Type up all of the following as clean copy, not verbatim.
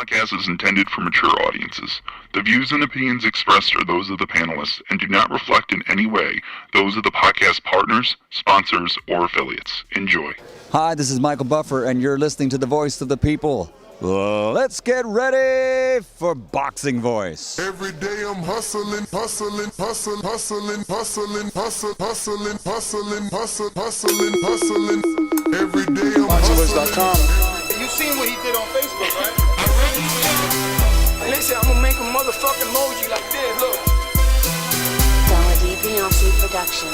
podcast is intended for mature audiences. The views and opinions expressed are those of the panelists and do not reflect in any way those of the podcast partners, sponsors, or affiliates. Enjoy. Hi, this is Michael Buffer, and you're listening to the Voice of the People. Let's get ready for Boxing Voice. Every day I'm hustling, hustling, hustling, hustling, hustling, hustling, hustling, hustling, hustling, hustling, hustling. Every day I'm hustling. You seen what he did on Facebook, right? Listen, I'm gonna make a motherfucking emoji like this, look. Melody Beyonce Production.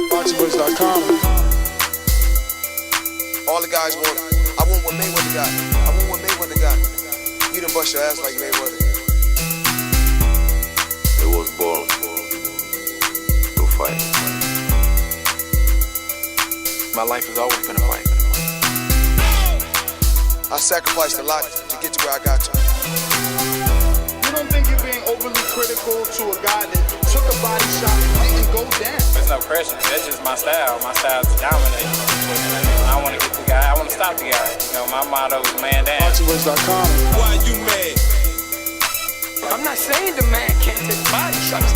Boxingvoice.com. All the guys want, I want what Mayweather got. I want what Mayweather got. You done bust your ass like Mayweather. It was born to fight. My life has always been a fight. I sacrificed a lot to get to where I got to. You don't think you're being overly critical to a guy that took a body shot and didn't go down? There's no pressure. That's just my style. My style is to dominate. I want to get the guy. I want to stop the guy. You know, my motto is man down. Boxingvoice.com. Why you mad? I'm not saying the man can't take body shots.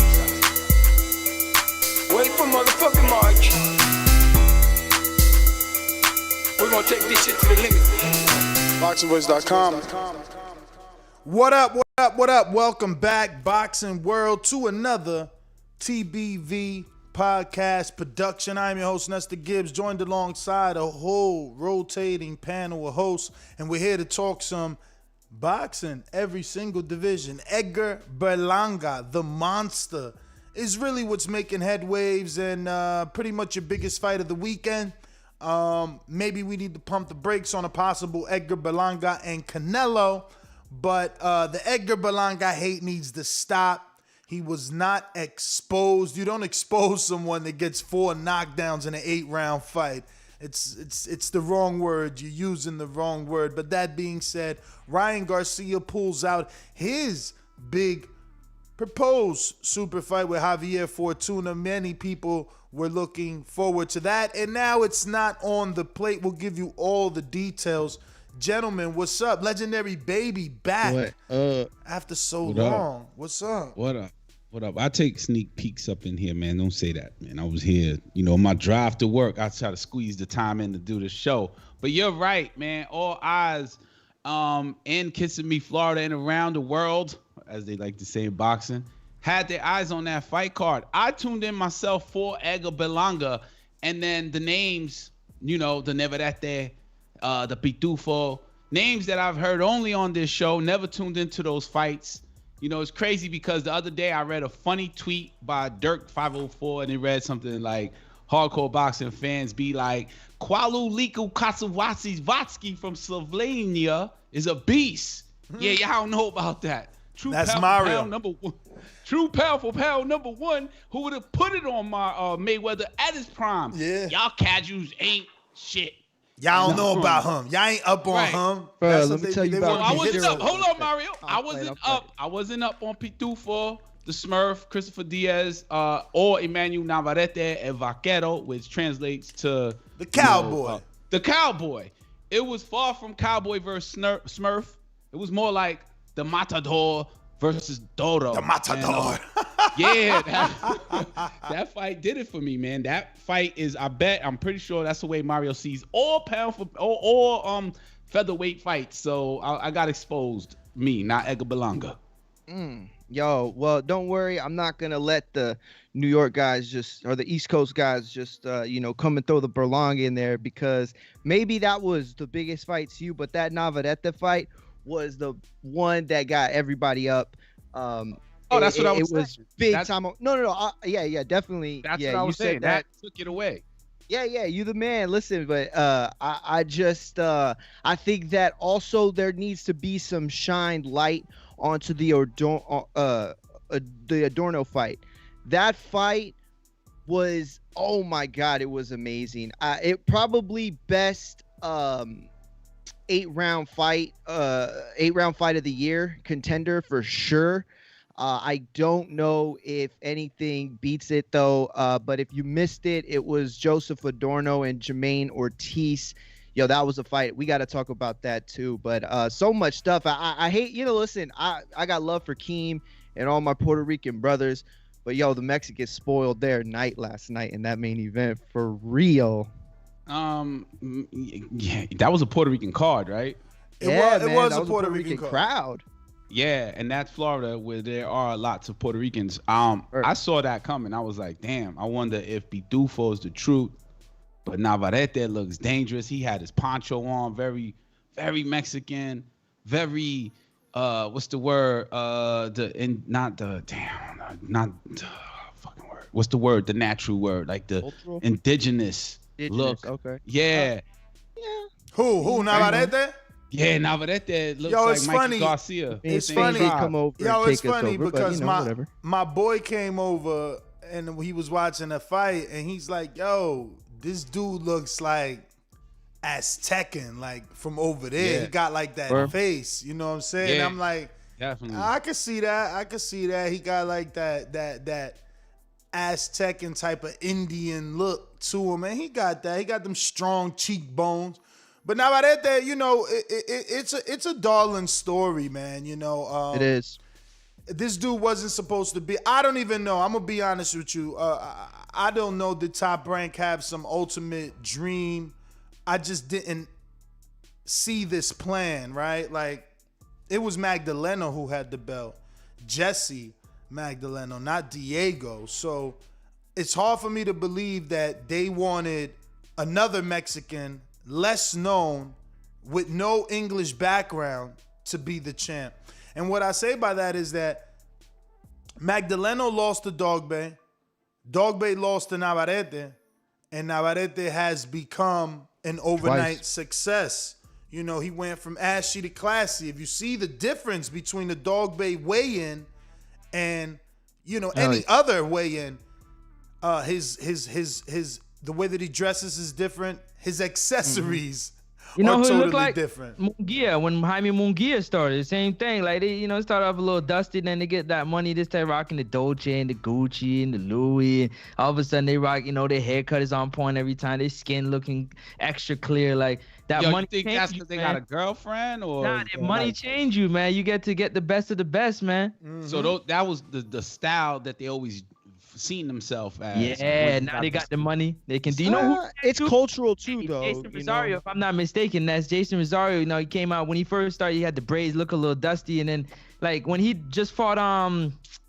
Wait for motherfucking March. We're gonna take this shit to the limit. Boxingvoice.com. What up, what up, what up? Welcome back, Boxing World, to another TBV podcast production. I'm your host, Nestor Gibbs, joined alongside a whole rotating panel of hosts, and we're here to talk some boxing, every single division. Edgar Berlanga, the monster, is really what's making headwaves and pretty much your biggest fight of the weekend. Maybe we need to pump the brakes on a possible Edgar Berlanga and Canelo, but the Edgar Berlanga hate needs to stop. He was not exposed. You don't expose someone that gets 4 knockdowns in an 8-round fight. It's the wrong word. You're using the wrong word. But that being said, Ryan Garcia pulls out his big proposed super fight with Javier Fortuna. Many people were looking forward to that, and now it's not on the plate. We'll give you all the details. Gentlemen, what's up? Legendary Baby back after so long. Up? What's up? What up? What up? I take sneak peeks up in here, man. Don't say that, man. I was here, my drive to work. I try to squeeze the time in to do the show. But you're right, man. All eyes in Kissimmee, Florida, and around the world, as they like to say in boxing, had their eyes on that fight card. I tuned in myself for Edgar Berlanga, and then the names, the Navarrete, the Pitufo, names that I've heard only on this show, never tuned into those fights. It's crazy because the other day I read a funny tweet by Dirk504, and it read something like, hardcore boxing fans be like, Kwalu Liku Kasawasi from Slovenia is a beast. Yeah, y'all don't know about that. That's Mario. True pound for pound number 1, who would have put it on my Mayweather at his prime. Yeah. Y'all casuals ain't shit. Y'all don't know about him. Y'all ain't up on him. Bro, let me tell you about I wasn't up. Hold on, Mario. I wasn't up on Pitufo, the Smurf, Christopher Diaz, or Emanuel Navarrete and Vaquero, which translates to the Cowboy. The Cowboy. It was far from Cowboy versus Smurf. It was more like the Matador versus Doro. The Matador. That fight did it for me, man. That fight is, I'm pretty sure that's the way Mario sees all pound for all featherweight fights. So I got exposed. Me, not Edgar Berlanga. Yo, well, don't worry. I'm not gonna let the New York guys or the East Coast guys come and throw the Berlanga in there, because maybe that was the biggest fight to you, but that Navarrete fight was the one that got everybody up. That's what I was saying. It was big time. No. Yeah, definitely. That's what I was saying. That took it away. Yeah, you the man. Listen, but I think that also there needs to be some shined light onto the Adorno fight. That fight was, oh my God, it was amazing. It probably best 8-round fight of the year contender for sure. I don't know if anything beats it though. But if you missed it, it was Joseph Adorno and Jamaine Ortiz. Yo, that was a fight. We got to talk about that too. But so much stuff. I hate, listen, I got love for Keem and all my Puerto Rican brothers. But yo, the Mexicans spoiled their night last night in that main event for real. Yeah, that was a Puerto Rican card, right? It was a Puerto Rican crowd. Yeah, and that's Florida where there are lots of Puerto Ricans. I saw that coming. I was like, damn, I wonder if Pitufo is the truth. But Navarrete looks dangerous. He had his poncho on, very, very Mexican, very what's the word? What's the word? The natural word, like the Cultural? indigenous look. Okay. Yeah. Who Navarrete? Yeah, Navarrete looks Yo, it's like Mikey funny. Garcia. It's He funny. did come over and Yo, it's take us funny over, but, because whatever. my boy came over and he was watching a fight and he's like, yo, this dude looks like Aztecan, like from over there. Yeah. He got like that face, you know what I'm saying? Yeah. I'm like, Definitely. I can see that. He got like that Aztecan type of Indian look to him, and he got that. He got them strong cheekbones. But Navarrete, it's a darling story, man. It is. This dude wasn't supposed to be. I don't even know. I'm gonna be honest with you. I don't know. Did Top Rank have some ultimate dream? I just didn't see this plan, right? Like, it was Magdaleno who had the belt. Jesse Magdaleno, not Diego. So it's hard for me to believe that they wanted another Mexican, less known, with no English background to be the champ. And what I say by that is that Magdaleno lost to Dogbe. Dogbe lost to Navarrete. And Navarrete has become an overnight success. He went from ashy to classy. If you see the difference between the Dogbe weigh-in and, any other weigh-in, the way that he dresses is different. His accessories You know are who totally looked like? different. Munguia, when Jaime Munguia started, same thing. Like they, started off a little dusty, then they get that money. They start rocking the Dolce and the Gucci and the Louis. And all of a sudden they rock, their haircut is on point every time. Their skin looking extra clear. Like that money. You think that's because they got a girlfriend or? Nah, that money change you, man. You get to get the best of the best, man. Mm-hmm. So that was the style that they always seen themselves as. Yeah, now they got the money. They can. Do you know who? It's cultural too, though. Jason Rosario, if I'm not mistaken, that's Jason Rosario. He came out when he first started. He had the braids, look a little dusty, and then like when he just fought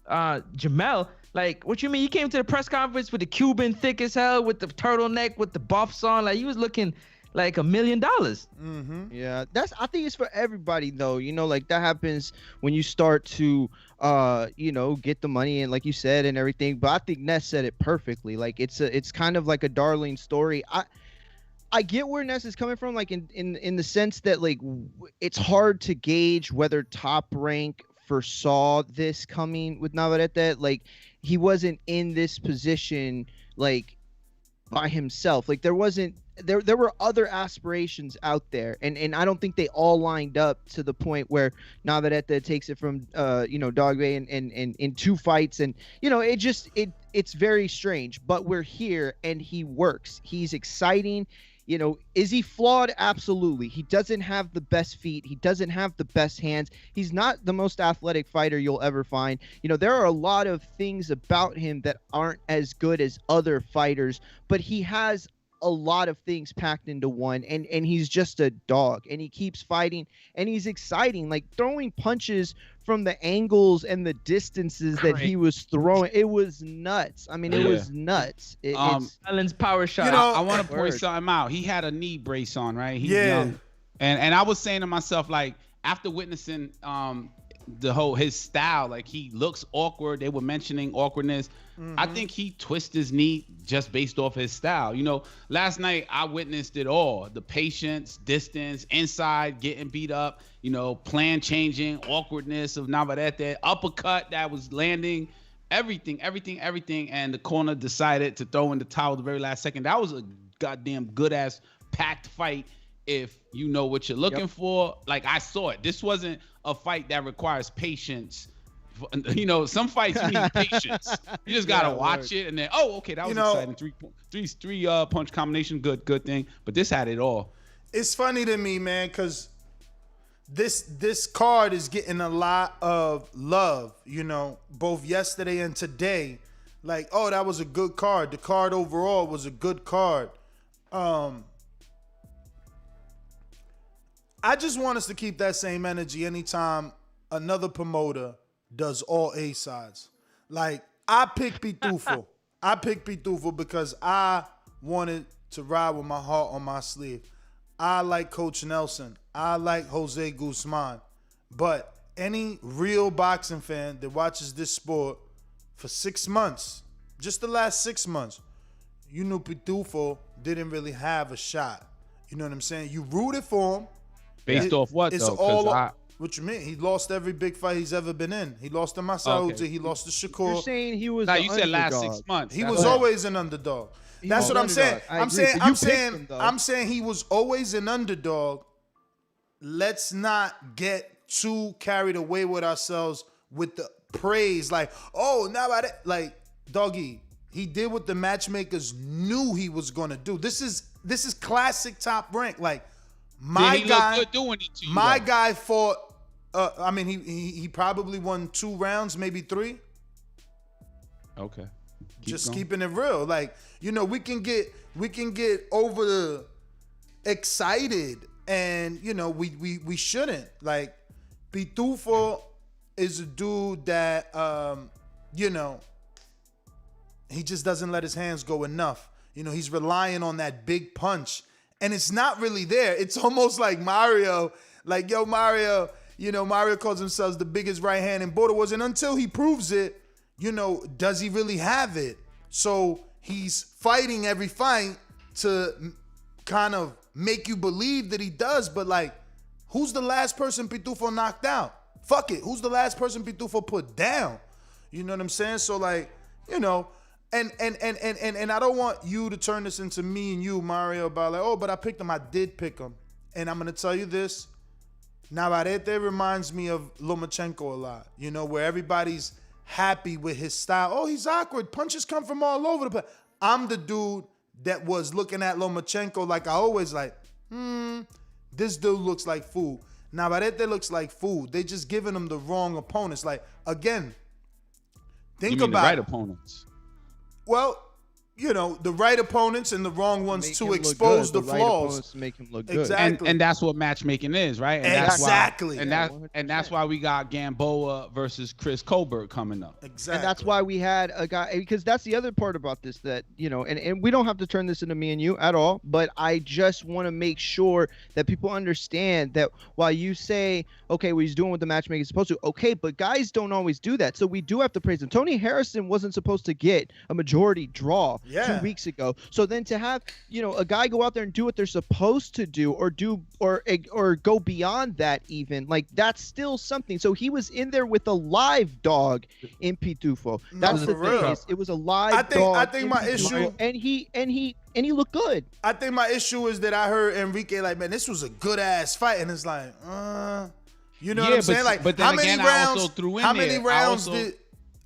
Jamel. Like, what you mean? He came to the press conference with the Cuban thick as hell, with the turtleneck, with the buffs on. Like he was looking like $1 million. Mm-hmm. Yeah, I think it's for everybody though. Like that happens when you start to get the money and like you said and everything. But I think Ness said it perfectly. Like it's kind of like a darling story. I get where Ness is coming from, like in the sense that like it's hard to gauge whether Top Rank foresaw this coming with Navarrete. Like he wasn't in this position like by himself. Like there were other aspirations out there, and I don't think they all lined up to the point where Navarrete takes it from Dogbe and in 2 fights, and it's very strange. But we're here, and he works. He's exciting. Is he flawed? Absolutely. He doesn't have the best feet. He doesn't have the best hands. He's not the most athletic fighter you'll ever find. There are a lot of things about him that aren't as good as other fighters, but he has a lot of things packed into one, and he's just a dog, and he keeps fighting, and he's exciting, like throwing punches from the angles and the distances that he was throwing. It was nuts. I mean, it was nuts. It's Allen's power shot. I want to point something out. He had a knee brace on, right? He's young. And I was saying to myself, like, after witnessing his style, like he looks awkward. They were mentioning awkwardness. Mm-hmm. I think he twists his knee just based off his style. Last night I witnessed it all: the patience, distance, inside getting beat up, plan changing, awkwardness of Navarrete, uppercut that was landing, everything. And the corner decided to throw in the towel the very last second. That was a goddamn good ass packed fight. If you know what you're looking for, like I saw it. This wasn't a fight that requires patience You know, some fights you need patience. You just gotta watch it and then, okay, that was exciting. Three punch combination, good thing. But this had it all. It's funny to me, man, because this card is getting a lot of love. You know, both yesterday and today. Like, that was a good card. The card overall was a good card. I just want us to keep that same energy anytime another promoter does all A sides. Like, I picked Pitufo. I picked Pitufo because I wanted to ride with my heart on my sleeve. I like Coach Nelson. I like Jose Guzman. But any real boxing fan that watches this sport for 6 months, just the last 6 months, you knew Pitufo didn't really have a shot. You know what I'm saying? You rooted for him. Based off what, though? What you mean? He lost every big fight he's ever been in. He lost to Masauda. He lost to Shakur. You're saying he was. You said last 6 months. He was always an underdog. That's what I'm saying. I'm saying he was always an underdog. Let's not get too carried away with ourselves with the praise. Like, now about it. Like, doggy, he did what the matchmakers knew he was gonna do. This is classic Top Rank. Like, my guy fought. He probably won 2 rounds, maybe 3. Okay. Keeping it real. Like, you know, we can get over the excited, and you know, we shouldn't. Like, Pitufo is a dude that you know, he just doesn't let his hands go enough. You know, he's relying on that big punch. And it's not really there. It's almost like Mario. Like, Mario, you know, Mario calls himself the biggest right hand in Border Wars. And until he proves it, you know, does he really have it? So he's fighting every fight to kind of make you believe that he does. But, like, who's the last person Pitufo knocked out? Fuck it. Who's the last person Pitufo put down? You know what I'm saying? So, like, you know, and I don't want you to turn this into me and you, Mario, about like, but I picked him. I did pick him. And I'm going to tell you this. Navarrete reminds me of Lomachenko a lot, you know, where everybody's happy with his style. He's awkward. Punches come from all over the place. I'm the dude that was looking at Lomachenko like I always like, this dude looks like food. Navarrete looks like food. They just giving him the wrong opponents. Like, again, think about the right opponents. Well, you know, the right opponents and the wrong ones to expose the flaws. Right opponents to make him look good. Exactly. And that's what matchmaking is, right? And exactly. That's why we got Gamboa versus Chris Colbert coming up. Exactly. And that's why we had a guy, because that's the other part about this that, you know, and we don't have to turn this into me and you at all, but I just want to make sure that people understand that while you say, okay, well, he's doing what the matchmaker is supposed to, okay, but guys don't always do that. So we do have to praise him. Tony Harrison wasn't supposed to get a majority draw 2 weeks ago. So then to have, you know, a guy go out there and do what they're supposed to do or go beyond that even, like, that's still something. So he was in there with a live dog in Pitufo. That's the thing. It was a live dog. I think my issue, and he looked good. I think my issue is that I heard Enrique like, man, this was a good ass fight, and it's like, you know what I'm saying? Like, but then how many rounds?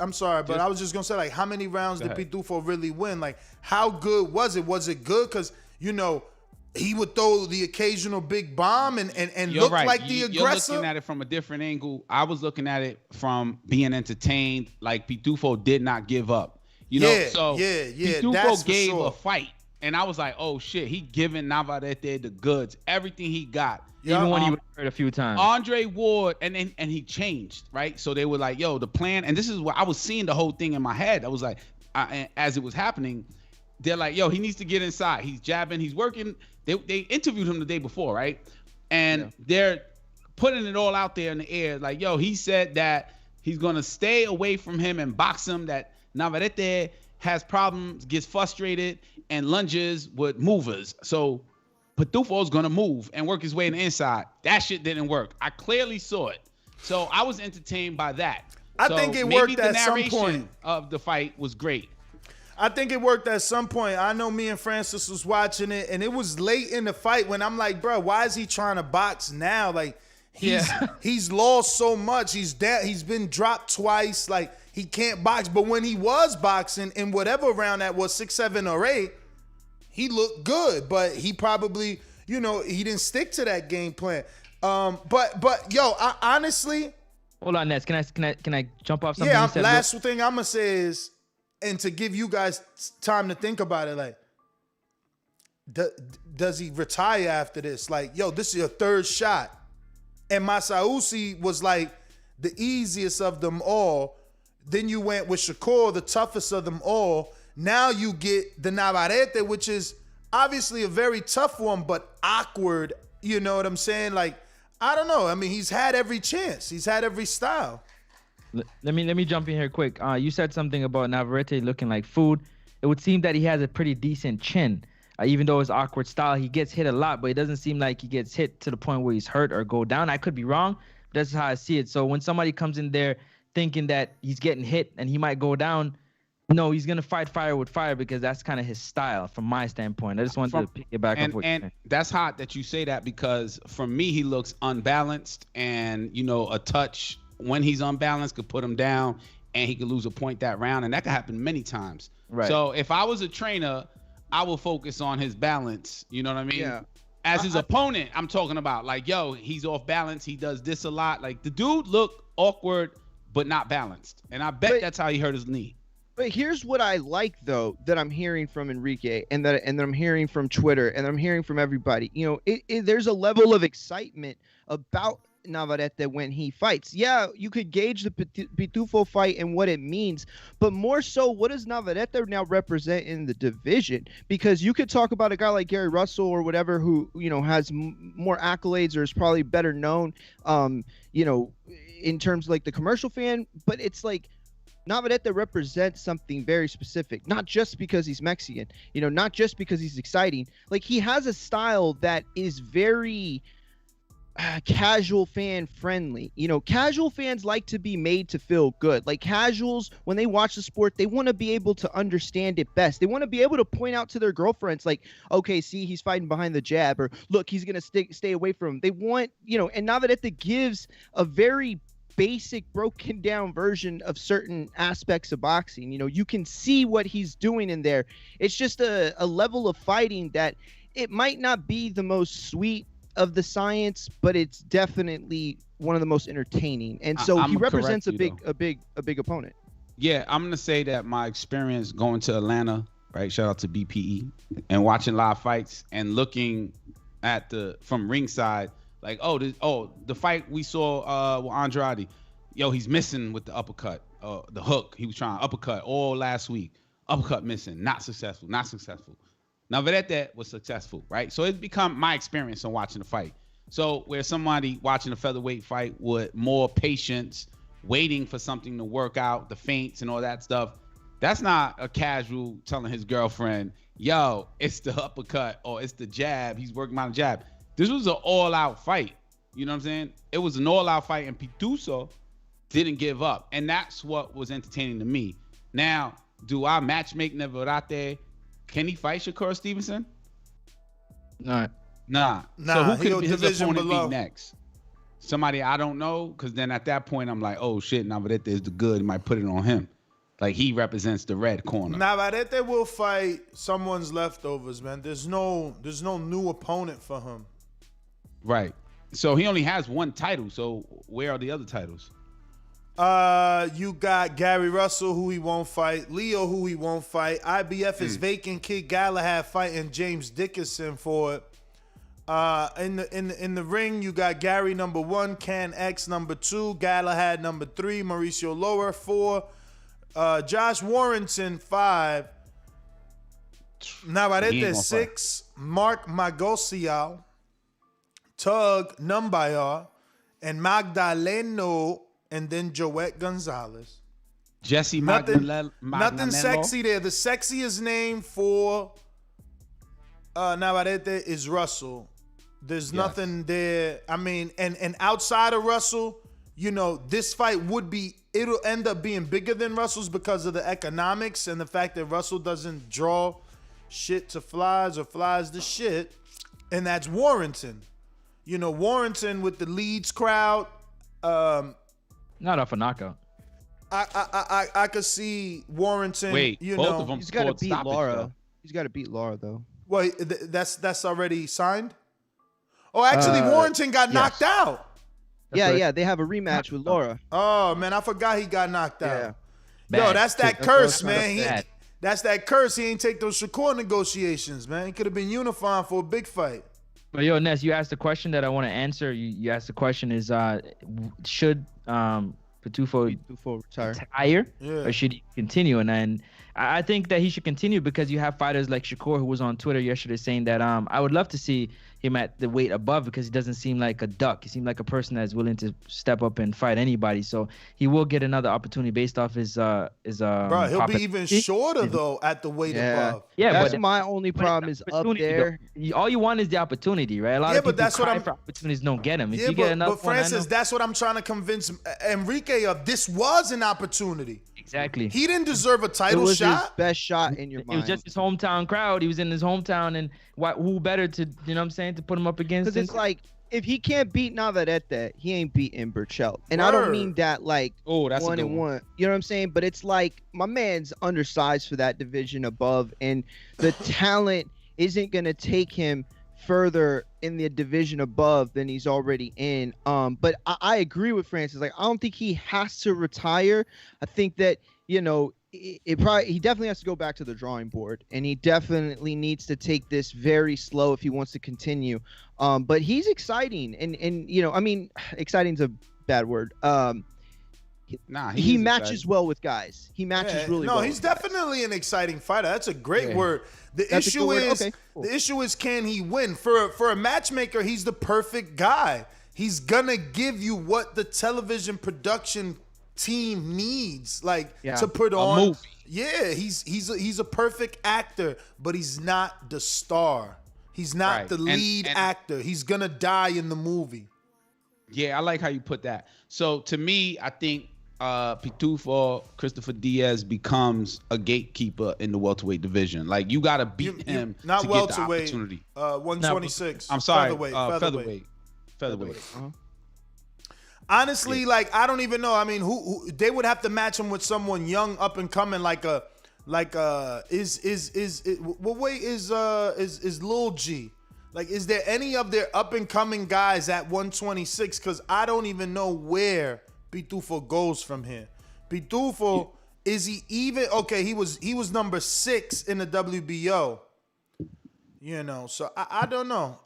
I'm sorry, but I was just gonna say, like, how many rounds did Pitufo really win? Like, how good was it? Was it good? Because, you know, he would throw the occasional big bomb and look like the aggressor. You're looking at it from a different angle. I was looking at it from being entertained. Like, Pitufo did not give up. You know, Pitufo gave a fight. And I was like, oh, shit, he giving Navarrete the goods. Everything he got. Even when he was hurt a few times. Andre Ward, and he changed, right? So they were like, yo, the plan, and this is what I was seeing the whole thing in my head. I was like, as it was happening, they're like, yo, he needs to get inside. He's jabbing, he's working. They interviewed him the day before, right? And they're putting it all out there in the air. Like, yo, he said that he's going to stay away from him and box him, that Navarrete has problems, gets frustrated, and lunges with movers. So Pitufo's gonna move and work his way in the inside. That shit didn't work. I clearly saw it. So I was entertained by that. I think it worked at some point. The narration of the fight was great. I think it worked at some point. I know me and Francis was watching it, and it was late in the fight when I'm like, bro, why is he trying to box now? Like, he's lost so much. He's been dropped twice. Like, he can't box. But when he was boxing in whatever round that was, 6, 7, or 8, he looked good. But he probably, he didn't stick to that game plan. But yo, I honestly. Hold on, Ness. Can I jump off something? Yeah. You said? Last thing I'm gonna say is, and to give you guys time to think about it, like, does he retire after this? Like, yo, this is your third shot. And Masausi was like the easiest of them all. Then you went with Shakur, the toughest of them all. Now you get the Navarrete, which is obviously a very tough one, but awkward. You know what I'm saying? Like, I don't know. I mean, he's had every chance. He's had every style. Let me jump in here quick. You said something about Navarrete looking like food. It would seem that he has a pretty decent chin. Even though his awkward style, he gets hit a lot, but it doesn't seem like he gets hit to the point where he's hurt or go down. I could be wrong, but that's how I see it. So when somebody comes in there thinking that he's getting hit and he might go down, no, he's going to fight fire with fire because that's kind of his style from my standpoint. I just wanted to pick it back up. And that's hot that you say that, because for me, he looks unbalanced, and, a touch when he's unbalanced could put him down, and he could lose a point that round, and that could happen many times. Right. So if I was a trainer, I will focus on his balance. You know what I mean? Yeah. As his opponent, I'm talking about, like, yo, he's off balance. He does this a lot. Like, the dude looked awkward, but not balanced. And I bet that's how he hurt his knee. But here's what I like, though, that I'm hearing from Enrique and that I'm hearing from Twitter and I'm hearing from everybody. There's a level of excitement about Navarrete when he fights. Yeah, you could gauge the Pitufo fight and what it means, but more so, what does Navarrete now represent in the division? Because you could talk about a guy like Gary Russell or whatever who, has more accolades or is probably better known, in terms of like the commercial fan, but it's like Navarrete represents something very specific, not just because he's Mexican, not just because he's exciting. Like, he has a style that is very casual fan friendly. Casual fans like to be made to feel good. Like, casuals, when they watch the sport, they want to be able to understand it best. They want to be able to point out to their girlfriends, like, okay, see, he's fighting behind the jab, or look, he's going to stay away from him. They want, and Navarrete gives a very basic, broken down version of certain aspects of boxing. You can see what he's doing in there. It's just a level of fighting that it might not be the most sweet of the science, but it's definitely one of the most entertaining. And so he represents a big opponent. Yeah, I'm gonna say that my experience going to Atlanta, right? Shout out to BPE, and watching live fights and looking at from ringside, like, the fight we saw with Andrade, yo, he's missing with the uppercut, the hook. He was trying to uppercut all last week. Uppercut missing, not successful. Navarrete was successful, right? So it's become my experience on watching the fight. So where somebody watching a featherweight fight with more patience, waiting for something to work out, the feints and all that stuff, that's not a casual telling his girlfriend, yo, it's the uppercut or it's the jab. He's working on the jab. This was an all-out fight. You know what I'm saying? It was an all-out fight, and Pitufo didn't give up. And that's what was entertaining to me. Now, do I matchmake Navarrete? Can he fight Shakur Stevenson? Nah. So who could his opponent be next? Somebody I don't know, because then at that point I'm like, oh shit, Navarrete is the good. He might put it on him. Like, he represents the red corner. Navarrete will fight someone's leftovers, man. There's no new opponent for him. Right. So he only has one title. So where are the other titles? You got Gary Russell, who he won't fight. Leo, who he won't fight. IBF is vacant. Kid Galahad fighting James Dickinson for it. In the ring, you got Gary number 1, Can X number 2, Galahad number 3, Mauricio Lower 4, Josh Warrington 5, Navarrete 6, Mark Magosial, Tug Numbayar, and Magdaleno, and then Joette Gonzalez. Jesse Nothing sexy there. The sexiest name for Navarrete is Russell. There's nothing there. I mean, and outside of Russell, this fight it'll end up being bigger than Russell's because of the economics and the fact that Russell doesn't draw shit to flies or flies to shit, and that's Warrington. Warrington with the Leeds crowd. Not off a knockout. I could see Warrington. Wait, both of them. He's got to beat Lara. He's got to beat Lara though. Well, that's already signed. Oh, actually, Warrington got knocked out. Yeah, they have a rematch with Lara. Oh man, I forgot he got knocked out. Bad. Yo, that's that curse, man. That's that curse. He ain't take those Shakur negotiations, man. He could have been unifying for a big fight. But yo, Ness, you asked the question that I want to answer. You asked the question is, should Pitufo retire or should he continue? And I think that he should continue because you have fighters like Shakur, who was on Twitter yesterday saying that I would love to see him at the weight above because he doesn't seem like a duck. He seemed like a person that's willing to step up and fight anybody. So he will get another opportunity based off his Bro, he'll be even shorter though at the weight above. Yeah, that's my only problem is up there. All you want is the opportunity, right? A lot of people that's cry for opportunities, don't get them. If you get enough, but Francis, that's what I'm trying to convince Enrique of. This was an opportunity. Exactly. He didn't deserve a title it was shot. His best shot in your mind. It was just his hometown crowd. He was in his hometown, and who better to, you know what I'm saying, to put him up against? Because it's like, if he can't beat Navarrete, he ain't beating Burchell. And I don't mean that like that's one and one. You know what I'm saying? But it's like my man's undersized for that division above, and the talent isn't gonna take him further in the division above than he's already in. But I agree with Francis. Like, I don't think he has to retire. I think that, he definitely has to go back to the drawing board, and he definitely needs to take this very slow if he wants to continue. But he's exciting, and I mean, exciting's a bad word. He matches well with guys. He matches really well. No, he's definitely an exciting fighter. That's a great word. The issue is, can he win? For a matchmaker, he's the perfect guy. He's gonna give you what the television production team needs, to put on. Movie. Yeah, he's a perfect actor, but he's not the star. He's not the lead actor. He's gonna die in the movie. Yeah, I like how you put that. So to me, I think Pitufo, Christopher Diaz becomes a gatekeeper in the welterweight division. Like, you got to beat him not to welterweight, get the opportunity. 126. I'm sorry, featherweight. Uh-huh. Honestly, I don't even know. I mean, who they would have to match him with someone young, up and coming, what weight is Lil G? Like, is there any of their up and coming guys at 126? Because I don't even know where Pitufo goes from here. Pitufo, is he even okay? He was number 6 in the WBO. So I don't know.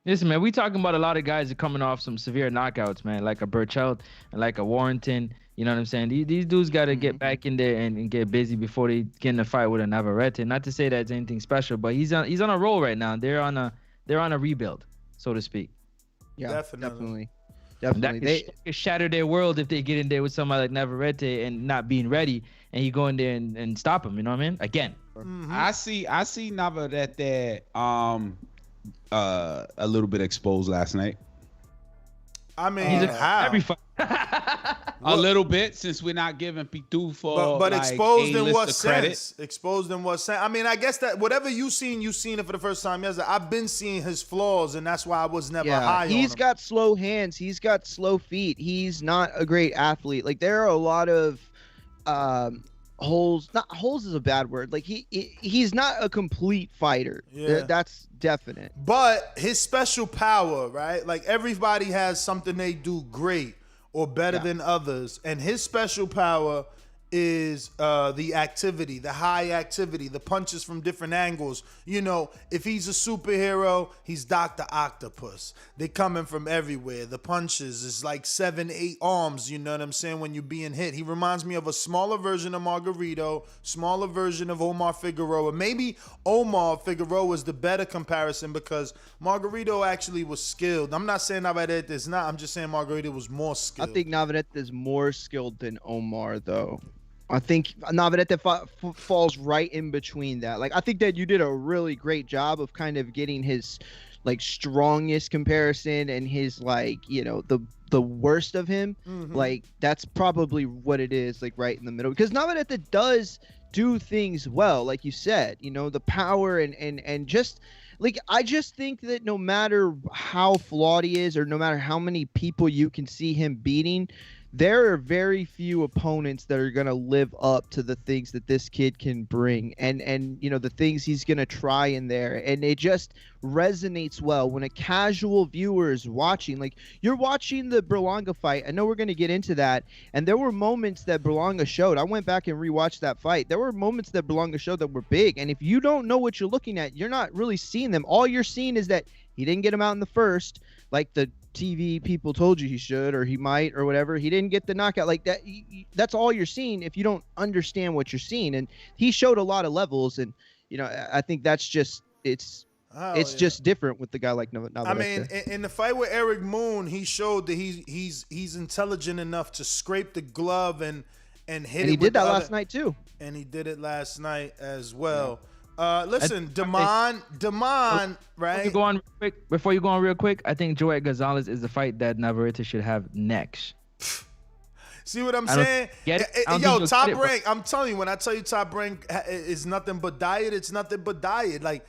Listen, man, we talking about a lot of guys that coming off some severe knockouts, man, like a Burchell and like a Warrington. You know what I'm saying? These dudes got to get back in there and get busy before they get in a fight with a Navarrete. Not to say that's anything special, but he's on a roll right now. They're on a rebuild, so to speak. Yeah, definitely. That could shatter their world if they get in there with somebody like Navarrete and not being ready, and you go in there and stop him. You know what I mean? Again. Mm-hmm. I see Navarrete a little bit exposed last night. I mean, how? Every fight. A little bit, since we're not giving Pitufo but exposed in what sense? Credit. Exposed in what sense? I mean, I guess that whatever you seen it for the first time. Yes, I've been seeing his flaws, and that's why I was never high on him. He's got slow hands. He's got slow feet. He's not a great athlete. Like, there are a lot of holes. Not holes is a bad word. Like, he's not a complete fighter. Yeah. That's definite. But his special power, right? Like, everybody has something they do great or better than others, and his special power is the activity, the high activity, the punches from different angles. If he's a superhero, he's Dr. Octopus. They coming from everywhere. The punches is like 7-8 arms, you know what I'm saying, when you're being hit. He reminds me of a smaller version of Margarito, smaller version of Omar Figueroa. Maybe Omar Figueroa is the better comparison because Margarito actually was skilled. I'm not saying Navarrete is not. I'm just saying Margarito was more skilled. I think Navarrete is more skilled than Omar, though. I think Navarrete falls right in between that. Like, I think that you did a really great job of kind of getting his like strongest comparison and his like, you know, the worst of him, like that's probably what it is, like right in the middle. Because Navarrete does do things well, like you said, you know, the power and just like, I just think that no matter how flawed he is or no matter how many people you can see him beating, there are very few opponents that are going to live up to the things that this kid can bring and you know, the things he's going to try in there. And it just resonates well when a casual viewer is watching. Like, you're watching the Berlanga fight. I know we're going to get into that. And there were moments that Berlanga showed. I went back and rewatched that fight. There were moments that Berlanga showed that were big. And if you don't know what you're looking at, you're not really seeing them. All you're seeing is that he didn't get him out in the first, like the TV people told you he should, or he might, or whatever. He didn't get the knockout like that. That's all you're seeing if you don't understand what you're seeing. And he showed a lot of levels, and you know, I think that's just it's just different with the guy like Navarrete. I mean, in the fight with Eric Moon, he showed that he's intelligent enough to scrape the glove and hit and it. He did that last night too. And he did it last night as well. Listen, Demond, right? Before you go on real quick, I think Joet Gonzalez is the fight that Navarrete should have next. See what I'm saying? Yo, Top Rank, I'm telling you, when I tell you Top Rank is nothing but diet, it's nothing but diet. Like,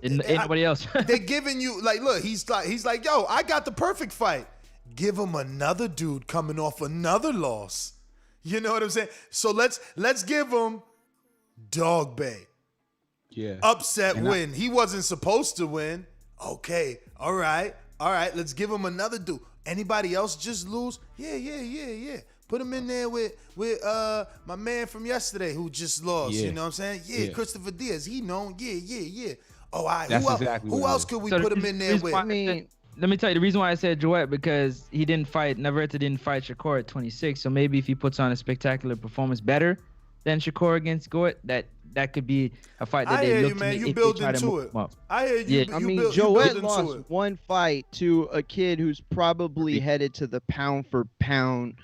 ain't nobody else. They're giving you, like, look, he's like, yo, I got the perfect fight. Give him another dude coming off another loss. You know what I'm saying? So let's give him Dog Bay. Yeah. Upset win. He wasn't supposed to win. Okay. All right. Let's give him another dude. Anybody else just lose? Yeah. Put him in there with my man from yesterday who just lost. Yeah. You know what I'm saying? Yeah. Christopher Diaz. He known. Yeah. Oh, all right. That's Who else could we put him in there with? I mean, let me tell you the reason why I said Joet, because Navarrete didn't fight Shakur at 26. So maybe if he puts on a spectacular performance better than Shakur against Joet, that could be a fight that they look to make. You build into it. I hear you. Yeah. I mean, Joet lost one fight to a kid who's probably headed to the pound for pound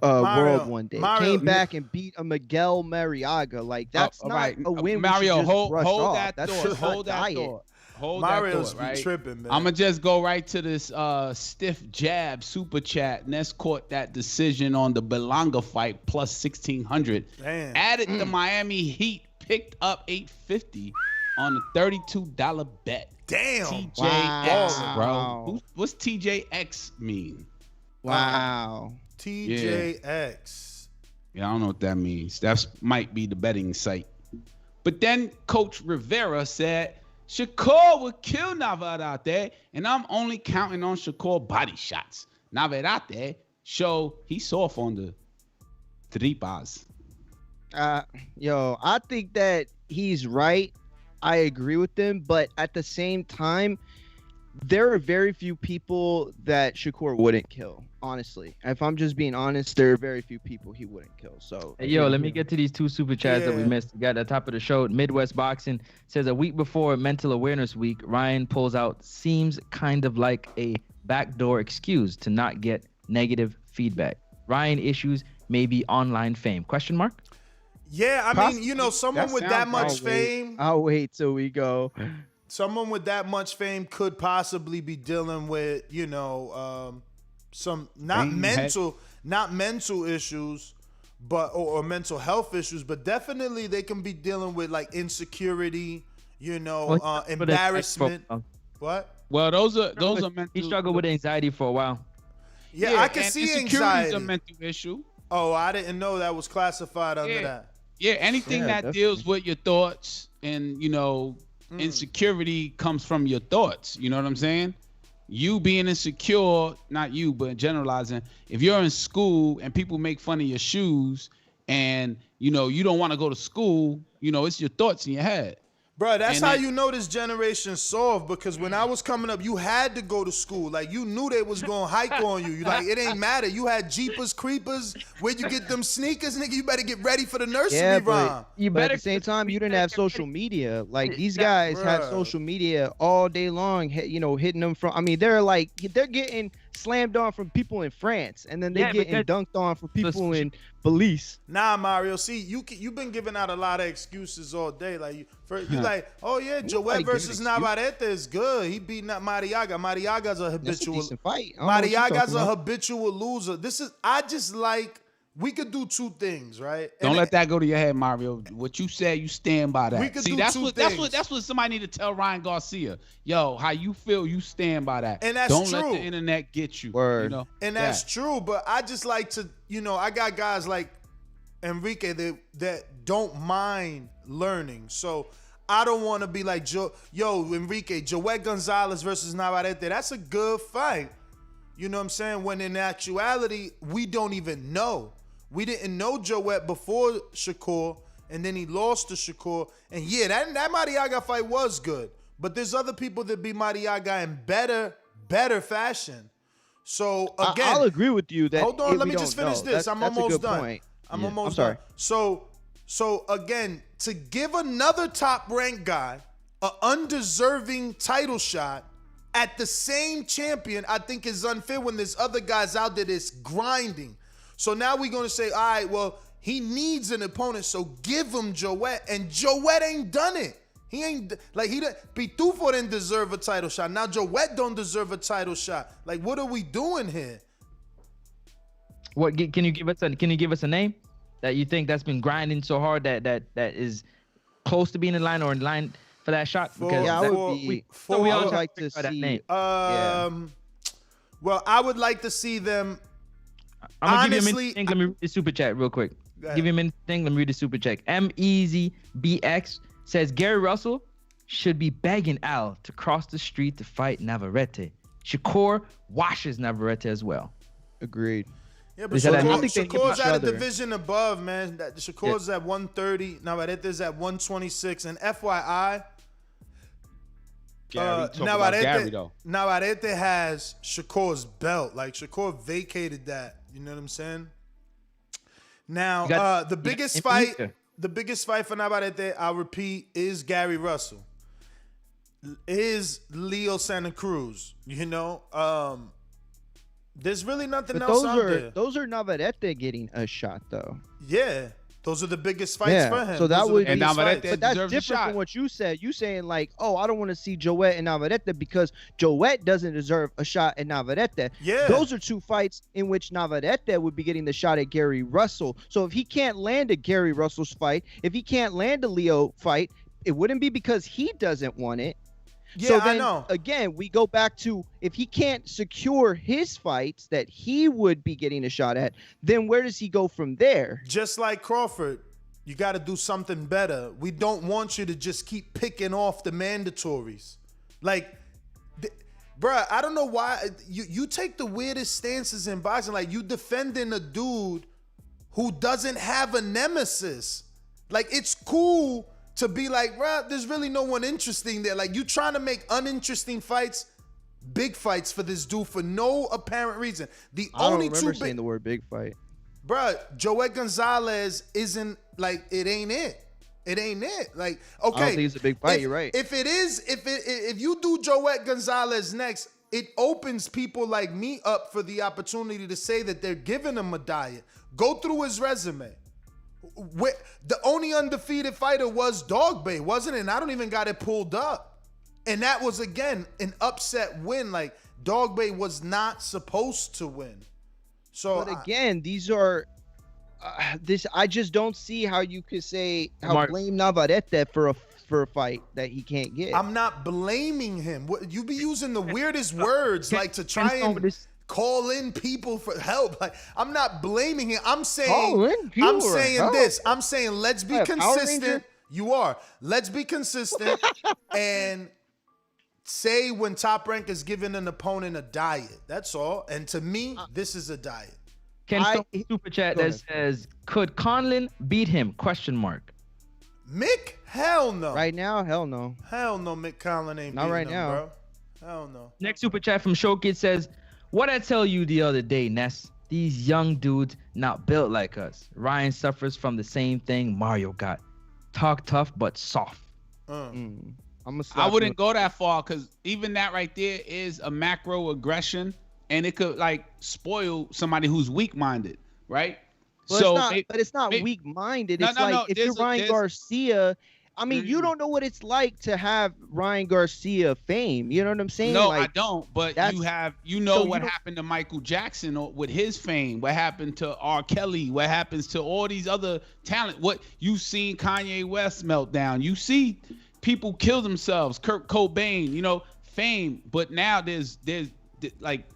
world one day. Came back and beat a Miguel Mariaga. Like, that's not a win. Mario, hold that thought. That's Hold that thought. Hold Mario's that thought, right? tripping, man. I'm gonna just go right to this stiff jab super chat. Ness caught that decision on the Berlanga fight plus 1600. Damn. Added the Miami Heat, picked up 850 on the $32 bet. Damn. TJX, bro. What's TJX mean? Wow. TJX. Yeah, I don't know what that means. That might be the betting site. But then Coach Rivera said Shakur would kill Navarrete, and I'm only counting on Shakur body shots. Navarrete show he's soft on the tripas. I think that he's right. I agree with him, but at the same time, there are very few people that Shakur wouldn't kill. Honestly, if I'm just being honest, there are very few people he wouldn't kill. So, hey, let me get to these two super chats that we missed. We got at the top of the show. Midwest Boxing says a week before Mental Awareness Week, Ryan pulls out seems kind of like a backdoor excuse to not get negative feedback. Ryan issues maybe online fame? ? Yeah, I mean, you know, someone with that much fame. I'll wait till we go. Someone with that much fame could possibly be dealing with, you know, some not mental issues, but or mental health issues, but definitely they can be dealing with like insecurity, you know, embarrassment. What? Well, those are mental. He struggled with anxiety for a while. Yeah, I can see anxiety. Insecurity is a mental issue. Oh, I didn't know that was classified under that. Yeah, anything that deals with your thoughts and, you know, insecurity comes from your thoughts. You know what I'm saying? You being insecure, not you, but generalizing. If you're in school and people make fun of your shoes and, you know, you don't want to go to school, you know, it's your thoughts in your head. Bro, that's how you know this generation's soft, because when I was coming up, you had to go to school. Like, you knew they was going to hike on you. Like, it ain't matter. You had Jeepers Creepers. Where'd you get them sneakers, nigga? You better get ready for the nursery rhyme. But at the same time, you didn't have social media. Like, these guys have social media all day long, you know, hitting them from, I mean, they're getting slammed on from people in France, and then they Yeah, getting dunked on for people in Belize. Nah, Mario. See, you've been giving out a lot of excuses all day. Like you like, oh yeah, Joet versus Navarrete is good. He beat Mariaga. Mariaga's a habitual. That's a decent fight. Mariaga's a habitual loser. I just like. We could do two things, right? Don't let that go to your head, Mario. What you said, you stand by that. We could See, do that's two what things. that's what somebody need to tell Ryan Garcia. Yo, how you feel, you stand by that. And that's Don't true. let the internet get you. Word. You know? And that's true, but I just like to, I got guys like Enrique that don't mind learning. So I don't want to be like, Enrique, Joet Gonzalez versus Navarrete, that's a good fight. You know what I'm saying? When in actuality, we don't even know. We didn't know Joet before Shakur, and then he lost to Shakur. And yeah, that Mariaga fight was good. But there's other people that beat Mariaga in better fashion. So again, I'll agree with you that. Hold on, let me just finish this. I'm almost done. Point. I'm almost done. So again, to give another top-ranked guy an undeserving title shot at the same champion, I think is unfair when there's other guys out there that's grinding. So now we're going to say, all right, well, he needs an opponent, so give him Joet. And Joet ain't done it. He ain't, Pitufo didn't deserve a title shot. Now Joet don't deserve a title shot. Like, what are we doing here? What can you give us a name that you think that's been grinding so hard that is close to being in line or in line for that shot? Because I would like to see that name. Well, I would like to see them. I'm gonna give you a minute. Let me read the super chat real quick. Give you a minute. Let me read the super chat. MEZBX says Gary Russell should be begging Al to cross the street to fight Navarrete. Shakur washes Navarrete as well. Agreed. Yeah, but Shakur's at a division above, man. Shakur's at 130. Navarrete's at 126. And FYI, Navarrete has Shakur's belt. Like, Shakur vacated that. You know what I'm saying? Now, the biggest fight for Navarrete, I'll repeat, is Gary Russell. Is Leo Santa Cruz. There's really nothing else out there. Those are Navarrete getting a shot, though. Yeah. Those are the biggest fights for him. So that would be, but that's different from what you said. You saying like, oh, I don't want to see Joet and Navarrete because Joet doesn't deserve a shot at Navarrete. Yeah. Those are two fights in which Navarrete would be getting the shot at Gary Russell. So if he can't land a Gary Russell's fight, if he can't land a Leo fight, it wouldn't be because he doesn't want it. Yeah, so then, I know. Again, we go back to if he can't secure his fights that he would be getting a shot at, then where does he go from there? Just like Crawford, you got to do something better. We don't want you to just keep picking off the mandatories. Like, bruh, I don't know why you take the weirdest stances in boxing. Like, you defending a dude who doesn't have a nemesis. Like, it's cool to be like, bruh, there's really no one interesting there. Like, you trying to make uninteresting fights, big fights for this dude for no apparent reason. I don't remember saying the word big fight. Bruh, Joet Gonzalez isn't, like, it ain't it. It ain't it. Like, okay. I don't think it's a big fight, you're right. If it is, if you do Joet Gonzalez next, it opens people like me up for the opportunity to say that they're giving him a diet. Go through his resume. The only undefeated fighter was Dog Bay, wasn't it? And I don't even got it pulled up. And that was, again, an upset win. Like, Dog Bay was not supposed to win. So, but again, these are I just don't see how you could say blame Navarrete for a fight that he can't get. I'm not blaming him. You be using the weirdest words like to try and call in people for help. Like, I'm not blaming him. I'm saying this. I'm saying let's be consistent. You are. Let's be consistent and say when Top Rank is giving an opponent a diet. That's all. And to me, this is a diet. Super chat that says, could Conlon beat him? ? Mick? Hell no. Right now, hell no. Hell no, Mick Conlon ain't not right him, now, bro. Hell no. Next super chat from Showkid says, what I tell you the other day, Ness, these young dudes not built like us. Ryan suffers from the same thing Mario got. Talk tough, but soft. I wouldn't go that far because even that right there is a macro aggression and it could like spoil somebody who's weak-minded, right? Well, it's not weak-minded. It's if you're Ryan Garcia, I mean, you don't know what it's like to have Ryan Garcia fame. You know what I'm saying? No, I don't. But what happened to Michael Jackson with his fame, what happened to R. Kelly, what happens to all these other talent. What you've seen Kanye West meltdown. You see people kill themselves, Kurt Cobain, fame. But now there's like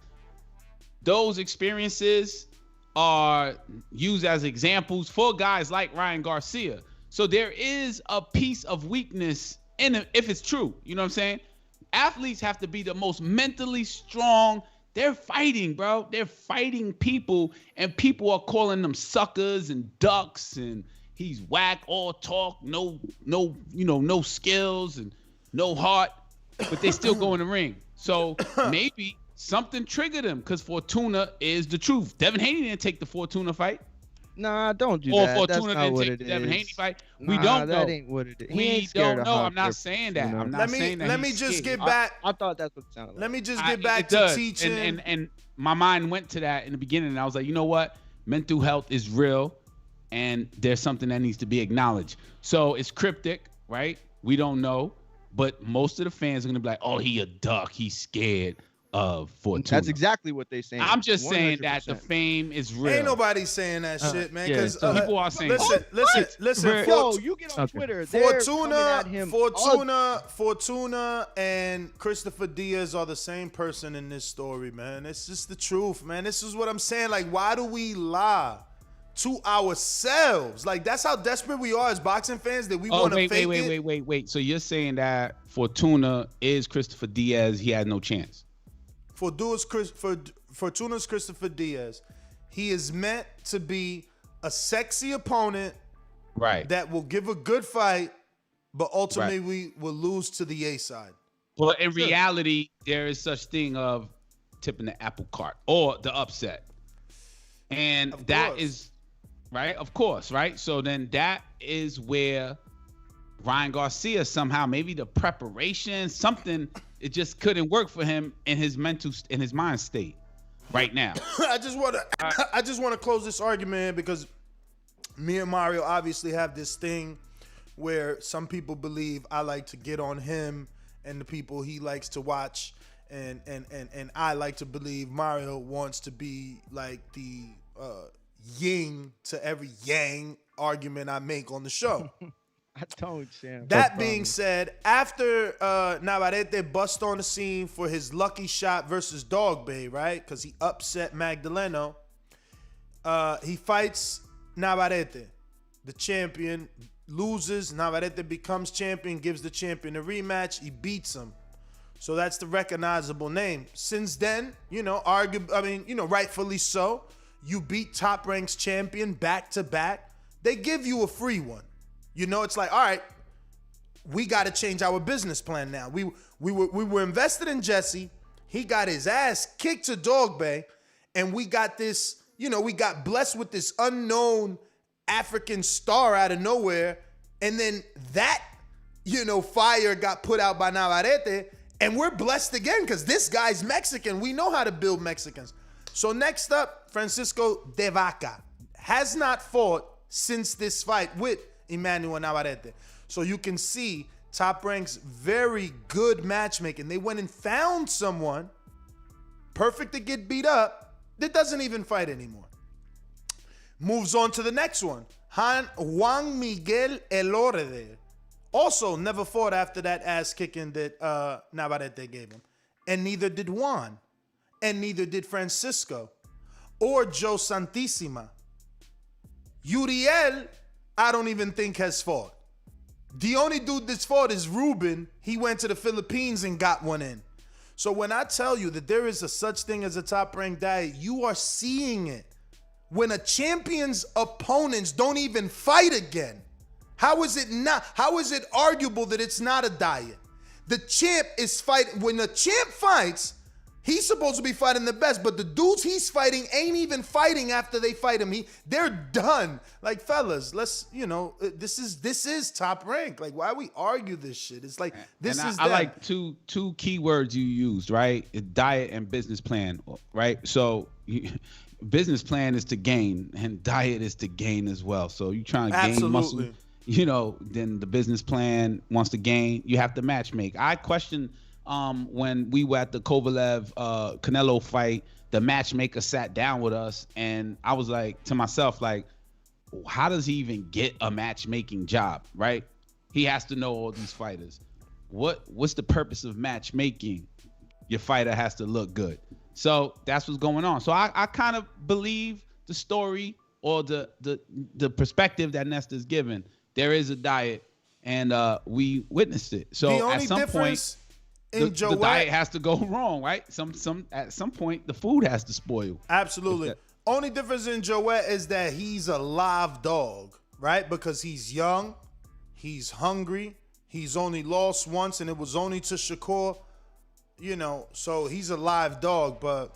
those experiences are used as examples for guys like Ryan Garcia. So there is a piece of weakness in it, if it's true. You know what I'm saying? Athletes have to be the most mentally strong. They're fighting, bro. They're fighting people, and people are calling them suckers and ducks, and he's whack, all talk, no skills and no heart, but they still go in the ring. So maybe something triggered him, because Fortuna is the truth. Devin Haney didn't take the Fortuna fight. Nah, don't do that. Or That's Fortuna not didn't what take it the Devin is. Haney fight. Nah, We don't know. That ain't what it is. He We ain't scared don't of know. Hawk I'm not or saying that. Fortuna. I'm not saying that. Let me he's just scared. get back. I thought that's what it sounded like. Let me just get back to does. teaching. And my mind went to that in the beginning, and I was like, you know what? Mental health is real, and there's something that needs to be acknowledged. So it's cryptic, right? We don't know, but most of the fans are gonna be like, oh, he a duck. He's scared of Fortuna. That's exactly what they saying. I'm just saying that 100%. the fame is real. Ain't nobody saying that shit, man. yeah, Because so people are saying listen. Yo, you get on Twitter. They're coming at him Fortuna, and Christopher Diaz are the same person in this story, man. It's just the truth, man. This is what I'm saying. Like, why do we lie to ourselves? Like, that's how desperate we are as boxing fans, that we want to fake it. Wait. So you're saying that Fortuna is Christopher Diaz? He had no chance. Fortuna's Christopher Diaz. He is meant to be a sexy opponent, right? That will give a good fight, but ultimately we will lose to the A side. Well, in reality, there is such thing of tipping the apple cart or the upset, and that is right. Of course, right. So then that is where Ryan Garcia somehow, maybe the preparation, something. It just couldn't work for him in his mind state right now. I just want to close this argument, because me and Mario obviously have this thing where some people believe I like to get on him and the people he likes to watch, and I like to believe Mario wants to be like the yin to every yang argument I make on the show. I don't, Sam. That being said, after Navarrete bust on the scene for his lucky shot versus Dog Bay, right? Because he upset Magdaleno. He fights Navarrete. The champion loses. Navarrete becomes champion, gives the champion a rematch. He beats him. So that's the recognizable name. Since then, rightfully so. You beat Top Rank's champion back to back. They give you a free one. It's like, all right, we got to change our business plan now. We were invested in Jesse. He got his ass kicked to Dog Bay, and we got this, we got blessed with this unknown African star out of nowhere, and then that, fire got put out by Navarrete, and we're blessed again because this guy's Mexican. We know how to build Mexicans. So next up, Francisco de Vaca has not fought since this fight with Emanuel Navarrete. So you can see Top Rank's very good matchmaking. They went and found someone perfect to get beat up that doesn't even fight anymore. Moves on to the next one. Juan Miguel Elorde. Also never fought after that ass kicking that Navarrete gave him. And neither did Juan. And neither did Francisco. Or Joe Santissima. Uriel, I don't even think has fought. The only dude that's fought is Ruben. He went to the Philippines and got one in. So when I tell you that there is a such thing as a top-ranked diet, you are seeing it. When a champion's opponents don't even fight again, how is it arguable that it's not a diet? The champ is fighting. When the champ fights, He's supposed to be fighting the best, but the dudes he's fighting ain't even fighting after they fight him. They're done. Like, fellas, let's, this is Top Rank. Like, why we argue this shit? It's like, I like two key words you used, right? Diet and business plan, right? So business plan is to gain, and diet is to gain as well. So you trying to gain muscle, then the business plan wants to gain. You have to match make. I question when we were at the Kovalev Canelo fight, the matchmaker sat down with us, and I was like to myself, like, how does he even get a matchmaking job, right? He has to know all these fighters. What's the purpose of matchmaking? Your fighter has to look good. So that's what's going on. So I kind of believe the story or the perspective that Nesta's given. There is a diet, and we witnessed it. So at some point, the diet has to go wrong, right? At some point, the food has to spoil. Absolutely. Only difference in Joet is that he's a live dog, right? Because he's young, he's hungry, he's only lost once, and it was only to Shakur. So he's a live dog. But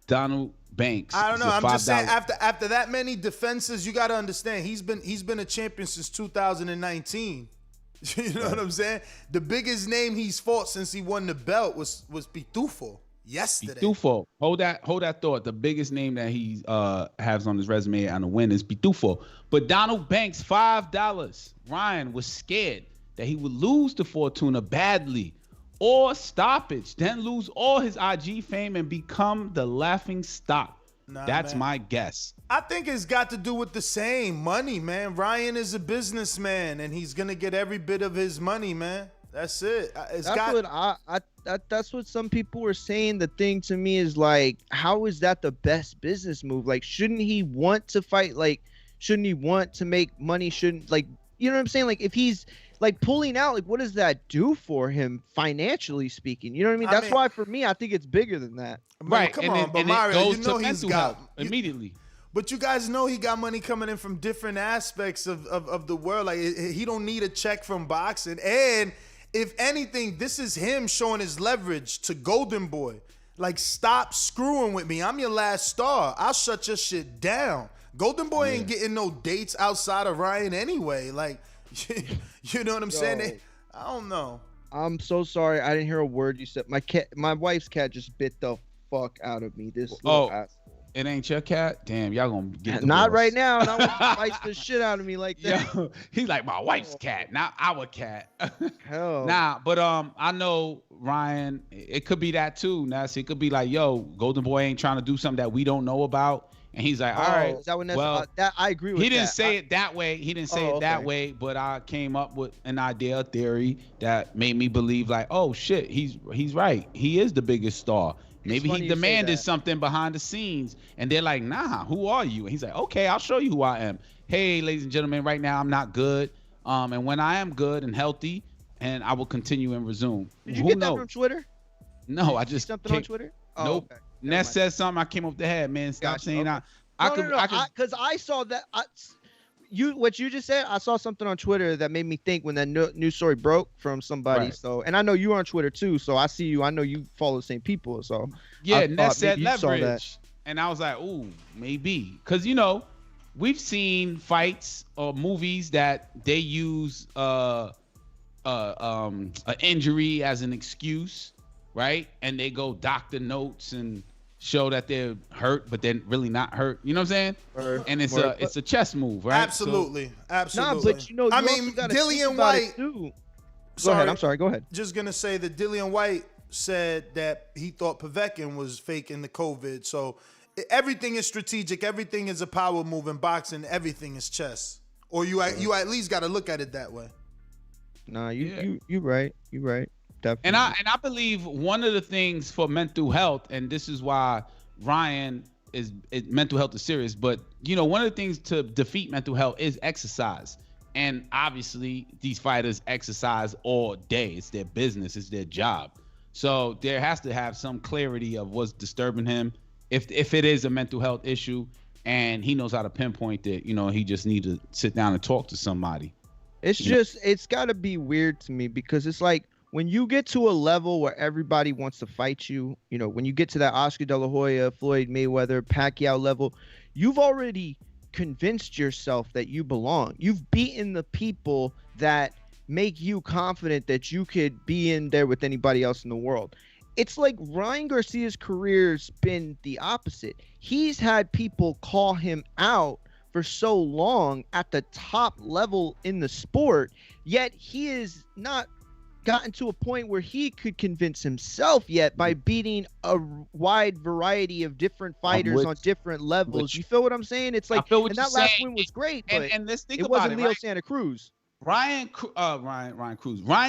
Donald Banks, I don't know. I'm just saying, after that many defenses, you got to understand he's been a champion since 2019. You know what I'm saying? The biggest name he's fought since he won the belt was Pitufo yesterday. Pitufo. Hold that thought. The biggest name that he has on his resume on the win is Pitufo. But Donald Banks, $5. Ryan was scared that he would lose to Fortuna badly or stoppage, then lose all his IG fame and become the laughing stock. That's my guess. I think it's got to do with the same money, man. Ryan is a businessman, and he's gonna get every bit of his money, man. That's it. That's what some people were saying. The thing to me is like, how is that the best business move? Like, shouldn't he want to fight? Like, shouldn't he want to make money? Shouldn't, like, you know what I'm saying? Like, if he's like pulling out, like, what does that do for him financially speaking? You know what I mean? That's why for me, I think it's bigger than that. Right. Come on, but Mario, you know he's got immediately. But you guys know he got money coming in from different aspects of the world. Like, he don't need a check from boxing. And if anything, this is him showing his leverage to Golden Boy. Like, stop screwing with me. I'm your last star. I'll shut your shit down. Golden Boy ain't getting no dates outside of Ryan anyway. Like, you know what I'm saying? I don't know. I'm so sorry. I didn't hear a word you said. My wife's cat just bit the fuck out of me. This little asshole. It ain't your cat? Damn, y'all gonna get the Not balls. right now. And I want to bite the shit out of me like that. Yo, he's like my wife's cat, not our cat. Hell. Nah, but I know Ryan. It could be that too. Nas. It could be like, yo, Golden Boy ain't trying to do something that we don't know about, and he's like, all right. Is that what that's well, that I agree with. He didn't say it that way. He didn't say it that way, but I came up with an idea, a theory that made me believe like, oh shit, he's right. He is the biggest star. Maybe he demanded something behind the scenes, and they're like, nah, who are you? And he's like, okay, I'll show you who I am. Hey, ladies and gentlemen, right now I'm not good. And when I am good and healthy, and I will continue and resume. Did you get that from Twitter? No, I just something on Twitter. Nope. Okay. Ness said something. I came up with the head, man. Stop saying No, I. Because I saw that. What you just said, I saw something on Twitter that made me think when that news story broke from somebody. Right. So, and I know you're on Twitter too, so I see you. I know you follow the same people. So yeah, Ness said leverage, and I was like, ooh, maybe, because we've seen fights or movies that they use an injury as an excuse, right? And they go doctor notes and show that they're hurt, but they're really not hurt. You know what I'm saying? And it's a chess move, right? Absolutely. Absolutely. Nah, but I mean, Dillian White. Go ahead. I'm sorry. Go ahead. Just gonna say that Dillian White said that he thought Povetkin was faking the COVID. So everything is strategic. Everything is a power move in boxing. Everything is chess. Or you at least got to look at it that way. Nah, you right. You right. Definitely. And I believe one of the things for mental health, and this is why Ryan mental health is serious, but one of the things to defeat mental health is exercise. And obviously these fighters exercise all day. It's their business, it's their job. So there has to have some clarity of what's disturbing him. If it is a mental health issue and he knows how to pinpoint it, he just need to sit down and talk to somebody. It's got to be weird to me because it's like, when you get to a level where everybody wants to fight you, you know, when you get to that Oscar De La Hoya, Floyd Mayweather, Pacquiao level, you've already convinced yourself that you belong. You've beaten the people that make you confident that you could be in there with anybody else in the world. It's like Ryan Garcia's career's been the opposite. He's had people call him out for so long at the top level in the sport, yet he is not gotten to a point where he could convince himself yet by beating a wide variety of different fighters on different levels. You feel what I'm saying? It's like, and that last win was great, but and let's think it about wasn't it, Leo right? Santa Cruz. Ryan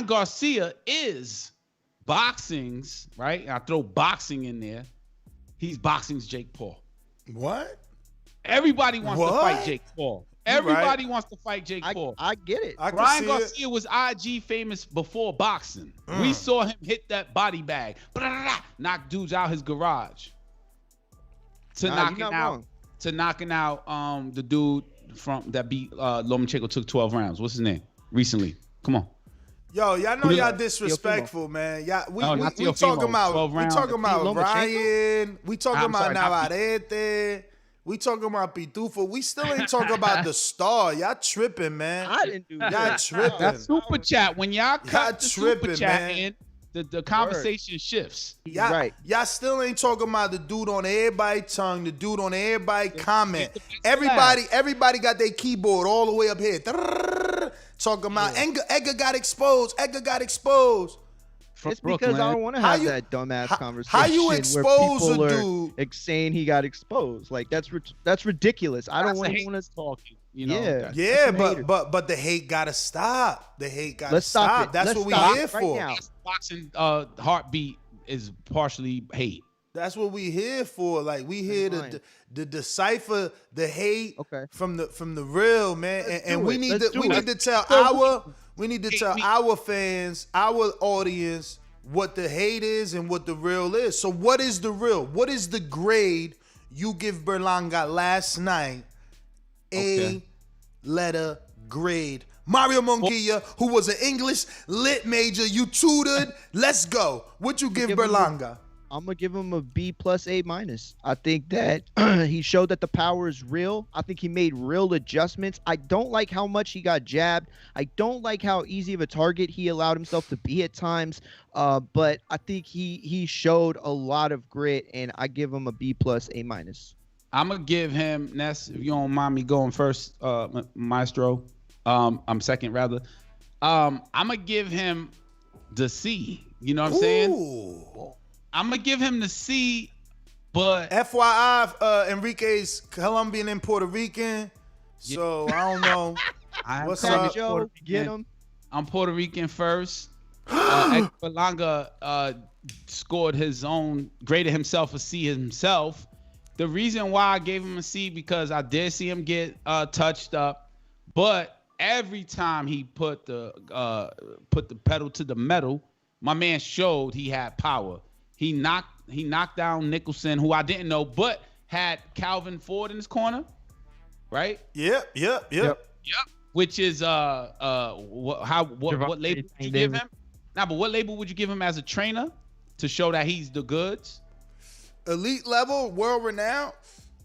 Garcia is boxing's, right? I throw boxing in there. He's boxing's Jake Paul. What? Everybody wants to fight Jake Paul. Everybody right. wants to fight Jake Paul. I get it. Ryan Garcia was IG famous before boxing. We saw him hit that body bag, knock dudes out his garage. Knocking out the dude from that beat Lomachenko took 12 rounds. What's his name? Recently. Come on. Yo, y'all know y'all disrespectful, man. Y'all, we talking about Ryan. We talking about Navarrete. We talking about Pitufo. We still ain't talking about the star. Y'all tripping, man. I didn't do that. Y'all tripping. That super chat. When y'all cut the super chat man. in, the conversation shifts. Y'all, right. Y'all still ain't talking about the dude on everybody's tongue, the dude on everybody's comment. Everybody got their keyboard all the way up here. Talking about Edgar got exposed. Edgar got exposed. It's because I don't want to have that dumbass conversation. How you expose where a people dude? Saying he got exposed, like that's ridiculous. I don't want to talking. You know, but the hate gotta stop. The hate gotta stop. That's Let's what we stop here right for. now. Boxing heartbeat is partially hate. That's what we here for. Like we here to decipher the hate from the real, man. And we need to tell our fans, our audience, what the hate is and what the real is. So what is the real? What is the grade you give Berlanga last night? A letter grade. Mario Munguia, who was an English lit major, you tutored. Let's go. What you give Berlanga? I'm gonna give him a B plus A minus. I think that he showed that the power is real. I think he made real adjustments. I don't like how much he got jabbed. I don't like how easy of a target he allowed himself to be at times. But I think he showed a lot of grit, and I give him a B plus A minus. I'm gonna give him, Ness, if you don't mind me going first, Maestro. I'm second rather. I'm gonna give him the C. You know what I'm saying? I'm gonna give him the C, but FYI, Enrique's Colombian and Puerto Rican, so I don't know. What's up? Joe, get him. I'm Puerto Rican first. Edgar Berlanga scored his own, graded himself a C himself. The reason why I gave him a C because I did see him get touched up, but every time he put the pedal to the metal, my man showed he had power. He knocked down Nicholson, who I didn't know, but had Calvin Ford in his corner, right? Yep. Which is what label would you give him? But what label would you give him as a trainer to show that he's the goods? Elite level, world renowned.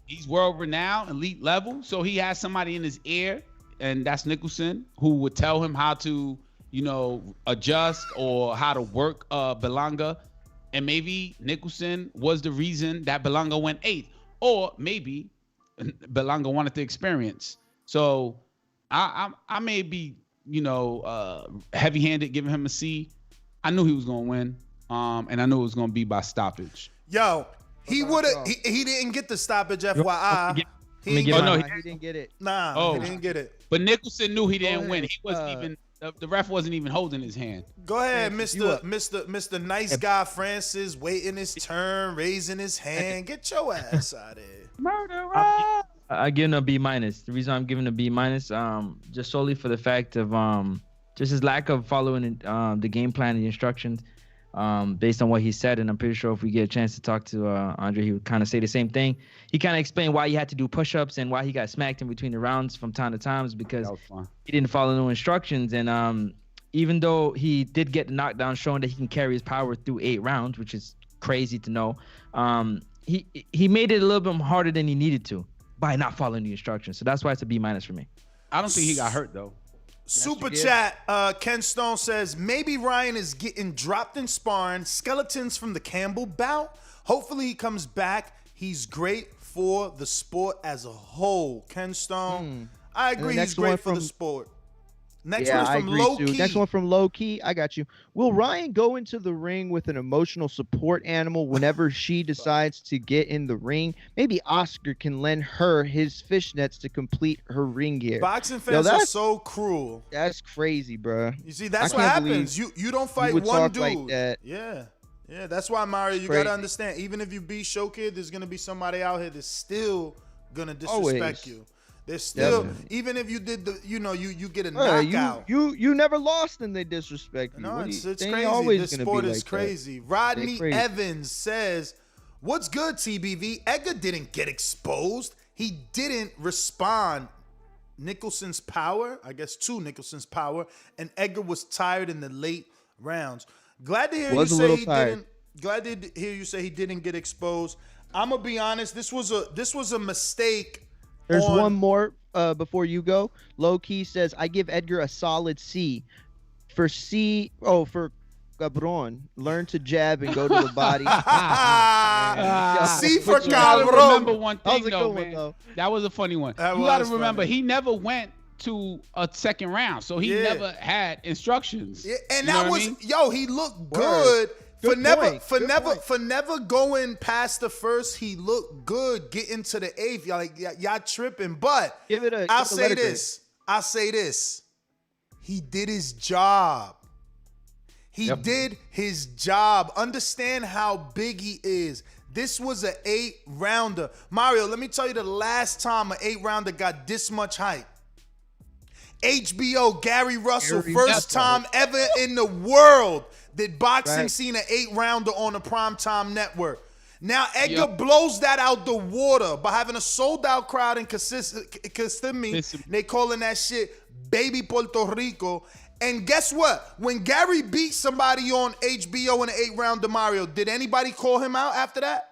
He's world renowned, elite level. So he has somebody in his ear, and that's Nicholson, who would tell him how to, adjust or how to work Berlanga. And maybe Nicholson was the reason that Berlanga went 8th. Or maybe Berlanga wanted the experience. So I may be, heavy-handed giving him a C. I knew he was going to win. And I knew it was going to be by stoppage. Yo, he didn't get the stoppage, FYI. He didn't get it. He didn't get it. But Nicholson knew he didn't win. He wasn't even... The ref wasn't even holding his hand. Go ahead, Mr. Nice Guy Francis, waiting his turn, raising his hand. Get your ass out of here. Murderer! I give him a B minus. The reason I'm giving a B minus, just solely for the fact of just his lack of following the game plan and the instructions based on what he said. And I'm pretty sure if we get a chance to talk to Andre, he would kind of say the same thing. He kind of explained why he had to do push-ups and why he got smacked in between the rounds from time to time because he didn't follow no instructions. And even though he did get the knockdown, showing that he can carry his power through 8 rounds, which is crazy to know. He made it a little bit harder than he needed to by not following the instructions. So that's why it's a B- for me. I don't think he got hurt though. Super chat, Ken Stone says, maybe Ryan is getting dropped in sparring, skeletons from the Campbell bout. Hopefully he comes back. He's great for the sport as a whole. Ken Stone, I agree he's great for the sport. Next one is from Low Key. Next one from Low Key. I got you. Will Ryan go into the ring with an emotional support animal whenever she decides to get in the ring? Maybe Oscar can lend her his fishnets to complete her ring gear. Boxing fans are so cruel. That's crazy, bro. You see, that's what happens. You don't fight one dude. Like that. Yeah. That's why, Mario, you gotta understand. Even if you beat Show Kid, there's gonna be somebody out here that's still gonna disrespect you. There's still, even if you did you get a knockout. You never lost and they disrespect you. No, it's crazy. This sport is crazy. Rodney Evans says, "What's good, TBV? Edgar didn't get exposed. He didn't respond. Nicholson's power, I guess, to Nicholson's power, and Edgar was tired in the late rounds. Glad to hear you say he didn't. Glad to hear you say he didn't get exposed. I'm gonna be honest. This was a mistake." There's one more before you go. Low Key says, I give Edgar a solid C. For cabron. Learn to jab and go to the body. C for cabron. Remember one thing though, man. That was a funny one. You got to remember, he never went to a second round, so he never had instructions. Yeah, and that was he looked good. For never going past the first, he looked good. Getting to the 8th, y'all tripping. But I'll say this. He did his job. He did his job. Understand how big he is. This was an 8-rounder. Mario, let me tell you the last time an 8-rounder got this much hype. HBO, Gary Russell, first time ever in the world that boxing seen an 8-rounder on a primetime network. Now Edgar blows that out the water by having a sold-out crowd in Kissimmee. They calling that shit Baby Puerto Rico. And guess what? When Gary beat somebody on HBO in an 8-rounder, Mario, did anybody call him out after that?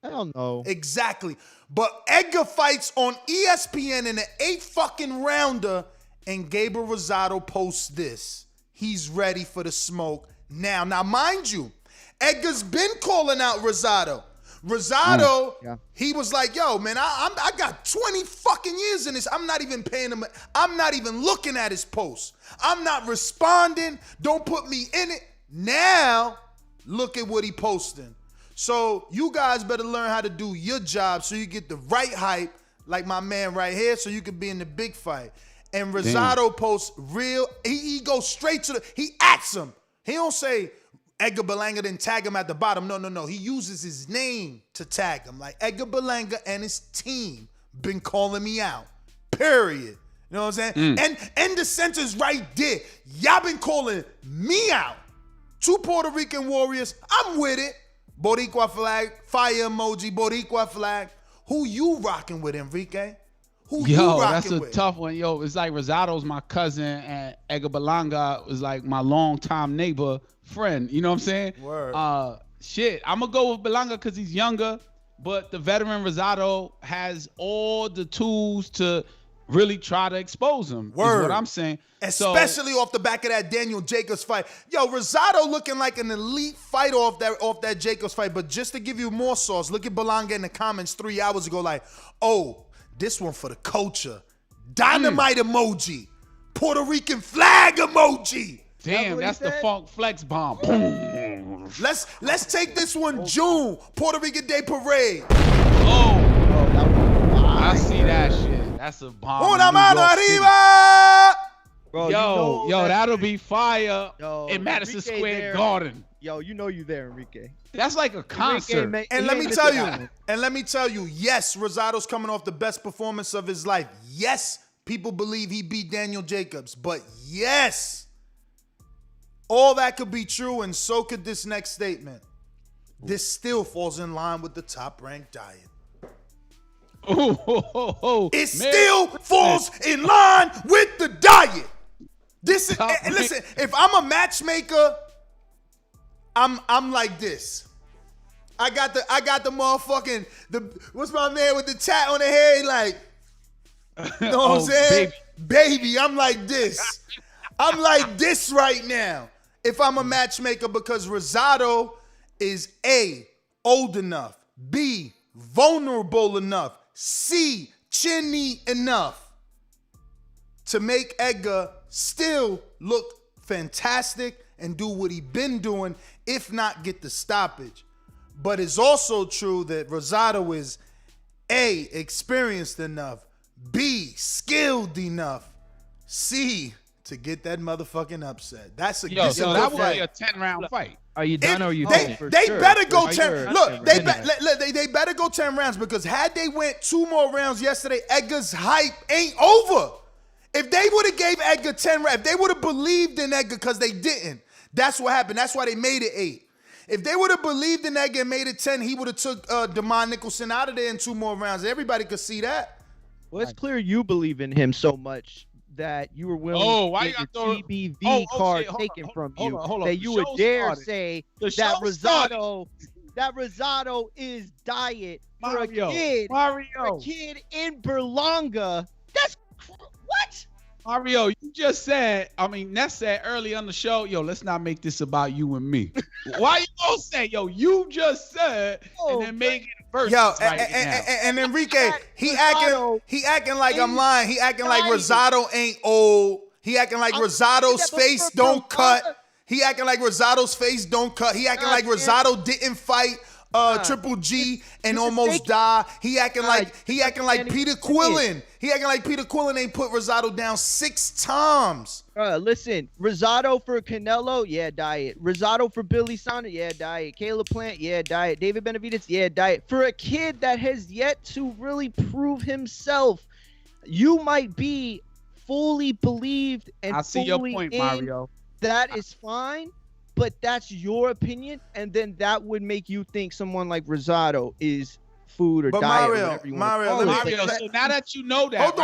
I don't know. Exactly. But Edgar fights on ESPN in an 8-fucking-rounder, and Gabriel Rosado posts this. He's ready for the smoke. Now, mind you, Edgar's been calling out Rosado. He was like, yo, man, I got 20 fucking years in this. I'm not even paying him. I'm not even looking at his posts. I'm not responding. Don't put me in it. Now, look at what he posting. So you guys better learn how to do your job so you get the right hype, like my man right here, so you can be in the big fight. And Rosado posts real, he goes straight to he asks him. He don't say Edgar Berlanga didn't tag him at the bottom. No. He uses his name to tag him. Like, Edgar Berlanga and his team been calling me out. Period. You know what I'm saying? And the sentence right there. Y'all been calling me out. 2 Puerto Rican warriors. I'm with it. Boricua flag, fire emoji, Boricua flag. Who you rocking with, Enrique? That's a tough one. It's like Rosado's my cousin, and Edgar Berlanga was like my longtime neighbor friend. You know what I'm saying? Word. I'm gonna go with Berlanga because he's younger, but the veteran Rosado has all the tools to really try to expose him. Word. Is what I'm saying. Especially off the back of that Daniel Jacobs fight. Rosado looking like an elite fighter off that Jacobs fight. But just to give you more sauce, look at Berlanga in the comments 3 hours ago like, oh, this one for the culture. Dynamite emoji. Puerto Rican flag emoji. Damn, that's the funk flex bomb. Let's take this one June. Puerto Rican Day Parade. I see that shit. That's a bomb. Una mano arriba. Bro, that'll be fire in Madison Square Garden. You know you there, Enrique. That's like a concert. And let me tell you, yes, Rosado's coming off the best performance of his life. Yes, people believe he beat Daniel Jacobs. But yes, all that could be true, and so could this next statement. This still falls in line with the top-ranked diet. It still falls in line with the diet. This is listen. If I'm a matchmaker, I'm like this. I got the motherfucking what's my man with the tat on the head? Like, you know what I'm saying? Baby, I'm like this. I'm like this right now. If I'm a matchmaker, because Rosado is A, old enough, B, vulnerable enough, C, chinny enough to make Edgar still look fantastic and do what he been doing, if not get the stoppage. But it's also true that Rosado is A, experienced enough, B, skilled enough, C, to get that motherfucking upset. That's a that would be a 10-round fight. Are you done or are you They done? better go 10. Look, they better go 10 rounds, because had they went 2 more rounds yesterday, Edgar's hype ain't over. If they would have gave Edgar 10 rounds, if they would have believed in Edgar, because they didn't, that's what happened. That's why they made it 8. If they would have believed in Edgar and made it 10, he would have took Demond Nicholson out of there in 2 more rounds. Everybody could see that. Well, it's clear you believe in him so much that you were willing to get your TBV card taken from you, that you would dare say that Rosado is diet for a kid in Berlanga. That's what? Mario, you just said, Ness said early on the show, let's not make this about you and me. Why you gonna say, you just said, and then make it versus right now. And Enrique, he acting like I'm lying. He acting like Rosado ain't old. He acting like Rosado's face don't cut. He acting like Rosado's face don't cut. He acting like Rosado didn't fight Triple G and almost die. He acting like Peter Quillen. He acting like Peter Quillen ain't put Rosado down 6 times. Listen, Rosado for Canelo, yeah, diet. Rosado for Billy Saunders, yeah, diet. Caleb Plant, yeah, diet. David Benavidez, yeah, diet. For a kid that has yet to really prove himself, you might be fully believed and I see your point, Mario. That is fine. But that's your opinion, and then that would make you think someone like Rosado is food or diet or whatever you want to call Mario, so now that you know that,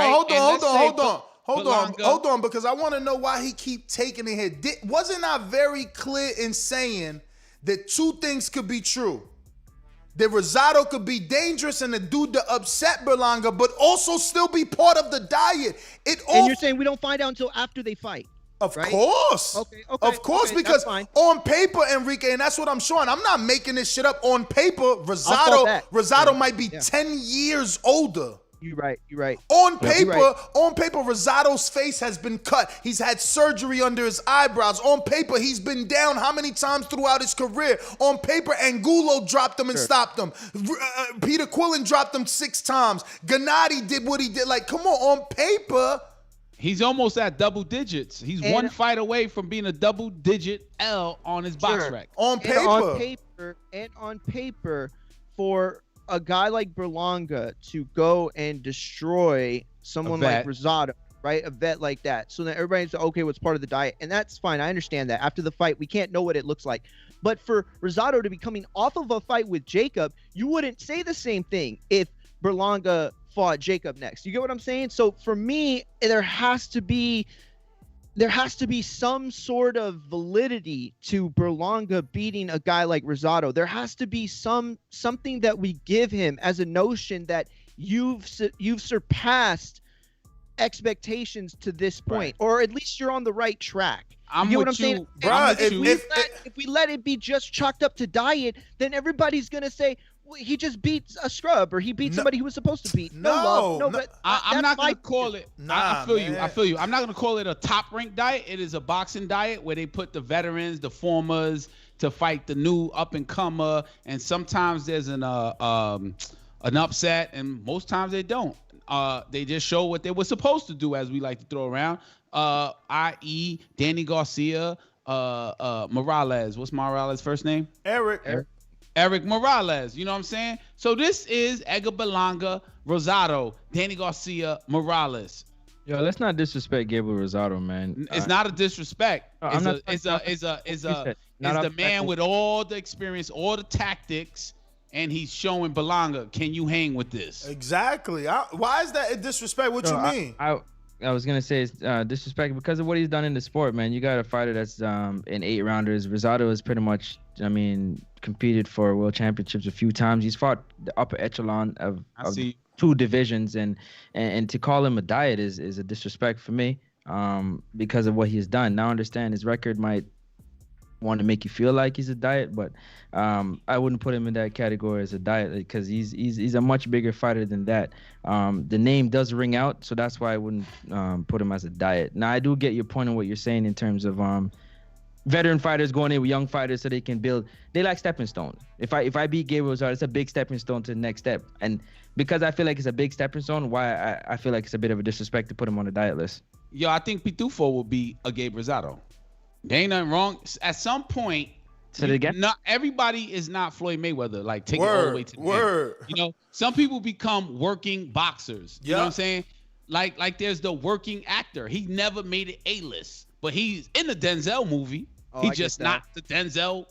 hold on, because I want to know why he keep taking it here. Wasn't I very clear in saying that 2 things could be true? That Rosado could be dangerous and the dude to upset Berlanga, but also still be part of the diet. And you're saying we don't find out until after they fight? Of course. Of course, because on paper, Enrique, and that's what I'm showing. I'm not making this shit up. On paper, Rosado might be 10 years older. You're right. On paper, Rosado's face has been cut. He's had surgery under his eyebrows. On paper, he's been down how many times throughout his career? On paper, Angulo dropped him and stopped him. Peter Quillen dropped him 6 times. Gennady did what he did. Like, come on paper. He's almost at double digits. He's 1 fight away from being a double-digit L on his box rack. On paper, for a guy like Berlanga to go and destroy someone like Rosado, right? A vet like that. So then everybody's okay, what's part of the diet? And that's fine. I understand that. After the fight, we can't know what it looks like. But for Rosado to be coming off of a fight with Jacob, you wouldn't say the same thing if Berlanga fought Jacob next. You get what I'm saying? So for me, there has to be some sort of validity to Berlanga beating a guy like Rosado. There has to be something that we give him as a notion that you've surpassed expectations to this point, or at least you're on the right track. You get what I'm saying? If we let it be just chalked up to diet, then everybody's gonna say, he just beats a scrub, or he beat somebody he was supposed to beat. But I'm not gonna call it. I feel you. I'm not gonna call it a top-ranked diet. It is a boxing diet where they put the veterans, the formers, to fight the new up-and-comer, and sometimes there's an upset, and most times they don't. They just show what they were supposed to do, as we like to throw around. I.e., Danny Garcia, Morales. What's Morales' first name? Eric Morales, you know what I'm saying? So this is Edgar Berlanga, Rosado, Danny Garcia, Morales. Yo, let's not disrespect Gabriel Rosado, man. It's not a disrespect. It's the man with all the experience, all the tactics, and he's showing Berlanga, can you hang with this? Exactly. Why is that a disrespect? What you mean? I was gonna say is disrespect because of what he's done in the sport, man. You got a fighter that's in 8 rounders. Rosado is pretty much, competed for world championships a few times. He's fought the upper echelon of 2 divisions, and to call him a diet is a disrespect for me, because of what he's done. Now I understand his record might want to make you feel like he's a diet, but I wouldn't put him in that category as a diet because he's a much bigger fighter than that. The name does ring out, so that's why I wouldn't put him as a diet. Now I do get your point on what you're saying in terms of veteran fighters going in with young fighters so they can build. They like stepping stones. If I beat Gabriel Rosado, it's a big stepping stone to the next step, and because I feel like it's a big stepping stone, why I feel like it's a bit of a disrespect to put him on the diet list. Yo, I think Pitufo will be a Gabe Rosado. There ain't nothing wrong. At some point, not everybody is not Floyd Mayweather. Like take it all the way to the end. Some people become working boxers. You know what I'm saying? Like there's the working actor. He never made it A-list, but he's in the Denzel movie. He's just not the Denzel,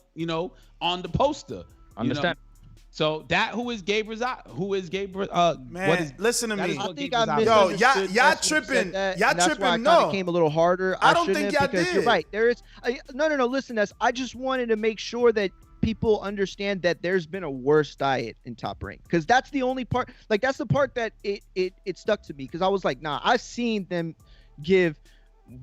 on the poster. Understand? So who is Gabe Rosado? Who is Gabe? Man, listen to me. I think I misunderstood. Y'all tripping. Y'all tripping. Why I kinda came a little harder. I don't think y'all did. You're right. There is. No. Listen, I just wanted to make sure that people understand that there's been a worse diet in Top Rank, because that's the only part. Like that's the part that it stuck to me, because I was like, nah, I've seen them give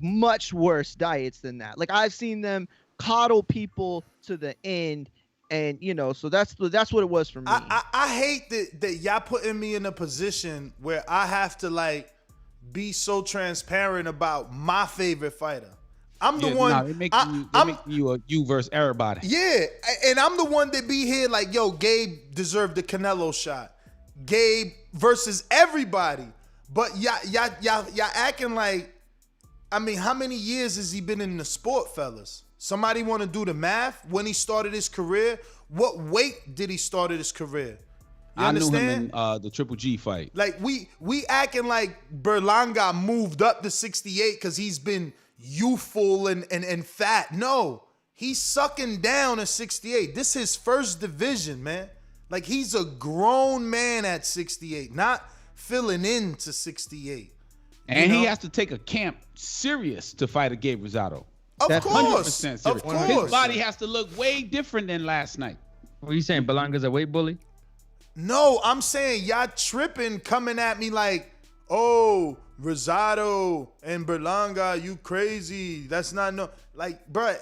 much worse diets than that. Like I've seen them coddle people to the end. And so that's what it was for me. I hate that y'all putting me in a position where I have to be so transparent about my favorite fighter. I'm the one. They're making you a you versus everybody. Yeah, and I'm the one that be here like, yo, Gabe deserved the Canelo shot. Gabe versus everybody. But y'all acting like, how many years has he been in the sport, fellas? Somebody want to do the math? When he started his career, what weight did he start his career? You understand? I knew him in the Triple G fight. Like we acting like Berlanga moved up to 68 because he's been youthful and fat. No, he's sucking down at 68. This is his first division, man. Like he's a grown man at 68, not filling in to 68. And he has to take a camp serious to fight a Gabe Rosado. Of course. 100% serious. Of course. His body has to look way different than last night. What are you saying? Berlanga's a weight bully? No, I'm saying y'all tripping, coming at me like, oh, Rosado and Berlanga, you crazy. That's not like, bruh.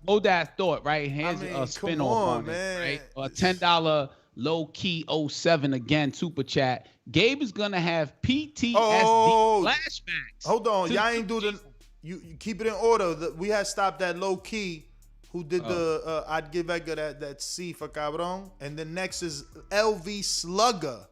Hold that thought, right? Hands a spin off on man. It, right? A $10 low key 07 again super chat. Gabe is gonna have PTSD flashbacks. Hold on, y'all ain't do the. You keep it in order. We had stopped at low key. Who did the? I'd give Edgar that C for cabron. And then next is LV Slugger.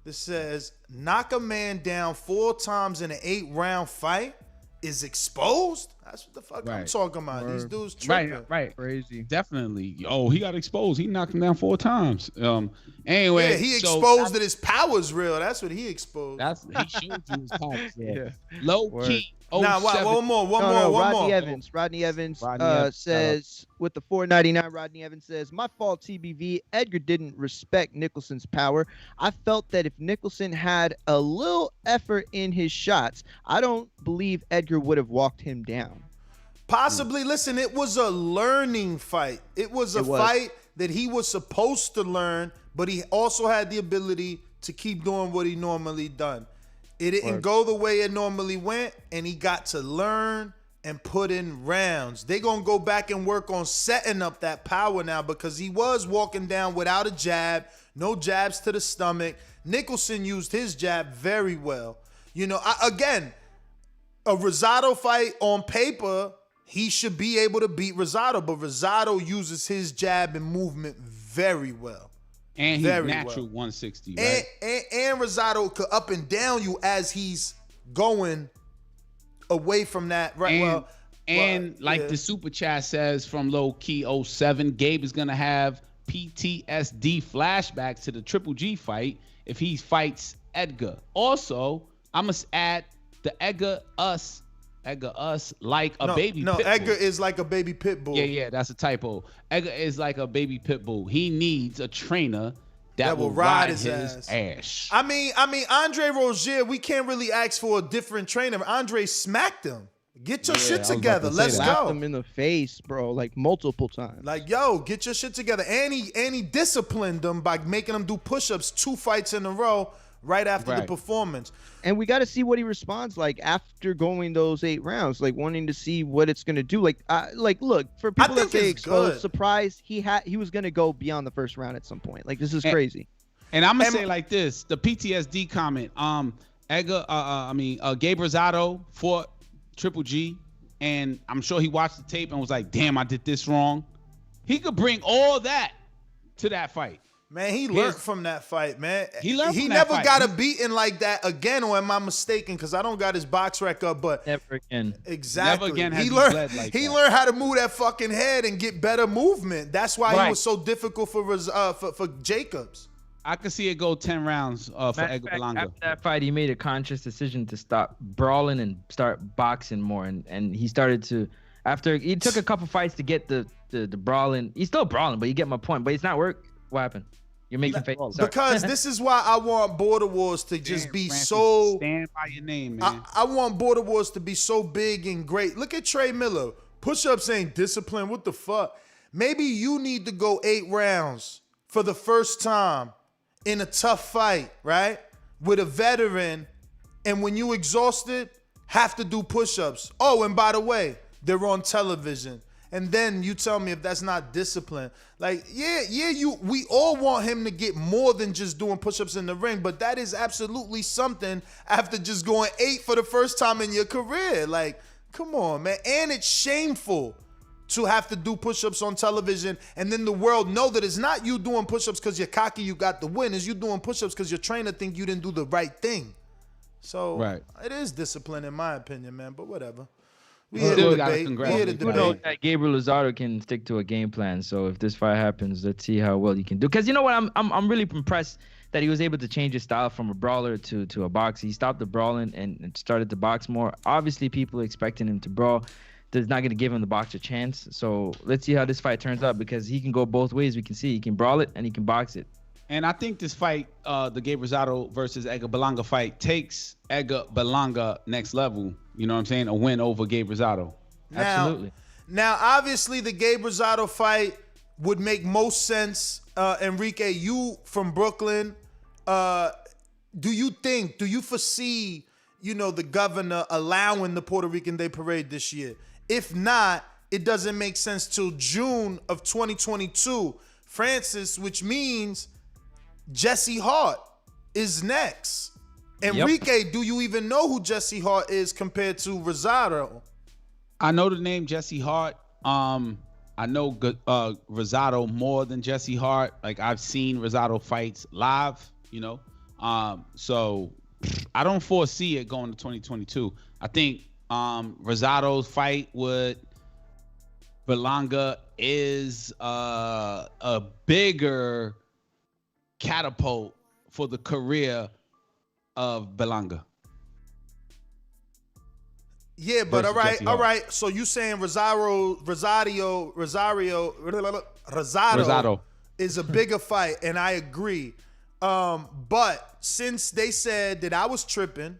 That says knock a man down 4 times in an 8-round fight is exposed. That's what the fuck I'm talking about. These dudes tripping. Right. Crazy. Definitely. Oh, he got exposed. He knocked him down 4 times. Anyway. Yeah, he exposed that his power's real. That's what he exposed. He showed you his powers. Yeah. Low key. Now, one more. Rodney Evans says, with the $4.99, Rodney Evans says, my fault, TBV. Edgar didn't respect Nicholson's power. I felt that if Nicholson had a little effort in his shots, I don't believe Edgar would have walked him down. Possibly. Listen, it was a learning fight. It was a fight that he was supposed to learn, but he also had the ability to keep doing what he normally done. It didn't go the way it normally went, and he got to learn and put in rounds. They're going to go back and work on setting up that power now, because he was walking down without a jab, no jabs to the stomach. Nicholson used his jab very well. Again, a Rosado fight on paper, he should be able to beat Rosado, but Rosado uses his jab and movement very well. And he's natural 160, right? And Rosado could up and down you as he's going away from that. Right. The super chat says from low key 07, Gabe is gonna have PTSD flashbacks to the Triple G fight if he fights Edgar. Also, I must add the Edgar us like a baby pit bull. Edgar is like a baby pit bull. Yeah, that's a typo. Edgar is like a baby pit bull. He needs a trainer that will ride his ass. I mean, Andre Rozier, we can't really ask for a different trainer. Andre smacked him. Get your shit together. Let's go. Slapped him in the face, bro, like multiple times. Like, yo, get your shit together. And he disciplined them by making them do push-ups 2 fights in a row right after the performance. And we got to see what he responds like after going those 8 rounds, like wanting to see what it's going to do. Like, look, for people that say exposed, surprised, he was going to go beyond the first round at some point. Like, this is crazy. And I'm going to say like this, the PTSD comment, Gabe Rosado fought Triple G, and I'm sure he watched the tape and was like, damn, I did this wrong. He could bring all that to that fight. Man, he learned from that fight, man. He learned from that never fight. got a beaten like that again, or am I mistaken? Because I don't got his box record, but never again. Exactly. Never again has he he learned bled like he that. learned how to move that fucking head and get better movement. That's why he was so difficult for Jacobs. I could see it go 10 rounds for Edgar Berlanga. After that fight, he made a conscious decision to stop brawling and start boxing more. And he started to, after he took a couple fights to get the brawling. He's still brawling, but you get my point. But it's not work. What happened? You're making face. Because this is why I want Border Wars to just be so. Stand by your name, man. I want Border Wars to be so big and great. Look at Trey Miller. Push-ups ain't discipline. What the fuck? Maybe you need to go 8 rounds for the first time in a tough fight, right? With a veteran, and when you exhausted, have to do push-ups. Oh, and by the way, they're on television. And then you tell me if that's not discipline. Like, we all want him to get more than just doing push-ups in the ring, but that is absolutely something after just going 8 for the first time in your career. Like, come on, man. And it's shameful to have to do push-ups on television, and then the world know that it's not you doing push-ups because you're cocky, you got the win. It's you doing push-ups because your trainer think you didn't do the right thing. So it is discipline in my opinion, man, but whatever. We here to debate. We know that Gabriel Lozado can stick to a game plan, so if this fight happens, let's see how well he can do. Because you know what, I'm really impressed that he was able to change his style from a brawler to a boxer. He stopped the brawling and started to box more. Obviously, people are expecting him to brawl. That's not going to give him the boxer chance. So let's see how this fight turns out, because he can go both ways. We can see he can brawl it and he can box it. And I think this fight, the Gabe Rosado versus Edgar Berlanga fight, takes Edgar Berlanga next level. You know what I'm saying? A win over Gabe Rosado. Absolutely. Now, obviously, the Gabe Rosado fight would make most sense. Enrique, you from Brooklyn, do you foresee, the governor allowing the Puerto Rican Day Parade this year? If not, it doesn't make sense till June of 2022. Francis, which means Jesse Hart is next. Enrique, do you even know who Jesse Hart is compared to Rosado? I know the name Jesse Hart. I know Rosado more than Jesse Hart. Like, I've seen Rosado fights live, so I don't foresee it going to 2022. I think Rosado's fight with Berlanga is a bigger catapult for the career of Berlanga. Yeah, but all right. So you saying Rosado is a bigger fight, and I agree. But since they said that I was tripping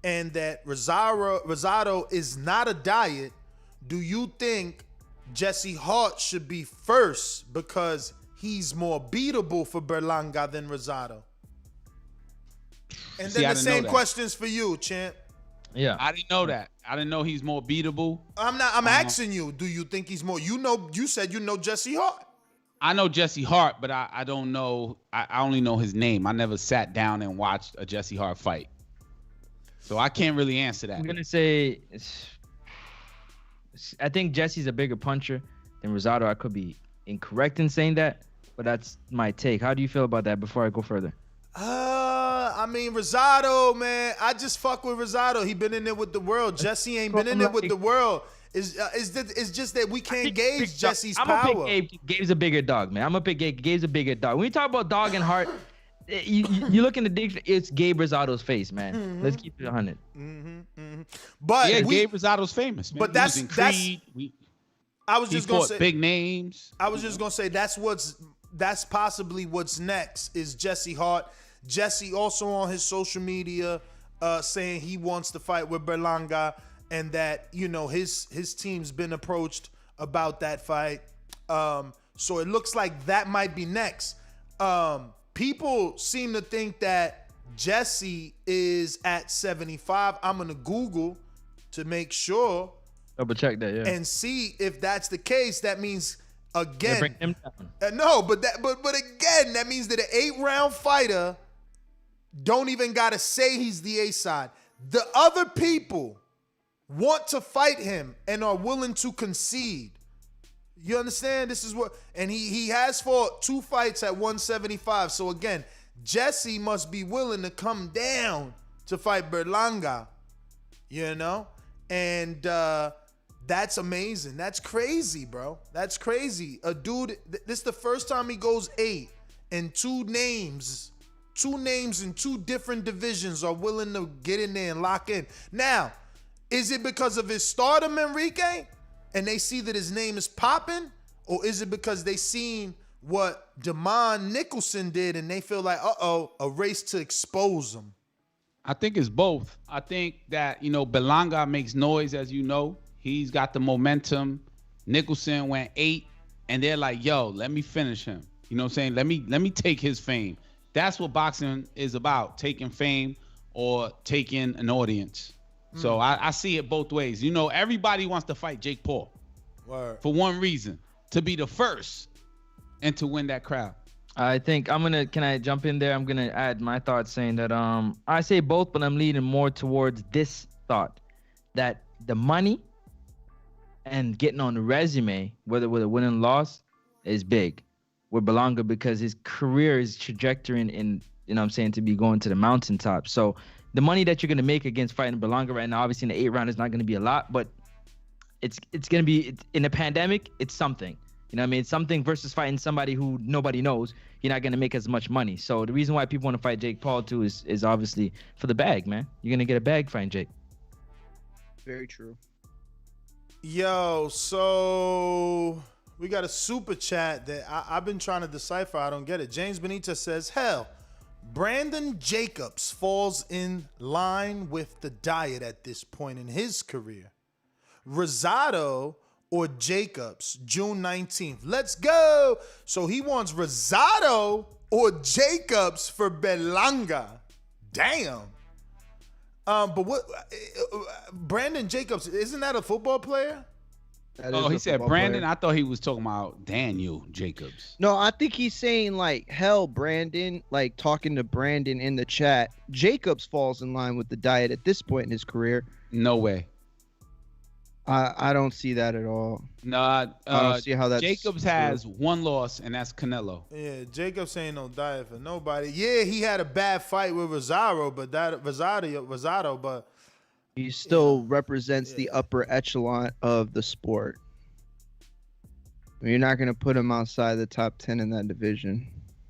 and that Rosado is not a diet, do you think Jesse Hart should be first because he's more beatable for Berlanga than Rosado? And then the same questions for you, champ. Yeah, I didn't know that. I didn't know he's more beatable. I'm asking you, do you think he's more? You said you know Jesse Hart. I know Jesse Hart, but I don't know. I only know his name. I never sat down and watched a Jesse Hart fight, so I can't really answer that. I'm gonna say, I think Jesse's a bigger puncher than Rosado. I could be incorrect in saying that, but that's my take. How do you feel about that before I go further? I mean, Rosado, man, I just fuck with Rosado. He been in there with the world. Jesse ain't been in there with the world. It's just that we can't gauge Jesse's power. I'm gonna pick Gabe. Gabe's a bigger dog, man. I'm gonna pick Gabe. Gabe's a bigger dog. When you talk about dog and heart, you look in the dictionary, it's Gabe Rosado's face, man. Mm-hmm. Let's keep it 100. Mm-hmm, mm-hmm. But yeah, Gabe Rosado's famous, man. But that's Creed. I was just gonna say big names. I was just gonna say that's what's that's possibly what's next is Jesse Hart. Jesse also on his social media saying he wants to fight with Berlanga and that, you know, his team's been approached about that fight. So it looks like that might be next. People seem to think that Jesse is at 75. I'm going to Google to make sure. Double check that, yeah. And see if that's the case. That means again. Bring him down. No, but again, that means that an 8-round fighter don't even gotta say he's the A side. The other people want to fight him and are willing to concede. You understand? This is what, and he has fought 2 fights at 175. So again, Jesse must be willing to come down to fight Berlanga. You know, and that's amazing. That's crazy, bro. That's crazy. A dude, this is the first time he goes 8 and two names in 2 different divisions are willing to get in there and lock in. Now, is it because of his stardom, Enrique, and they see that his name is popping? Or is it because they seen what Demond Nicholson did and they feel like, a race to expose him? I think it's both. I think that, you know, Berlanga makes noise, as you know. He's got the momentum. Nicholson went 8, and they're like, yo, let me finish him. You know what I'm saying? Let me take his fame. That's what boxing is about, taking fame or taking an audience. So I see it both ways. You know, everybody wants to fight Jake Paul. Word. For one reason, to be the first and to win that crowd. I think can I jump in there? I'm going to add my thoughts saying that I say both, but I'm leaning more towards this thought that the money and getting on the resume, whether with a win and loss, is big with Berlanga because his career is trajectory in, you know what I'm saying, to be going to the mountaintop. So the money that you're going to make against fighting Berlanga right now, obviously in the 8 round is not going to be a lot, but it's going to be, in a pandemic, it's something. You know what I mean? It's something versus fighting somebody who nobody knows. You're not going to make as much money. So the reason why people want to fight Jake Paul too is obviously for the bag, man. You're going to get a bag fighting Jake. Very true. Yo, so we got a super chat that I've been trying to decipher. I don't get it. James Benitez says, hell, Brandon Jacobs falls in line with the diet at this point in his career. Rosado or Jacobs, June 19th. Let's go. So he wants Rosado or Jacobs for Berlanga. Damn. But what? Brandon Jacobs, isn't that a football player? Oh, he said Brandon. Player. I thought he was talking about Daniel Jacobs. No, I think he's saying like, hell, Brandon, like talking to Brandon in the chat. Jacobs falls in line with the diet at this point in his career. No way. I don't see that at all. No, I don't see how that's Jacobs has 1 loss, and that's Canelo. Yeah, Jacobs ain't no diet for nobody. Yeah, he had a bad fight with Rosado, but he still represents the upper echelon of the sport. You're not going to put him outside the top 10 in that division.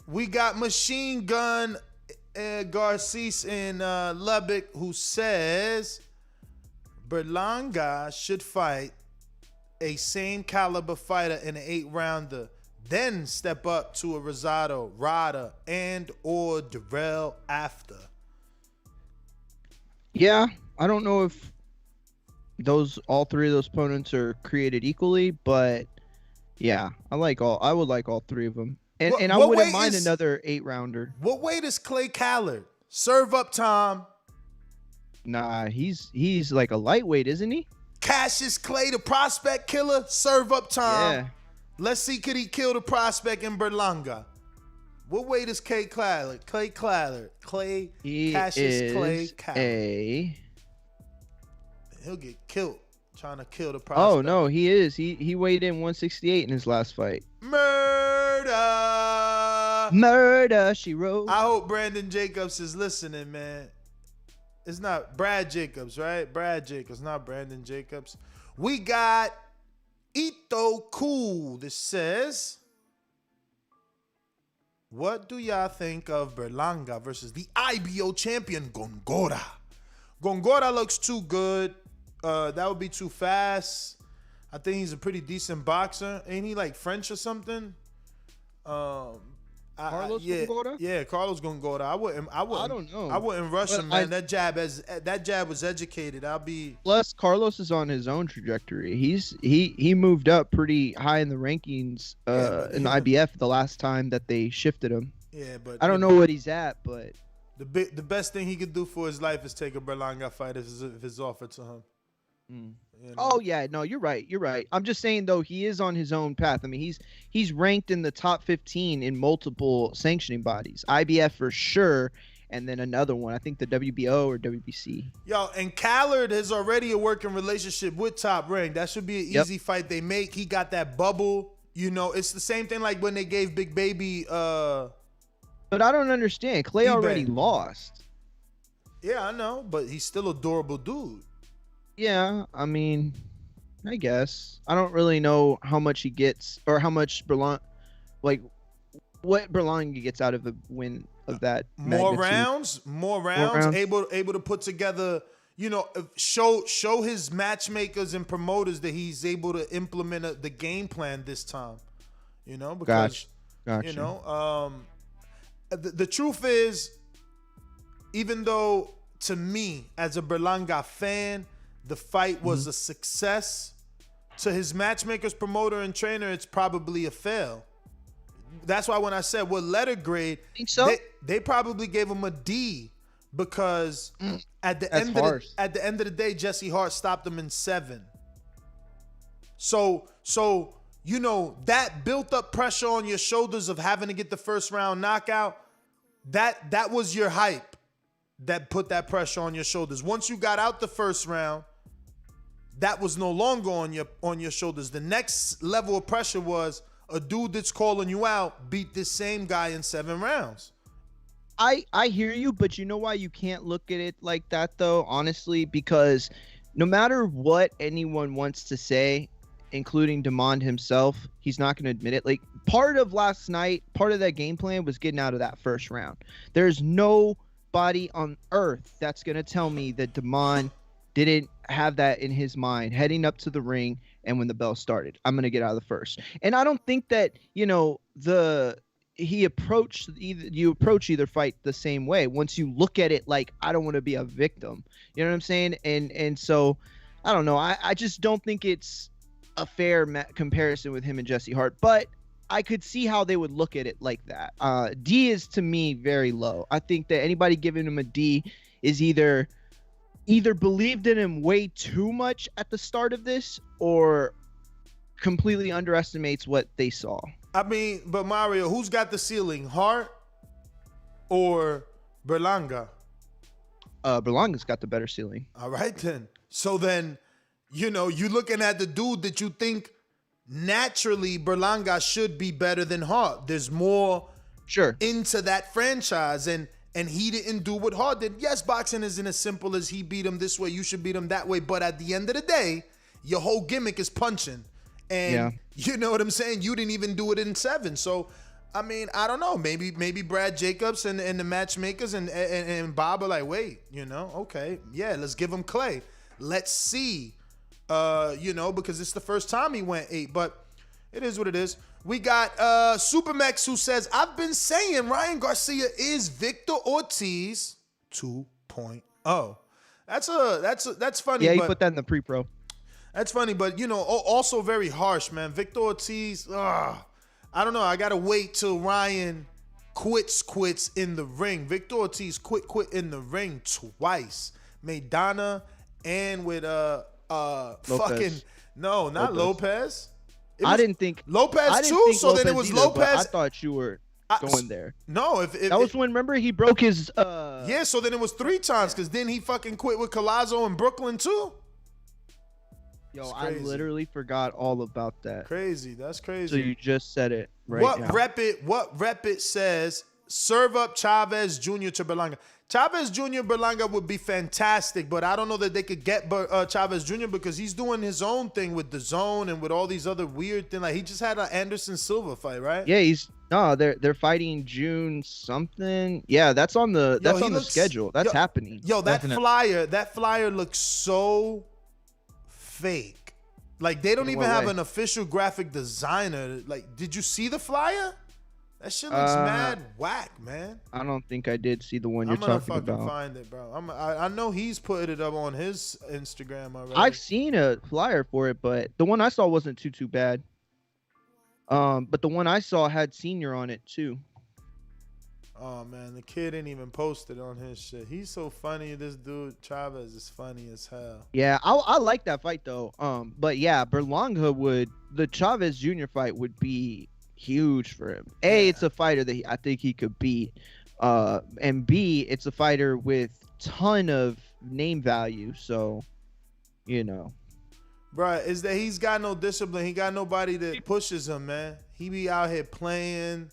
We got Machine Gun Garcia in Lubbock who says Berlanga should fight a same caliber fighter in an 8-rounder, then step up to a Rosado, Rada, and or Darrell after. Yeah, I don't know if all 3 of those opponents are created equally, but yeah, I would like all 3 of them. And I wouldn't mind another 8-rounder. What weight is Clay Callard? Serve up time. Nah, he's like a lightweight, isn't he? Cassius Clay, the prospect killer, serve up time. Yeah. Let's see, could he kill the prospect in Berlanga? What weight is Clay Callard? Cassius Clay Callard. He'll get killed trying to kill the prospect. Oh no, he is. He weighed in 168 in his last fight. Murder, she wrote. I hope Brandon Jacobs is listening, man. It's not Brad Jacobs, right? Brad Jacobs, not Brandon Jacobs. We got Ito Cool. This says, what do y'all think of Berlanga versus the IBO champion Gongora? Gongora looks too good. That would be too fast. I think he's a pretty decent boxer. Ain't he like French or something? Carlos yeah, gonna go there? yeah, Carlos gonna go there. I wouldn't. I don't know. I wouldn't rush But him, man. That jab was educated. Plus, Carlos is on his own trajectory. He moved up pretty high in the rankings in the IBF the last time that they shifted him. Yeah, but I don't know what he's at, but the best thing he could do for his life is take a Berlanga fight if it's offered to him. You know? Oh yeah, no, you're right. I'm just saying though, he is on his own path. I mean, he's ranked in the top 15 in multiple sanctioning bodies, IBF for sure, and then another one, I think the WBO or WBC. Yo, and Kallard is already a working relationship with Top Rank. That should be an easy fight they make. He got that bubble. You know, it's the same thing like when they gave Big Baby. But I don't understand. Clay already lost. Yeah, I know, but he's still a durable dude. Yeah, I mean, I guess. I don't really know how much he gets or how much what Berlanga gets out of a win of that More magnitude. rounds, able to put together, you know, show his matchmakers and promoters that he's able to implement the game plan this time. You know, because Gotcha. you know, the truth is, even though to me as a Berlanga fan, the fight was a success, to his matchmakers, promoter, and trainer, it's probably a fail. That's why when I said what letter grade, think so? They probably gave him a D because at the end of the day, Jesse Hart stopped him in 7. So you know that built up pressure on your shoulders of having to get the first round knockout. That was your hype that put that pressure on your shoulders. Once you got out the first round, that was no longer on your shoulders. The next level of pressure was a dude that's calling you out beat this same guy in 7 rounds. I hear you, but you know why you can't look at it like that though, honestly, because no matter what anyone wants to say, including Demond himself, he's not going to admit it. Like, part of last night, part of that game plan was getting out of that first round. There's nobody on earth that's going to tell me that Demond didn't have that in his mind heading up to the ring, and when the bell started, I'm going to get out of the first. And I don't think that, you know, you approach either fight the same way once you look at it like, I don't want to be a victim. You know what I'm saying? And so I don't know. I just don't think it's a fair comparison with him and Jesse Hart, but I could see how they would look at it like that. D is to me very low. I think that anybody giving him a D is either believed in him way too much at the start of this or completely underestimates what they saw. I mean, but Mario, who's got the ceiling, Hart or Berlanga? Berlanga's got the better ceiling. All right, then. So then, you know, you're looking at the dude that you think naturally Berlanga should be better than Hart. There's more into that franchise, and he didn't do what Hart did. Yes, boxing isn't as simple as he beat him this way, you should beat him that way, but at the end of the day, your whole gimmick is punching. And you know what I'm saying? You didn't even do it in 7. So, I mean, I don't know. Maybe Brad Jacobs and the matchmakers and Bob are like, wait, you know, okay, yeah, let's give him Clay. Let's see, you know, because it's the first time he went 8. But it is what it is. We got Supermex who says, I've been saying Ryan Garcia is Victor Ortiz 2.0. That's funny. Yeah, you put that in the pre-pro. That's funny, but, you know, also very harsh, man. Victor Ortiz, I don't know. I got to wait till Ryan quits in the ring. Victor Ortiz quit in the ring twice. Maidana and with fucking, no, not Lopez. I didn't think Lopez too, so then it was either, Lopez. I thought you were going there. No, if that was when, remember, he broke his... Yeah, so then it was 3 times, because then he fucking quit with Collazo in Brooklyn too. Yo, I literally forgot all about that. Crazy. That's crazy. So you just said it right now. What Rep It says, serve up Chavez Jr. to Berlanga. Chavez Jr. Berlanga would be fantastic, but I don't know that they could get Chavez Jr. because he's doing his own thing with the zone and with all these other weird things. Like, he just had an Anderson Silva fight, right? Yeah, they're fighting June something. Yeah, that's on the schedule. That's happening. Yo, that flyer looks so fake. Like, they don't even have an official graphic designer. Like, did you see the flyer? That shit looks mad whack, man. I don't think I did see the one you're talking about. I'm gonna fucking find it, bro. I know he's put it up on his Instagram already. I've seen a flyer for it, but the one I saw wasn't too bad. But the one I saw had Senior on it too. Oh man, the kid didn't even post it on his shit. He's so funny. This dude Chavez is funny as hell. Yeah, I like that fight though. But yeah, Berlanga the Chavez Jr. fight would be huge for him. A, it's a fighter that I think he could beat. And B, it's a fighter with ton of name value. So, you know. Bruh, is that he's got no discipline. He got nobody that pushes him, man. He be out here playing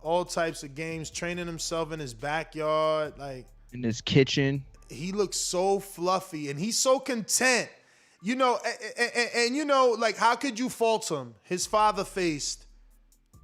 all types of games, training himself in his backyard, like in his kitchen. He looks so fluffy and he's so content. You know, and you know, like, how could you fault him? His father faced,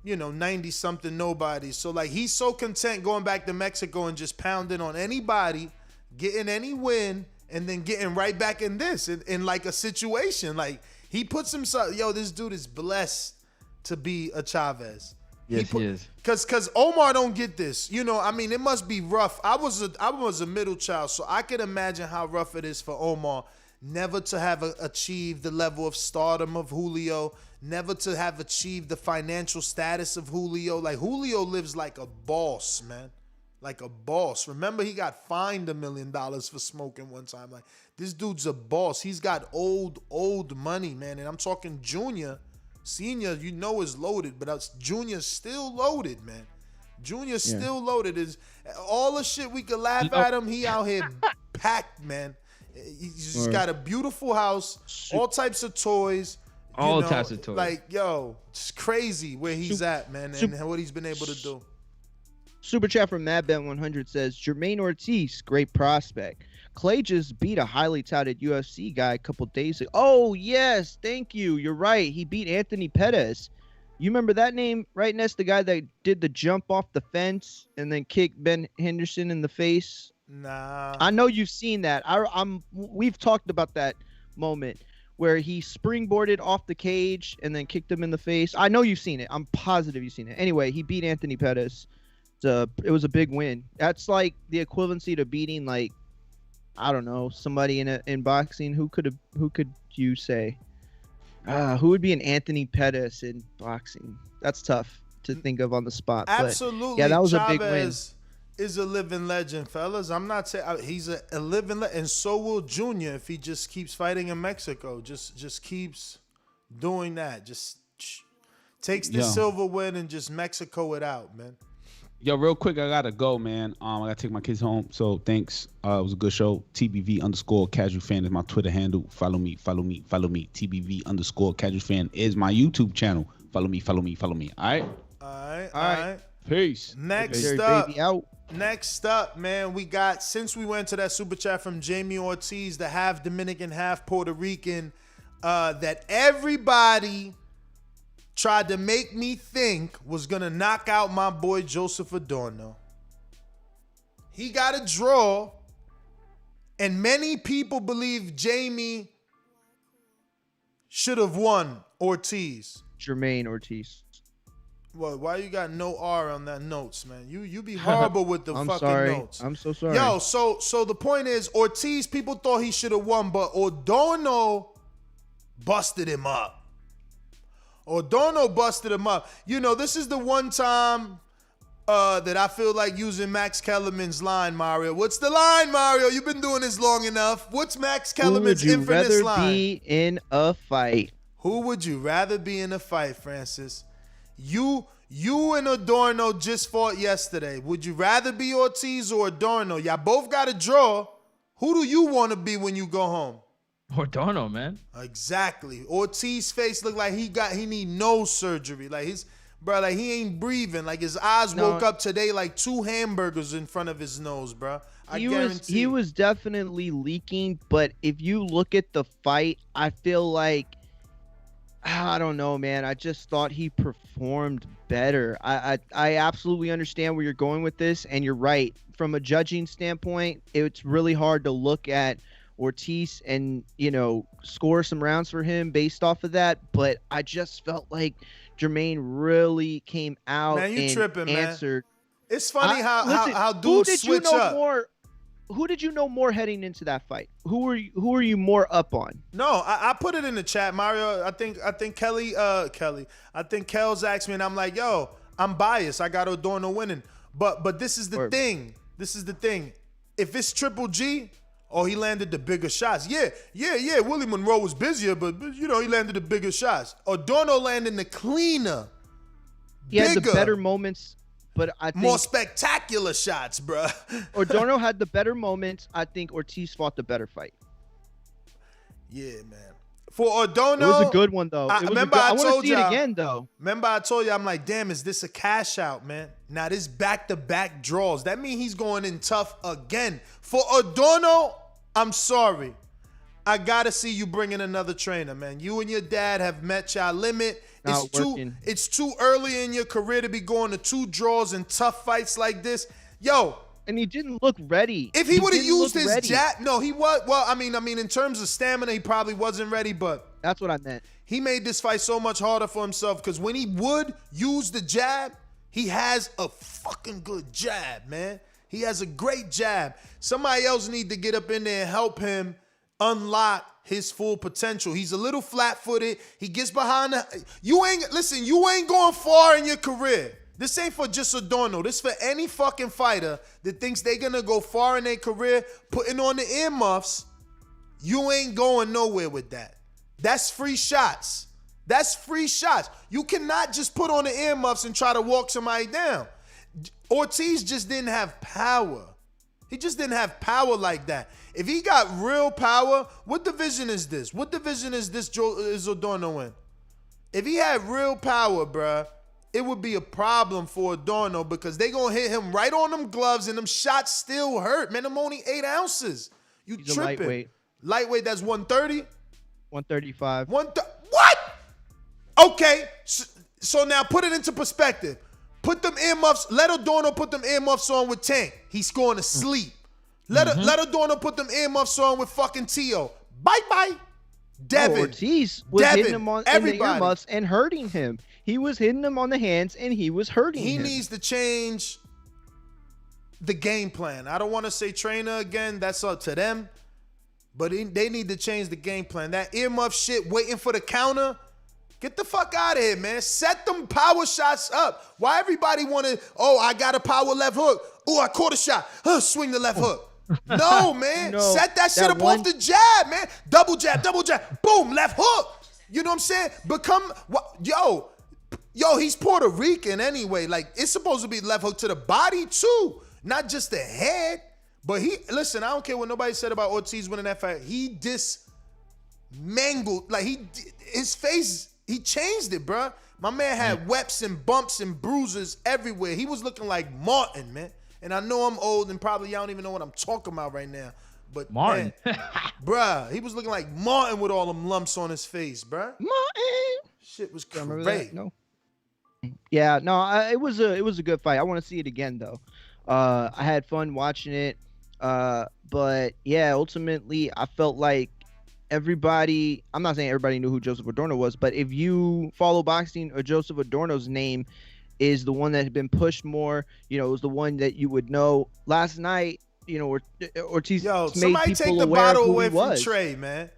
90-something nobody. So, like, he's so content going back to Mexico and just pounding on anybody, getting any win, and then getting right back in this, in like a situation. Like, he puts himself, this dude is blessed to be a Chavez. Yes, he is. Cause Omar don't get this. It must be rough. I was a middle child, so I could imagine how rough it is for Omar never to have achieved the level of stardom of Julio, never to have achieved the financial status of Julio. Like, Julio lives like a boss, man. Like a boss. Remember, he got fined $1 million for smoking one time. Like, this dude's a boss. He's got old money, man. And I'm talking Junior. Senior, is loaded, but Junior's still loaded, man. Junior's still loaded. Is all the shit we could laugh at him, he out here packed, man. He's just got a beautiful house, all types of toys. All types of toys. Like, it's crazy where he's at, man, and what he's been able to do. Super chat from MadBen100 says, Jamaine Ortiz, great prospect. Clay just beat a highly touted UFC guy a couple days ago. Oh, yes. Thank you. You're right. He beat Anthony Pettis. You remember that name, right, Ness? The guy that did the jump off the fence and then kicked Ben Henderson in the face? Nah. I know you've seen that. We've talked about that moment where he springboarded off the cage and then kicked him in the face. I know you've seen it. I'm positive you've seen it. Anyway, he beat Anthony Pettis. It was a big win. That's like the equivalency to beating, like, I don't know, somebody in boxing. Who could you say? Who would be an Anthony Pettis in boxing? That's tough to think of on the spot. Absolutely. But yeah, that was Chavez a big win. Is a living legend, fellas. I'm not saying he's a living legend, and so will Junior if he just keeps fighting in Mexico. Just keeps doing that. Just takes the silver win and just Mexico it out, man. Yo, real quick, I gotta go, man. I gotta take my kids home. So thanks. It was a good show. TBV_casual fan is my Twitter handle. Follow me. TBV_casual fan is my YouTube channel. Follow me. All right. Peace. Next up, man, we got, since we went to that super chat from Jamie Ortiz, the half Dominican, half Puerto Rican, that everybody tried to make me think was going to knock out my boy Joseph Adorno. He got a draw, and many people believe Jamie should have won Ortiz. Jermaine Ortiz. Well, why you got no R on that notes, man? You be horrible with the fucking notes. I'm so sorry. Yo, so the point is, Ortiz, people thought he should have won, but Adorno busted him up. This is the one time that I feel like using Max Kellerman's line, Mario. What's the line, Mario? You've been doing this long enough. What's Max Kellerman's infamous line? Who would you rather be in a fight? Who would you rather be in a fight, Francis? You and Adorno just fought yesterday. Would you rather be Ortiz or Adorno? Y'all both got a draw. Who do you want to be when you go home? Adorno, man. Exactly. Ortiz's face looked like he need nose surgery. Like he ain't breathing. Like his eyes woke up today like 2 hamburgers in front of his nose, bro. He was definitely leaking, but if you look at the fight, I feel like, I don't know, man. I just thought he performed better. I absolutely understand where you're going with this, and you're right. From a judging standpoint, it's really hard to look at Ortiz and, score some rounds for him based off of that. But I just felt like Jamaine really came out Man, you and tripping, answered. Man. It's funny how dudes switch up. Who did you know more heading into that fight? Who are you more up on? No, I put it in the chat, Mario. I think Kelly. I think Kel's asked me, and I'm like, yo, I'm biased. I got Adorno winning. But this is the thing. This is the thing. If it's Triple G, he landed the bigger shots. Yeah. Willie Monroe was busier, but he landed the bigger shots. Adorno landed the cleaner. He had the better moments. But I think more spectacular shots, bro. Adorno had the better moments. I think Ortiz fought the better fight. Yeah, man. For Adorno, it was a good one though. I want to see it again though. Remember, I told you, I'm like, damn, is this a cash out, man? Now this back-to-back draws. That means he's going in tough again. For Adorno, I'm sorry. I gotta see you bring in another trainer, man. You and your dad have met your limit. It's too early in your career to be going to 2 draws and tough fights like this. Yo. And he didn't look ready. If he would have used his jab, no, he was. Well, I mean, in terms of stamina, he probably wasn't ready, but that's what I meant. He made this fight so much harder for himself because when he would use the jab, he has a fucking good jab, man. He has a great jab. Somebody else need to get up in there and help him unlock his full potential. He's a little flat-footed. He gets behind you ain't going far in your career. This ain't for just Adorno. This for any fucking fighter that thinks they're gonna go far in their career, putting on the earmuffs. You ain't going nowhere with that. That's free shots. That's free shots. You cannot just put on the earmuffs and try to walk somebody down. Ortiz just didn't have power. He just didn't have power like that. If he got real power, what division is this? What division is Adorno in? If he had real power, bruh, it would be a problem for Adorno because they gonna hit him right on them gloves and them shots still hurt. Man, I'm only 8 ounces. You He's tripping. Lightweight. Lightweight, that's 130? 135. What? Okay, so now put it into perspective. Put them earmuffs, let Adorno put them earmuffs on with Tank. He's going to sleep. Let Adorno put them earmuffs on with fucking Tio. Bye-bye. Devin. Ortiz was hitting him in the earmuffs and hurting him. He was hitting him on the hands and he was hurting him. He needs to change the game plan. I don't want to say trainer again. That's up to them. But they need to change the game plan. That earmuff shit, waiting for the counter, get the fuck out of here, man. Set them power shots up. Why everybody want to, I got a power left hook. Oh, I caught a shot. Swing the left hook. No, man. Set that shit up off the jab, man. Double jab. Boom, left hook. You know what I'm saying? Yo, he's Puerto Rican anyway. Like, it's supposed to be left hook to the body too, not just the head. But listen, I don't care what nobody said about Ortiz winning that fight. He dismangled, like his face, he changed it, bro. My man had webs and bumps and bruises everywhere. He was looking like Martin, man. And I know I'm old and probably y'all don't even know what I'm talking about right now. But Martin, bruh, he was looking like Martin with all them lumps on his face, bruh. Martin, shit was great. No. Yeah, no, it was a good fight. I want to see it again though. I had fun watching it. But yeah, ultimately I felt like everybody, I'm not saying everybody knew who Joseph Adorno was, but if you follow boxing, Joseph Adorno's name is the one that had been pushed more. It was the one that you would know. Last night, Ortiz made somebody people take the aware bottle of who away he from was. Trey, man.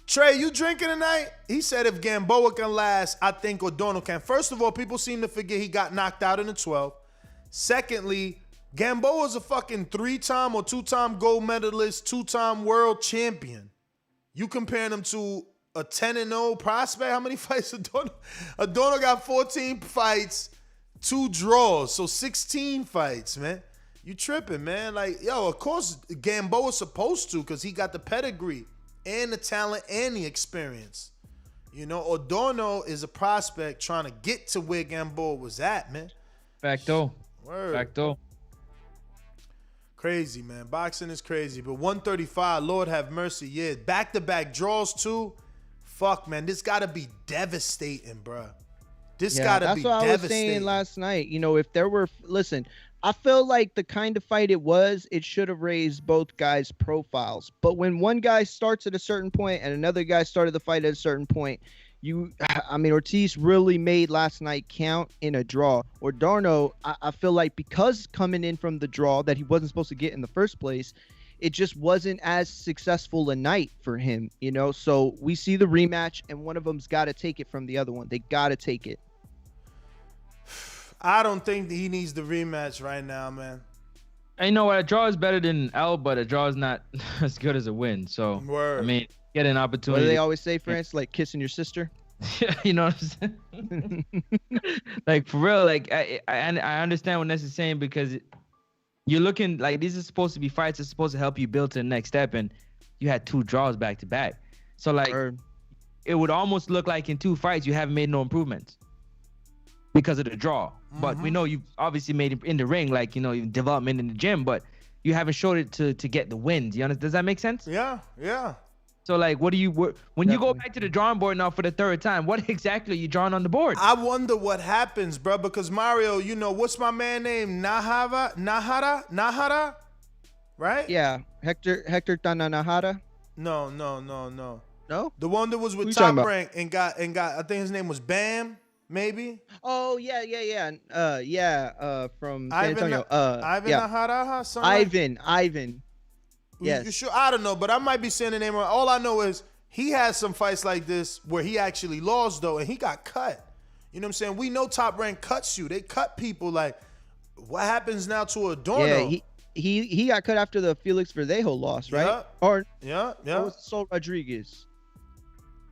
Trey, you drinking tonight? He said if Gamboa can last, I think Adorno can. First of all, people seem to forget he got knocked out in the 12. Secondly, Gamboa's a fucking 3-time or 2-time gold medalist, 2-time world champion. You comparing him to a 10-0 prospect? How many fights Adorno? Adorno got 14 fights, 2 draws, so 16 fights, man. You tripping, man. Like, of course Gamboa's supposed to because he got the pedigree and the talent and the experience. Adorno is a prospect trying to get to where Gamboa was at, man. Facto. Word. Facto. Crazy, man. Boxing is crazy. But 135, Lord have mercy. Yeah, back-to-back draws, too. Fuck, man. This got to be devastating, bro. This got to be devastating. That's what I was saying last night. If there were, listen, I feel like the kind of fight it should have raised both guys' profiles. But when one guy starts at a certain point and another guy started the fight at a certain point, Ortiz really made last night count in a draw. Adorno, I feel like because coming in from the draw that he wasn't supposed to get in the first place, it just wasn't as successful a night for him, So we see the rematch, and one of them's got to take it from the other one. They got to take it. I don't think that he needs the rematch right now, man. And you know what? A draw is better than L, but a draw is not as good as a win. So, Word. Get an opportunity. What do they always say, France? Like kissing your sister? You know what I'm saying? Like, for real, I understand what Ness is saying, because you're looking like these are supposed to be fights that's supposed to help you build to the next step, and you had 2 draws back to back. So, it would almost look like in 2 fights you haven't made no improvements because of the draw. But we know you've obviously made it in the ring, development in the gym, but you haven't showed it to get the wins. You understand? Does that make sense? Yeah. So, when you go back to the drawing board now for the 3rd time, what exactly are you drawing on the board? I wonder what happens, bro, because Mario, what's my man name? Nahara? Right? Yeah. Hector Tananahara? No. No? The one that was with Top Rank and got I think his name was Bam, maybe? Oh, yeah. From San Ivan, Antonio. Ivan Nahara? Ivan. Yes. You sure? I don't know, but I might be saying the name wrong. All I know is he had some fights like this where he actually lost, though, and he got cut. You know what I'm saying? We know Top Rank cuts you. They cut people. Like, what happens now to Adorno? Yeah, he got cut after the Felix Verdejo loss, right? Yeah. Or was it Saul Rodriguez?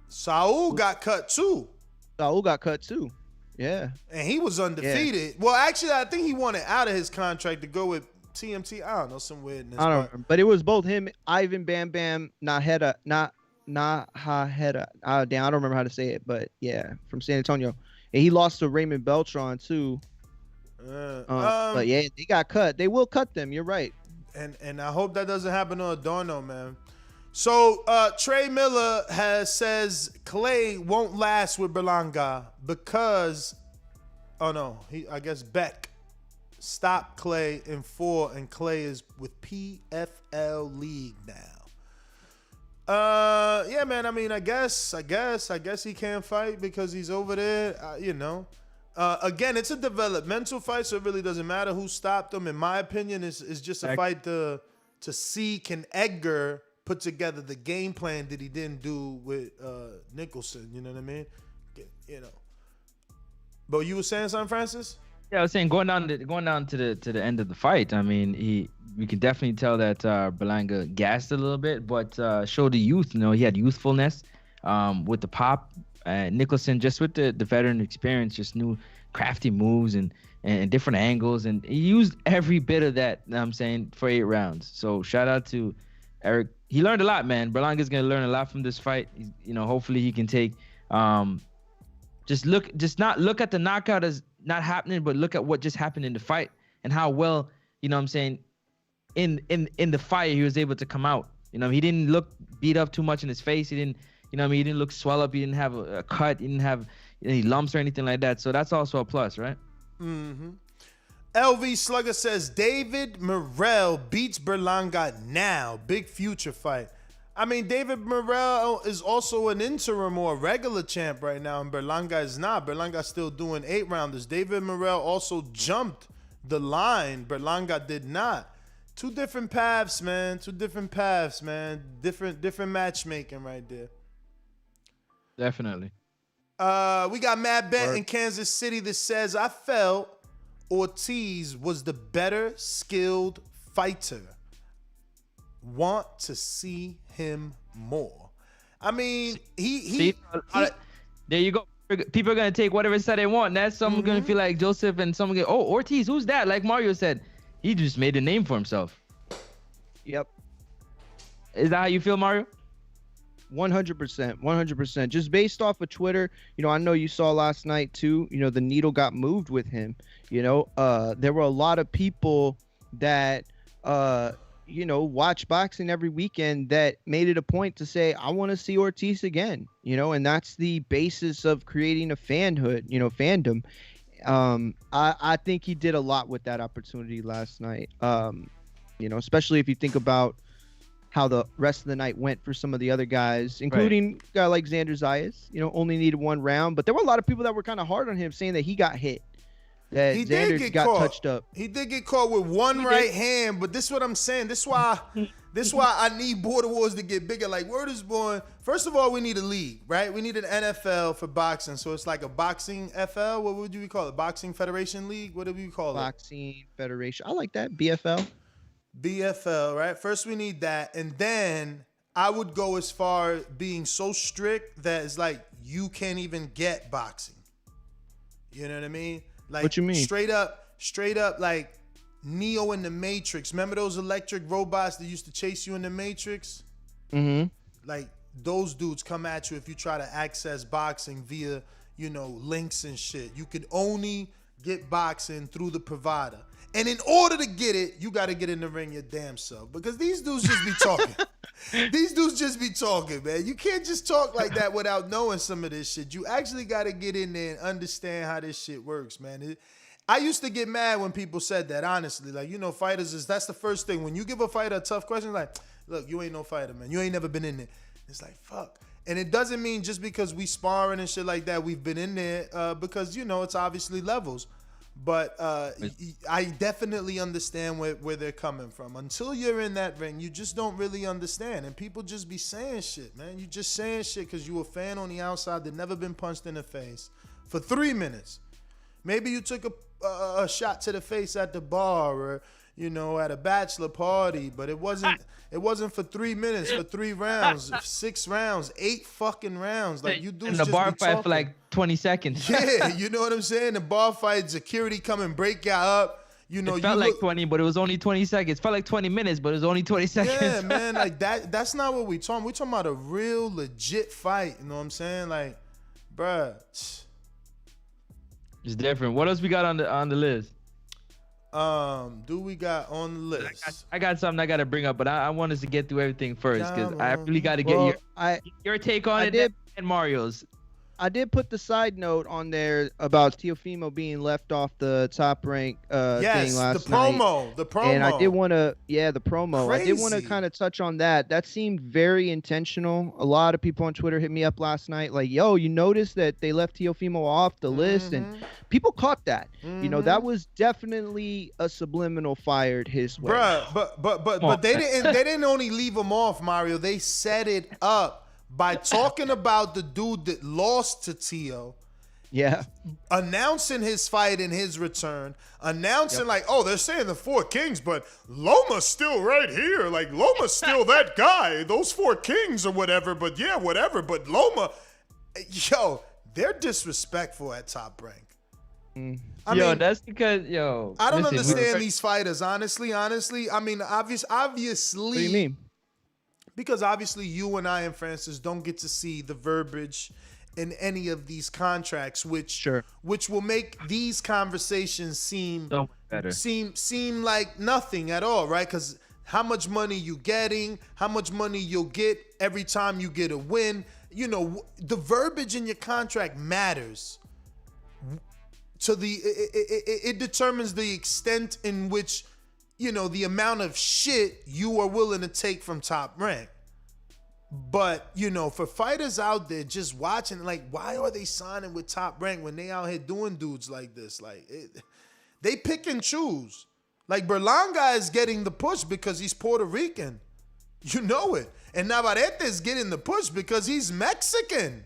Saul got cut too. Yeah. And he was undefeated. Yeah. Well, actually, I think he wanted out of his contract to go with TMT. I don't know, some weirdness. I don't know. But it was both him, Ivan Bam Bam Nahara. Damn, I don't remember how to say it, but yeah, from San Antonio. And he lost to Raymond Beltran too. But yeah, they got cut. They will cut them. You're right. And I hope that doesn't happen to Adorno, man. So Trey Miller says Clay won't last with Berlanga because I guess Beck stopped Clay in 4, and Clay is with PFL League now. Yeah, man. I guess he can't fight because he's over there. Again, it's a developmental fight, so it really doesn't matter who stopped him. In my opinion, it's just a fight to see can Edgar put together the game plan that he didn't do with Nicholson. You know what I mean? But you were saying something, Francis? Yeah, I was saying going down to the end of the fight. We can definitely tell that Berlanga gassed a little bit, but showed the youth. He had youthfulness with the pop. Nicholson just with the veteran experience, just knew crafty moves and different angles, and he used every bit of that. For 8 rounds. So shout out to Eric. He learned a lot, man. Berlanga's gonna learn a lot from this fight. Hopefully he can take. Just not look at the knockout as not happening, but look at what just happened in the fight and how well, in the fight he was able to come out. He didn't look beat up too much in his face. He didn't, he didn't look swell up. He didn't have a cut. He didn't have any lumps or anything like that. So that's also a plus, right? Mm-hmm. LV Slugger says David Morrell beats Berlanga now. Big future fight. David Morrell is also an interim or a regular champ right now, and Berlanga is not. Berlanga's still doing 8-rounders. David Morrell also jumped the line. Berlanga did not. Two different paths, man. Different matchmaking right there. Definitely. We got Matt Bent in Kansas City that says, I felt Ortiz was the better skilled fighter. Want to see him more. There you go. People are gonna take whatever side they want. That's someone gonna feel like Joseph, and someone go, oh, Ortiz, who's that? Like Mario said, he just made a name for himself. Yep. Is that how you feel, Mario? 100%. Just based off of Twitter, I know you saw last night too. The needle got moved with him. There were a lot of people that watch boxing every weekend that made it a point to say, I want to see Ortiz again, and that's the basis of creating a fandom. I think he did a lot with that opportunity last night. Especially if you think about how the rest of the night went for some of the other guys, including a guy like Xander Zayas, only needed 1 round. But there were a lot of people that were kind of hard on him, saying that he got hit, that Xander got touched up. He did get caught with one right hand, but this is what I'm saying. This is why I need border wars to get bigger. Like, word is born. First of all, we need a league, right? We need an NFL for boxing. So it's like a boxing FL. What would you call it? Boxing Federation League? What do we call it? Boxing Federation. I like that. BFL. BFL, right? First we need that, and then I would go as far as being so strict that it's like you can't even get boxing. You know what I mean? Like, what you mean? Straight up like Neo in the Matrix. Remember those electric robots that used to chase you in the Matrix? Mm-hmm. Like, those dudes come at you if you try to access boxing via, links and shit. You could only get boxing through the provider. And in order to get it, you got to get in the ring your damn self. Because these dudes just be talking. These dudes just be talking, man. You can't just talk like that without knowing some of this shit. You actually got to get in there and understand how this shit works, man. I used to get mad when people said that, honestly. Like, fighters that's the first thing. When you give a fighter a tough question, like, look, you ain't no fighter, man. You ain't never been in there. It's like, fuck. And it doesn't mean just because we sparring and shit like that, we've been in there because, it's obviously levels. But I definitely understand where they're coming from. Until you're in that ring, you just don't really understand. And people just be saying shit, man. You just saying shit because you a fan on the outside that never been punched in the face for 3 minutes. Maybe you took a shot to the face at the bar or, at a bachelor party, but it wasn't for 3 minutes, for 3 rounds, 6 rounds, 8 fucking rounds. Like, you dudes in the just bar be fight talking. for like 20 seconds. Yeah, you know what I'm saying? The bar fight, security come and break you up. It felt like 20, but it was only 20 seconds. It felt like 20 minutes, but it was only 20 seconds. Yeah, man, like that's not what we talking. We talking about a real legit fight. You know what I'm saying? Like, bruh. It's different. What else we got on the list? Do we got on the list? I got something I got to bring up, but I want us to get through everything first because I really got to get your take on it and Mario's. I did put the side note on there about Teofimo being left off the top rank thing last night. The promo. And I did want to, the promo. Crazy. I did want to kind of touch on that. That seemed very intentional. A lot of people on Twitter hit me up last night like, yo, you noticed that they left Teofimo off the list? And people caught that. That was definitely a subliminal fired his way. Bruh, but they didn't only leave him off, Mario. They set it up by talking about the dude that lost to Teo. Yeah. Announcing his fight and his return. Announcing like, oh, they're saying the 4 kings, but Loma's still right here. Like, Loma's still that guy. Those 4 kings or whatever. But yeah, whatever. But Loma, they're disrespectful at Top Rank. I mean, that's because, I don't understand these fighters, honestly. I mean, obviously. What do you mean? Because obviously you and I and Francis don't get to see the verbiage in any of these contracts, which will make these conversations seem like nothing at all, right? Because how much money you getting, how much money you'll get every time you get a win. The verbiage in your contract matters. It determines the extent in which the amount of shit you are willing to take from Top Rank. But, for fighters out there just watching, like, why are they signing with Top Rank when they out here doing dudes like this? Like, they pick and choose. Like, Berlanga is getting the push because he's Puerto Rican. You know it. And Navarrete is getting the push because he's Mexican.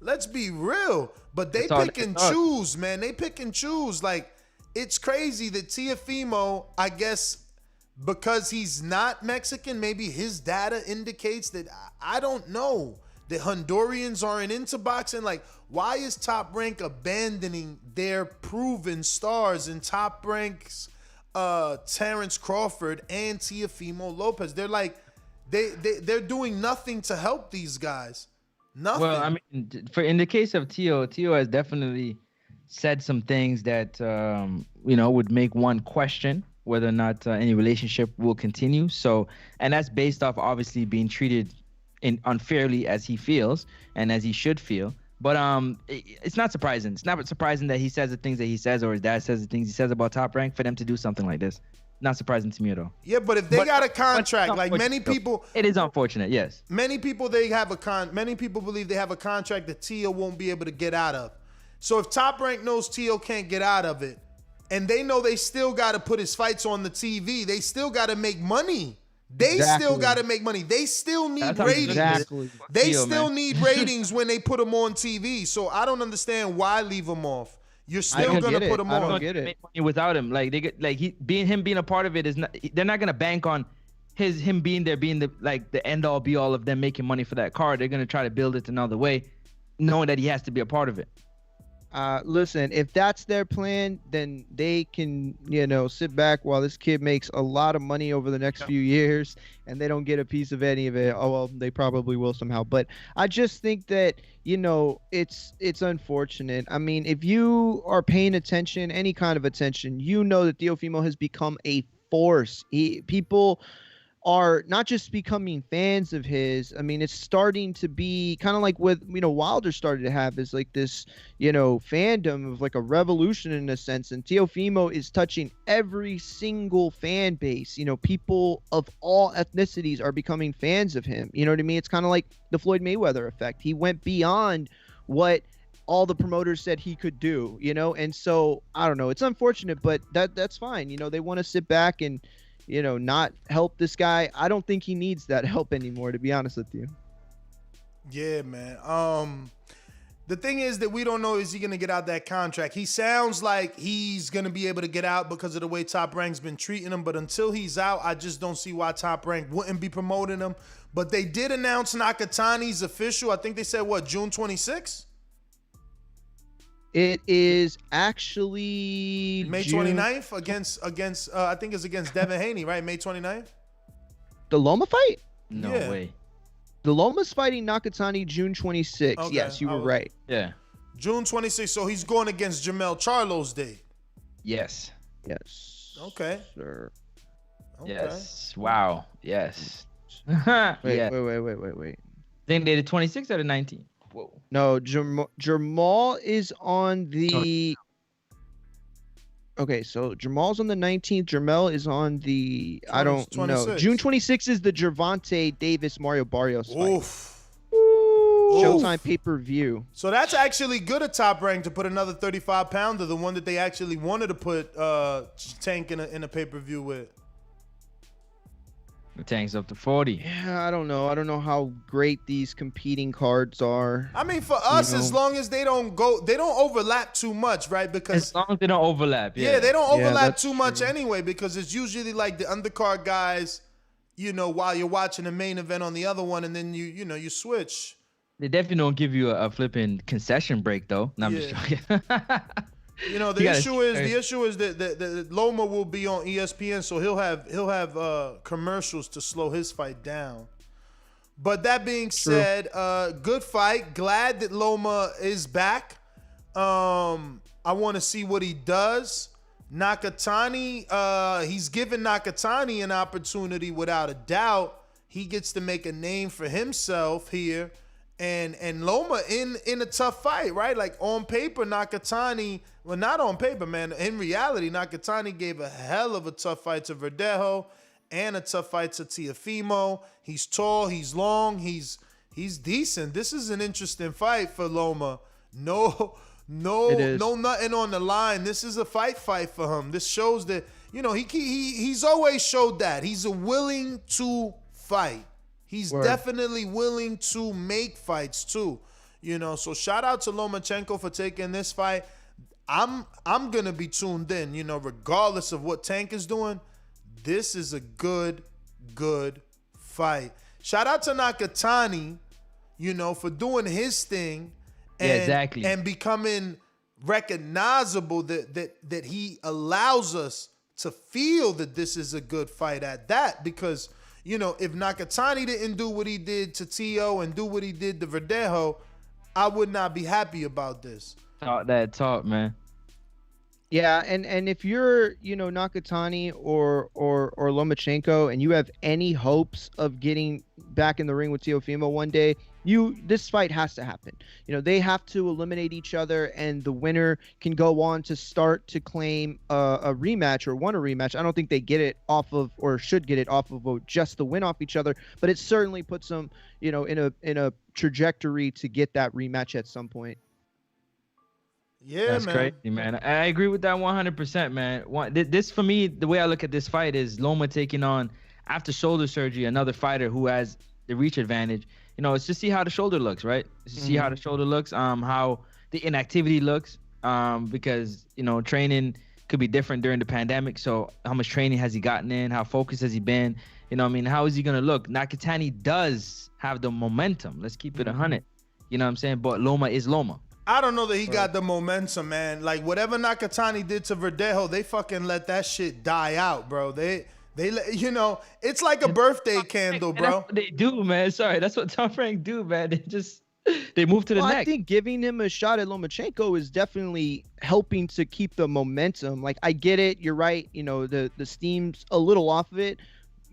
Let's be real. But they pick and choose, man. They pick and choose. Like, it's crazy that Teofimo, I guess, because he's not Mexican, maybe his data indicates that, I don't know, that Hondurans aren't into boxing. Like, why is Top Rank abandoning their proven stars in Top Rank's Terrence Crawford and Teofimo Lopez? They're like, they're doing nothing to help these guys. Nothing. Well, I mean, in the case of Teo has definitely said some things that would make one question whether or not any relationship will continue. So, and that's based off obviously being treated unfairly as he feels and as he should feel. But it's not surprising. It's not surprising that he says the things that he says, or his dad says the things he says about Top Rank, for them to do something like this. Not surprising to me at all. Yeah, but if they got a contract, like many people, it is unfortunate. Yes. Many people Many people believe they have a contract that Tio won't be able to get out of. So if Top Rank knows Tio can't get out of it, and they know they still got to put his fights on the TV, they still got to make money. They still got to make money. They still need ratings. They still need ratings when they put them on TV. So I don't understand why leave them off. You're still gonna put him on. I don't get it. Make money without him. Like they get, like him being a part of it is not. They're not gonna bank on him being there, being the end all be all of them making money for that card. They're gonna try to build it another way, knowing that he has to be a part of it. Listen, if that's their plan, then they can, sit back while this kid makes a lot of money over the next few years and they don't get a piece of any of it. Oh, well, they probably will somehow. But I just think that, it's unfortunate. I mean, if you are paying attention, any kind of attention, that Teofimo has become a force. People are not just becoming fans of his. I mean, it's starting to be kind of like what Wilder started to have, is like this fandom of like a revolution in a sense, and Teofimo is touching every single fan base. People of all ethnicities are becoming fans of him. You know what I mean? It's kind of like the Floyd Mayweather effect. He went beyond what all the promoters said he could do, and so I don't know, it's unfortunate, but that's fine. They want to sit back and not help this guy. I don't think he needs that help anymore, to be honest with you. Yeah, man. The thing is that we don't know, is he going to get out that contract? He sounds like he's going to be able to get out because of the way Top Rank's been treating him. But until he's out, I just don't see why Top Rank wouldn't be promoting him. But they did announce Nakatani's official. I think they said, June 26th? It is actually May 29th against I think it's against Devin Haney, right? May 29th? The Loma fight? No way. The Loma's fighting Nakatani June 26th. Okay. Yes, you were right. Yeah. June 26th. So he's going against Jamel Charlo's date. Yes. Yes. Okay. Sir. Okay. Yes. Wow. Yes. Wait. I think they did 26th or the 19th. Whoa. No, Jamal is on the. Okay, so Jamal's on the 19th. Jamel is on the. I don't know. June 26th is the Gervonta Davis Mario Barrios fight. Oof. Showtime pay-per-view. So that's actually good at Top Rank to put another 35-pounder, the one that they actually wanted to put Tank in a pay-per-view with. The Tank's up to 40. Yeah, I don't know. I don't know how great these competing cards are. I mean, for us, as long as they don't overlap too much, right? Because as long as they don't overlap. Yeah, they don't overlap too much anyway, because it's usually like the undercard guys, while you're watching the main event on the other one, and then you switch. They definitely don't give you a flipping concession break, though. No, I'm just joking. The issue is that Loma will be on ESPN, so he'll have commercials to slow his fight down. But that being said, good fight. Glad that Loma is back. I want to see what he does. Nakatani, he's given Nakatani an opportunity without a doubt. He gets to make a name for himself here. And Loma in a tough fight, right? Like on paper, Nakatani, well, not on paper, man. In reality, Nakatani gave a hell of a tough fight to Verdejo and a tough fight to Teofimo. He's tall, he's long, he's decent. This is an interesting fight for Loma. No nothing on the line. This is a fight for him. This shows that, he's always showed that. He's willing to fight. He's definitely willing to make fights too, So shout out to Lomachenko for taking this fight. I'm gonna be tuned in, regardless of what Tank is doing. This is a good fight. Shout out to Nakatani, for doing his thing, and becoming recognizable that he allows us to feel that this is a good fight at that, because. If Nakatani didn't do what he did to Tio and do what he did to Verdejo, I would not be happy about this. Talk that talk, man. Yeah, and if you're, Nakatani or Lomachenko, and you have any hopes of getting back in the ring with Teofimo one day, this fight has to happen. They have to eliminate each other, and the winner can go on to start to claim a rematch or want a rematch. I don't think they get it off of, or should get it off of, just the win off each other, but it certainly puts them, in a trajectory to get that rematch at some point. Yeah, that's crazy, man. I agree with that 100%, man. This, for me, the way I look at this fight is Loma taking on, after shoulder surgery, another fighter who has the reach advantage. It's just see how the shoulder looks, right? See how the shoulder looks, how the inactivity looks, because, training could be different during the pandemic. So how much training has he gotten in? How focused has he been? How is he going to look? Nakatani does have the momentum. Let's keep it 100. You know what I'm saying? But Loma is Loma. I don't know that he got the momentum, man. Like, whatever Nakatani did to Verdejo, they fucking let that shit die out, bro. They it's like a birthday candle, bro. That's what they do, man. Sorry, that's what Tom Frank do, man. They move to the neck. I think giving him a shot at Lomachenko is definitely helping to keep the momentum. Like, I get it. You're right. The steam's a little off of it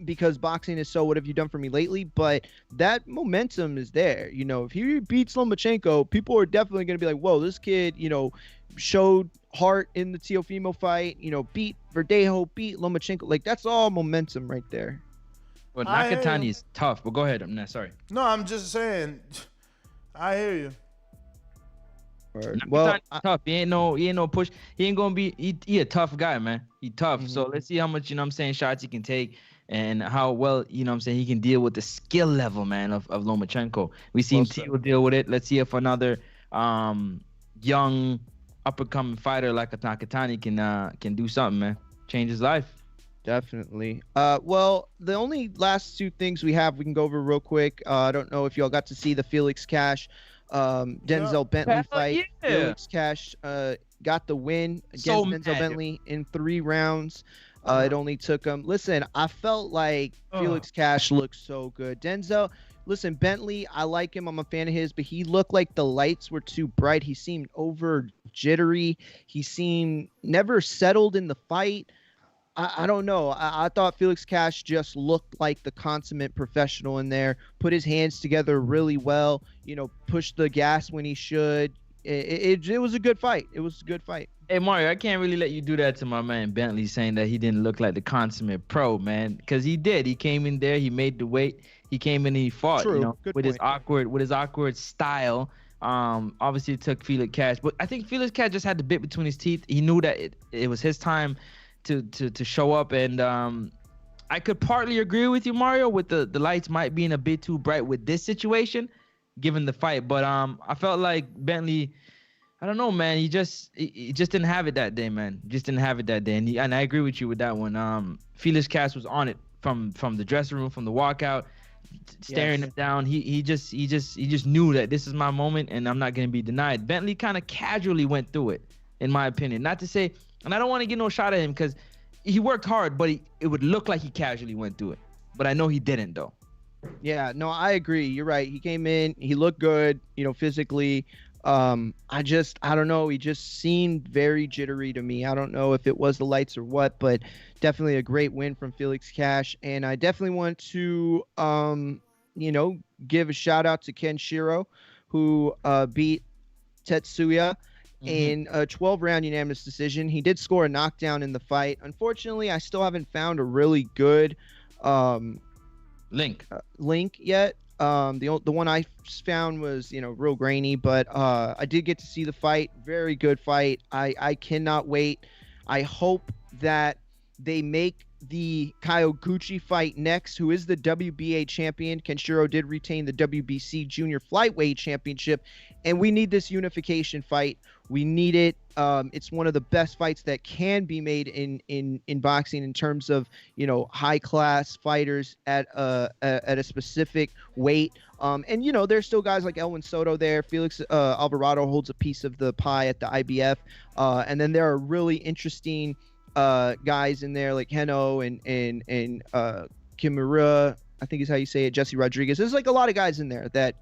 because boxing is so what have you done for me lately? But that momentum is there. If he beats Lomachenko, people are definitely going to be like, whoa, this kid, showed heart in the Teofimo fight, beat Verdejo, beat Lomachenko. Like, that's all momentum right there. But Nakatani is tough. But go ahead. Sorry. No, I'm just saying. I hear you. Well, tough. He ain't no push. He ain't gonna be. He a tough guy, man. He tough. So let's see how much shots he can take, and how well he can deal with the skill level, man, of Lomachenko. We seen Tio deal with it. Let's see if another young up-and-coming fighter like a Nakatani can do something, man. Change his life. Definitely. Well, the only last two things we have, we can go over real quick. I don't know if y'all got to see the Felix Cash, Denzel Bentley fight. Yeah. Felix Cash got the win against Denzel Bentley in 3 rounds. It only took him. Listen, I felt like Felix Cash looked so good. Denzel, listen, Bentley, I like him. I'm a fan of his, but he looked like the lights were too bright. He seemed over jittery. He seemed never settled in the fight. I don't know. I thought Felix Cash just looked like the consummate professional in there, put his hands together really well, pushed the gas when he should. It was a good fight. It was a good fight. Hey, Mario, I can't really let you do that to my man Bentley, saying that he didn't look like the consummate pro, man, because he did. He came in there, he made the weight, he came in and he fought, True. with his awkward style. Obviously it took Felix Cash, but I think Felix Cash just had the bit between his teeth. He knew that it was his time to show up, and I could partly agree with you, Mario, with the lights might being a bit too bright with this situation, given the fight. But I felt like Bentley, I don't know, man. He just didn't have it that day, man. Just didn't have it that day, and I agree with you with that one. Felix Cash was on it from the dressing room, from the walkout, staring him down. He just knew that this is my moment, and I'm not gonna be denied. Bentley kind of casually went through it, in my opinion. Not to say. And I don't want to get no shot at him because he worked hard, but it would look like he casually went through it. But I know he didn't, though. Yeah, no, I agree. You're right. He came in, he looked good, physically. I don't know. He just seemed very jittery to me. I don't know if it was the lights or what, but definitely a great win from Felix Cash. And I definitely want to, give a shout out to Kenshiro, who beat Tetsuya in a 12-round unanimous decision. He did score a knockdown in the fight. Unfortunately, I still haven't found a really good link yet. The one I found was real grainy, but I did get to see the fight. Very good fight. I cannot wait. I hope that they make the Kyoguchi fight next, who is the WBA champion. Kenshiro did retain the WBC Junior Flyweight Championship, and we need this unification fight. We need it. It's one of the best fights that can be made in boxing in terms of high class fighters at a specific weight. And there's still guys like Elwin Soto there. Felix Alvarado holds a piece of the pie at the IBF, and then there are really interesting guys in there like Heno and Kimura, I think is how you say it, Jesse Rodriguez. There's like a lot of guys in there that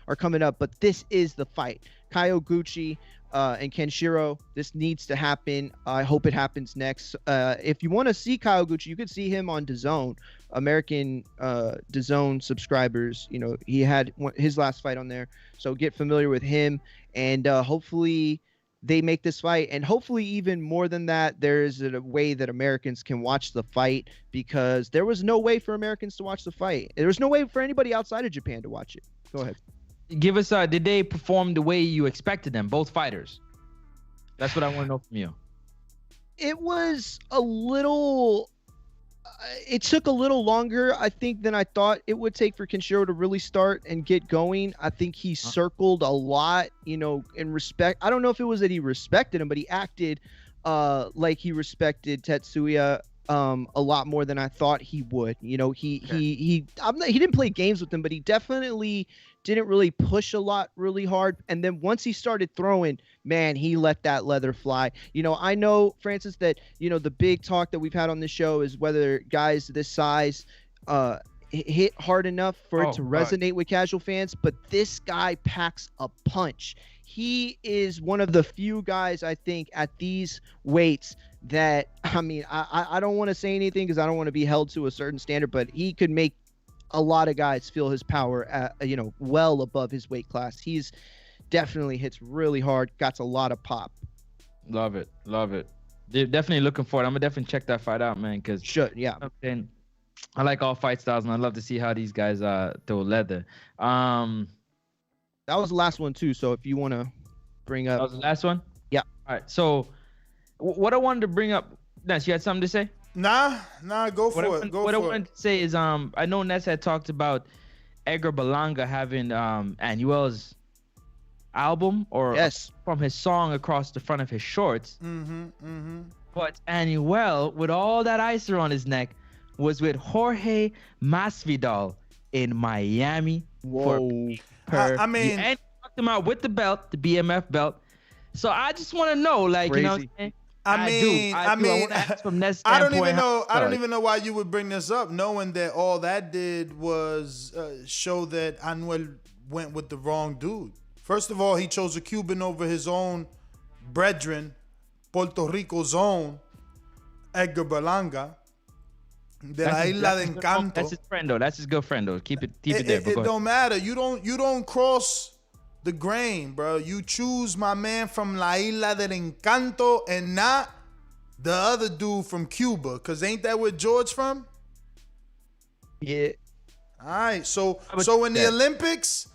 are coming up, but this is the fight. Kyoguchi, and Kenshiro. This needs to happen. I hope it happens next. If you want to see Kyoguchi, you could see him on DAZN, American DAZN subscribers. You know, he had his last fight on there, so get familiar with him, and hopefully they make this fight, and hopefully even more than that, there is a way that Americans can watch the fight, because there was no way for Americans to watch the fight. There was no way for anybody outside of Japan to watch it. Go ahead. Give us did they perform the way you expected them, both fighters? That's what I want to know from you. It was a little it took a little longer, I think, than I thought it would take for Kenshiro to really start and get going. I think he circled a lot, you know, in respect. I don't know if it was that he respected him, but he acted like he respected Tetsuya a lot more than I thought he would. You know, he didn't play games with him, but he definitely didn't really push a lot really hard. And then once he started throwing, man, he let that leather fly. You know, I know, Francis, that, you know, the big talk that we've had on this show is whether guys this size hit hard enough for it to resonate with casual fans, but this guy packs a punch. He is one of the few guys, I think, at these weights that, I mean, I don't want to say anything because I don't want to be held to a certain standard, but he could make a lot of guys feel his power at, you know, well above his weight class. He's definitely hits really hard, got a lot of pop. Love it. They're definitely looking for it. I'm gonna definitely check that fight out, man, because I like all fight styles, and I love to see how these guys throw leather. That was the last one too, so if you want to bring up. That was the last one? Yeah. All right, so what I wanted to bring up, Ness, you had something to say? Nah, go for it. What I wanted to say is, I know Ness had talked about Edgar Berlanga having Anuel's album or from his song across the front of his shorts. But Anuel, with all that icer on his neck, was with Jorge Masvidal in Miami. Whoa. I mean, and talked him out with the belt, the BMF belt. So I just want to know, like, you know what I'm saying? I don't even know why you would bring this up, knowing that all that did was show that Anuel went with the wrong dude. First of all, he chose a Cuban over his own brethren, Puerto Rico's own Edgar Berlanga, de la Isla de Encanto. That's his friend though. That's his good friend though. Keep it there. It don't matter. You don't cross the grain, bro. You choose my man from La Isla del Encanto and not the other dude from Cuba, because ain't that where George from? Yeah. All right. So in the Olympics,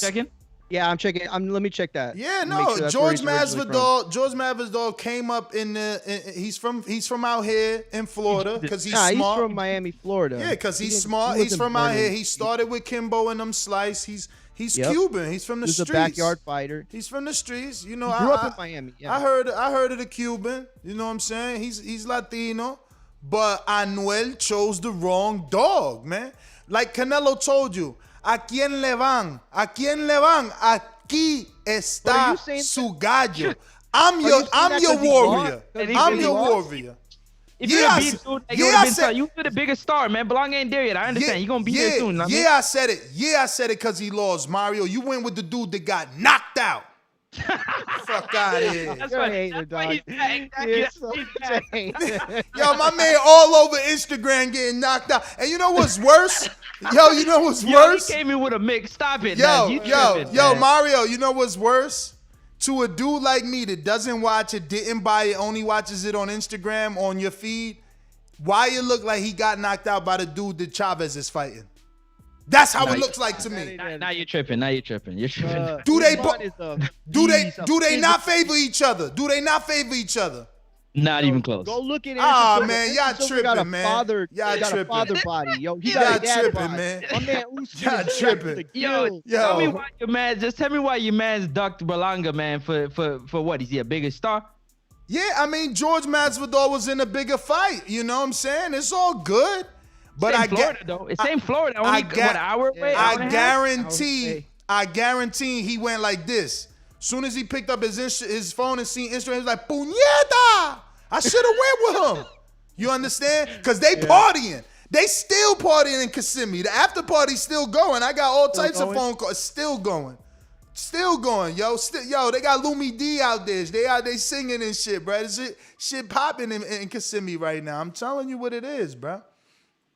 checking? Yeah, I'm checking. Let me check that. Yeah, no. George Masvidal came up he's from out here in Florida because he's smart. He's from Miami, Florida. Yeah, because he's smart. He's from out here. He started with Kimbo and them Slice. He's Cuban. He's from the streets. He's a backyard fighter. He's from the streets. You know, he grew up in Miami. Yeah. I heard of the Cuban. You know what I'm saying? He's Latino. But Anuel chose the wrong dog, man. Like Canelo told you, ¿a quién le van? ¿A quién le van? Aquí está su gallo. I'm your warrior. I'm your warrior. If you're a beat dude, you're the biggest star, man. Berlanga ain't there yet. I understand. You're going to be there soon. I said it. Yeah, I said it because he lost. Mario, you went with the dude that got knocked out. Fuck out of here. That's why he's back. Yo, my man all over Instagram getting knocked out. And you know what's worse? Worse? He came in with a mix. Stop it. Yo, Mario, you know what's worse? To a dude like me that doesn't watch it, didn't buy it, only watches it on Instagram, on your feed, why it look like he got knocked out by the dude that Chavez is fighting? That's how it looks like to me. Now you're tripping. You're tripping. Do they not favor each other? Not even close. Go look at it. Man, y'all tripping, man. Y'all tripping. Father body, yo. He got a dad tripping, body. man. My man Usyk Y'all tripping. Yo, tell me why your man. Just tell me why your man's ducked Berlanga, man. For what? Is he a bigger star? Yeah, I mean George Masvidal was in a bigger fight. You know what I'm saying? It's all good. But It's same Florida. Only an hour away. I guarantee he went like this. Soon as he picked up his phone and seen Instagram, he was like, "Puñeta! I should have went with him." You understand? Because they partying. They still partying in Kissimmee. The after party's still going. I got all types of phone calls. Still going. Still going, yo. Yo, they got Lumi D out there. They singing and shit, bro. This shit popping in Kissimmee right now. I'm telling you what it is, bro.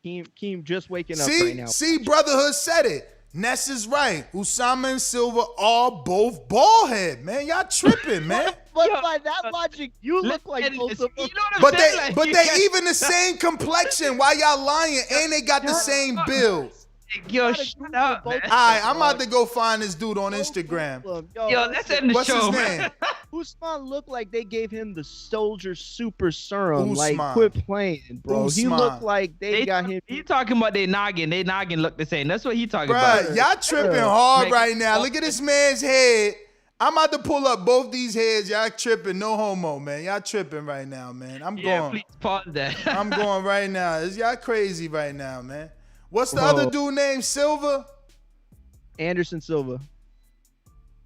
Keem just waking up right now. See, Brotherhood said it. Ness is right. Usama and Silva are both bald head, man. Y'all tripping, man. But by that logic, you look like both of them. But they even the same complexion. Why y'all lying? And they got the same build. Yo, shut up, man. All right, I'm about to go find this dude on Instagram. Yo, let's end the What's show, his man. name? Usman looked like they gave him the Soldier Super Serum. Usman. Like, quit playing, bro. He Usman. looked like they got him. He talking about they noggin. They noggin look the same. That's what he talking Bruh, about. y'all tripping hard right now. Look at this man's head. I'm about to pull up both these heads. Y'all tripping. No homo, man. Y'all tripping right now, man. I'm going. Please pause that. I'm going right now. Y'all crazy right now, man. What's the other dude named Silva? Anderson Silva.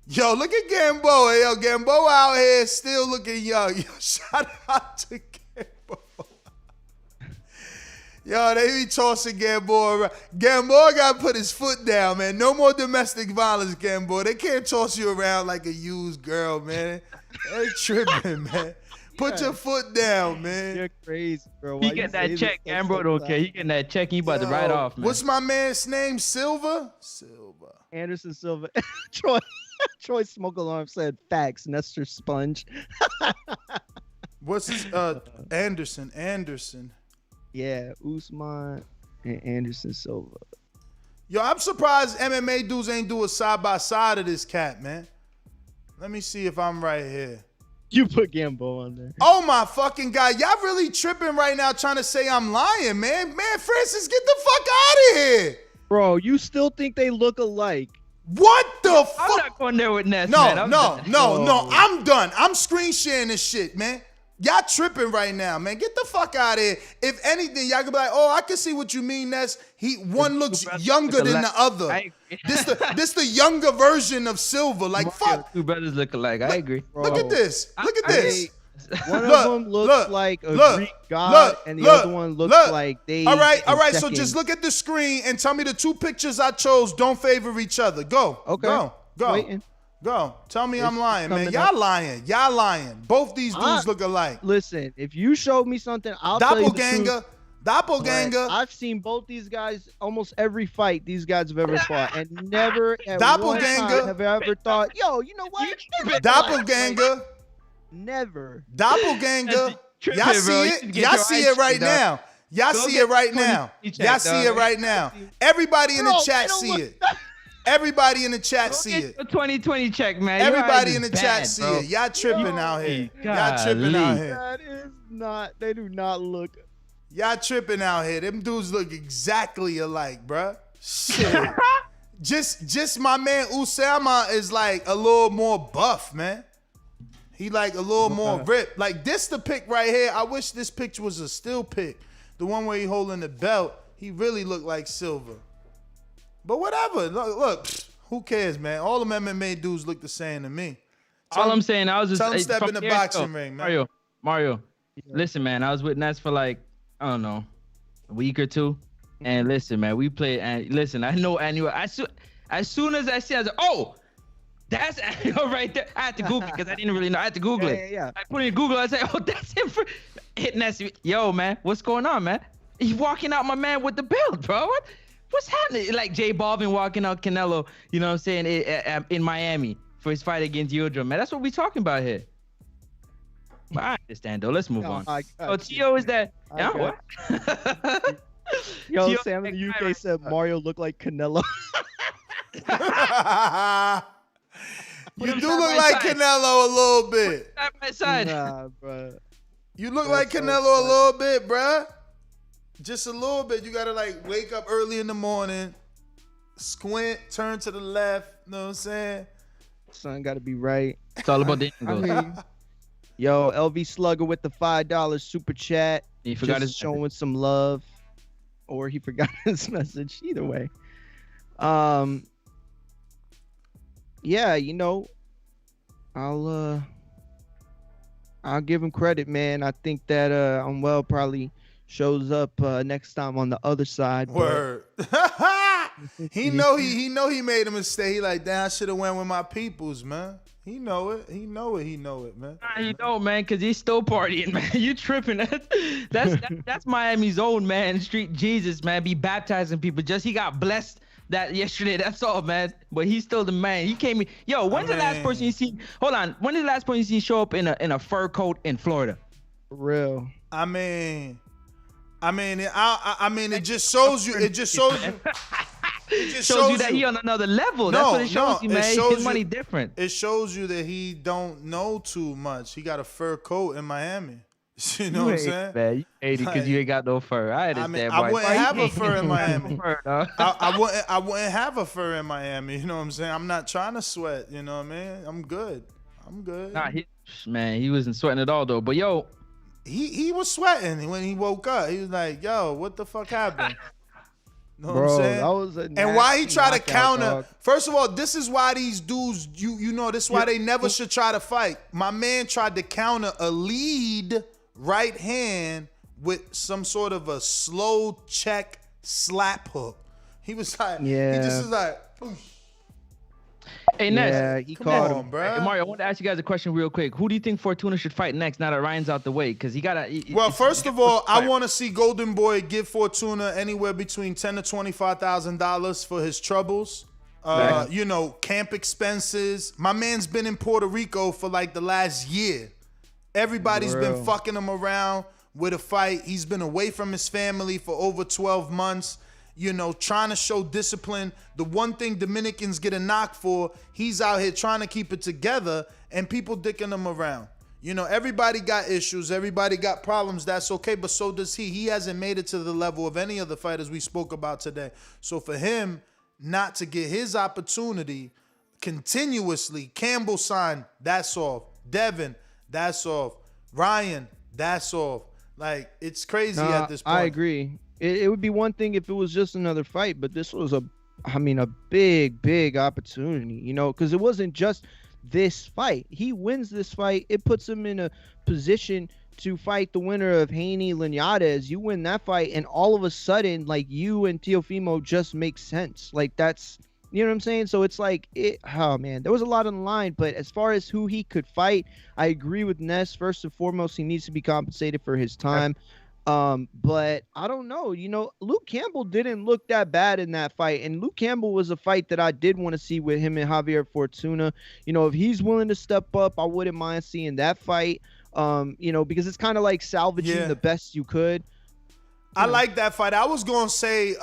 Yo, look at Gamboa. Yo, Gamboa out here still looking young. Yo, shout out to Gamboa. Yo, they be tossing Gamboa around. Gamboa got to put his foot down, man. No more domestic violence, Gamboa. They can't toss you around like a used girl, man. They tripping, man. Put your foot down, man. You're crazy, bro. He getting that check. Gambo don't care. He getting that check. He about to write off, man. What's my man's name? Silva? Anderson Silva. Troy Smoke Alarm said facts. Nestor Sponge. What's his Anderson. Yeah, Usman and Anderson Silva. Yo, I'm surprised MMA dudes ain't do a side-by-side of this cat, man. Let me see if I'm right here. You put Gambo on there. Oh my fucking God. Y'all really tripping right now trying to say I'm lying, man. Man, Francis, get the fuck out of here. Bro, you still think they look alike? What the fuck? I'm not going there with Ness, No, man. no. I'm done. I'm screen sharing this shit, man. Y'all tripping right now, man. Get the fuck out of here. If anything, y'all could be like, oh, I can see what you mean, Ness. One looks younger than the other. This the younger version of Silva. Like, fuck. Two brothers look alike. I agree. Look at this. Look at this. One of them looks like a Greek god, and the other one looks like they. All right. So just look at the screen and tell me the two pictures I chose don't favor each other. Go. Okay. Go. Waiting. Go. Tell me I'm lying, man. Y'all lying. Both these dudes look alike. Listen, if you showed me something, I'll tell you the truth. Doppelganger. I've seen both these guys almost every fight these guys have ever fought, and never at Doppelganger. one time have I ever thought, yo, you know what? Doppelganger. Never. Doppelganger. Y'all see it? Y'all see it right now. Y'all see it right now. Y'all see it right now. Everybody in the chat see it. Everybody in the chat see it. 2020 check, man. Everybody in the chat see it. Y'all tripping out here. Y'all tripping out here. That is not. They do not look. Y'all tripping out here. Them dudes look exactly alike, bruh. Shit. just my man Usama is like a little more buff, man. He like a little more ripped. Like this the pic right here. I wish this picture was a still pic. The one where he holding the belt. He really looked like Silva. But whatever. Look, who cares, man? All them MMA dudes look the same to me. All I'm saying, I was just tell him step in the boxing ring, man. Mario, listen, man. I was with Ness for like, I don't know, a week or two. And listen, man, we played. And listen, I know Annual. As soon as I see, I was like, oh, that's Annual right there. I had to Google it because I didn't really know. I had to Google it. Yeah. I put it in Google. I said, oh, that's him. Hit Ness. Yo, man, what's going on, man? He's walking out my man with the belt, bro. What's happening? Like J Balvin walking out Canelo, you know what I'm saying, in Miami for his fight against Yodro, man. That's what we talking about here. But I understand, though. Let's move on. So Tio is that... What? Yo, Sam in the UK said Mario looked like Canelo. You do look like Canelo a little bit. Side by side. Nah, bro. You look like Canelo a little bit, bruh. Just a little bit. You gotta like wake up early in the morning, squint, turn to the left. You know what I'm saying? Sun gotta be right. It's all about the angles. Yo, LV Slugger with the $5 super chat. He forgot his showing some love, or he forgot his message. Either way. Yeah, you know, I'll give him credit, man. I think that Unwell probably shows up next time on the other side. Word. he know he made a mistake. He like, damn, I should have went with my peoples, man. He know it, man. Nah, he don't, man, because he's still partying, man. You tripping. That's Miami's own, man. Street Jesus, man. Be baptizing people. Just he got blessed that yesterday. That's all, man. But he's still the man. He came. Yo, when's the last person you see? Hold on. When did the last person you see show up in a fur coat in Florida? Real. I mean, it just shows you. It just shows you. It just shows you that he on another level. That's what it shows you, man. His money different. It shows you that he don't know too much. He got a fur coat in Miami. You know what I'm saying? Man, you hate it because you ain't got no fur. I understand. I wouldn't have a fur in Miami. I wouldn't have a fur in Miami. You know what I'm saying? I'm not trying to sweat. You know what I mean? I'm good. Nah, he wasn't sweating at all though. But yo, he was sweating when he woke up. He was like, "Yo, what the fuck happened?" Know what Bro, I'm saying? that was a and why he tried to counter? Dog. First of all, this is why these dudes, you know, this is why they never should try to fight. My man tried to counter a lead right hand with some sort of a slow check slap hook. He was like, he just was like, oof. Hey, Ness. Yeah, he caught him, bro. Hey, Mario, I want to ask you guys a question real quick. Who do you think Fortuna should fight next now that Ryan's out the way? Because he got to. Well, first of all, I want to see Golden Boy give Fortuna anywhere between $10,000 to $25,000 for his troubles. You know, camp expenses. My man's been in Puerto Rico for like the last year. Everybody's been fucking him around with a fight. He's been away from his family for over 12 months. You know, trying to show discipline. The one thing Dominicans get a knock for, he's out here trying to keep it together and people dicking him around. You know, everybody got issues. Everybody got problems. That's okay, but so does he. He hasn't made it to the level of any of the fighters we spoke about today. So for him not to get his opportunity continuously, Campbell signed, that's off. Devin, that's off. Ryan, that's off. Like, it's crazy at this point. I agree. It would be one thing if it was just another fight, but this was a big opportunity, you know, because it wasn't just this fight. He wins this fight. It puts him in a position to fight the winner of Haney Linares. You win that fight, and all of a sudden, like, you and Teofimo just make sense. Like, that's, you know what I'm saying? So it's like, oh man, there was a lot on the line, but as far as who he could fight, I agree with Ness. First and foremost, he needs to be compensated for his time. But I don't know, you know, Luke Campbell didn't look that bad in that fight, and Luke Campbell was a fight that I did want to see with him and Javier Fortuna. You know, if he's willing to step up, I wouldn't mind seeing that fight. You know, because it's kind of like salvaging the best you could. I like that fight. I was gonna say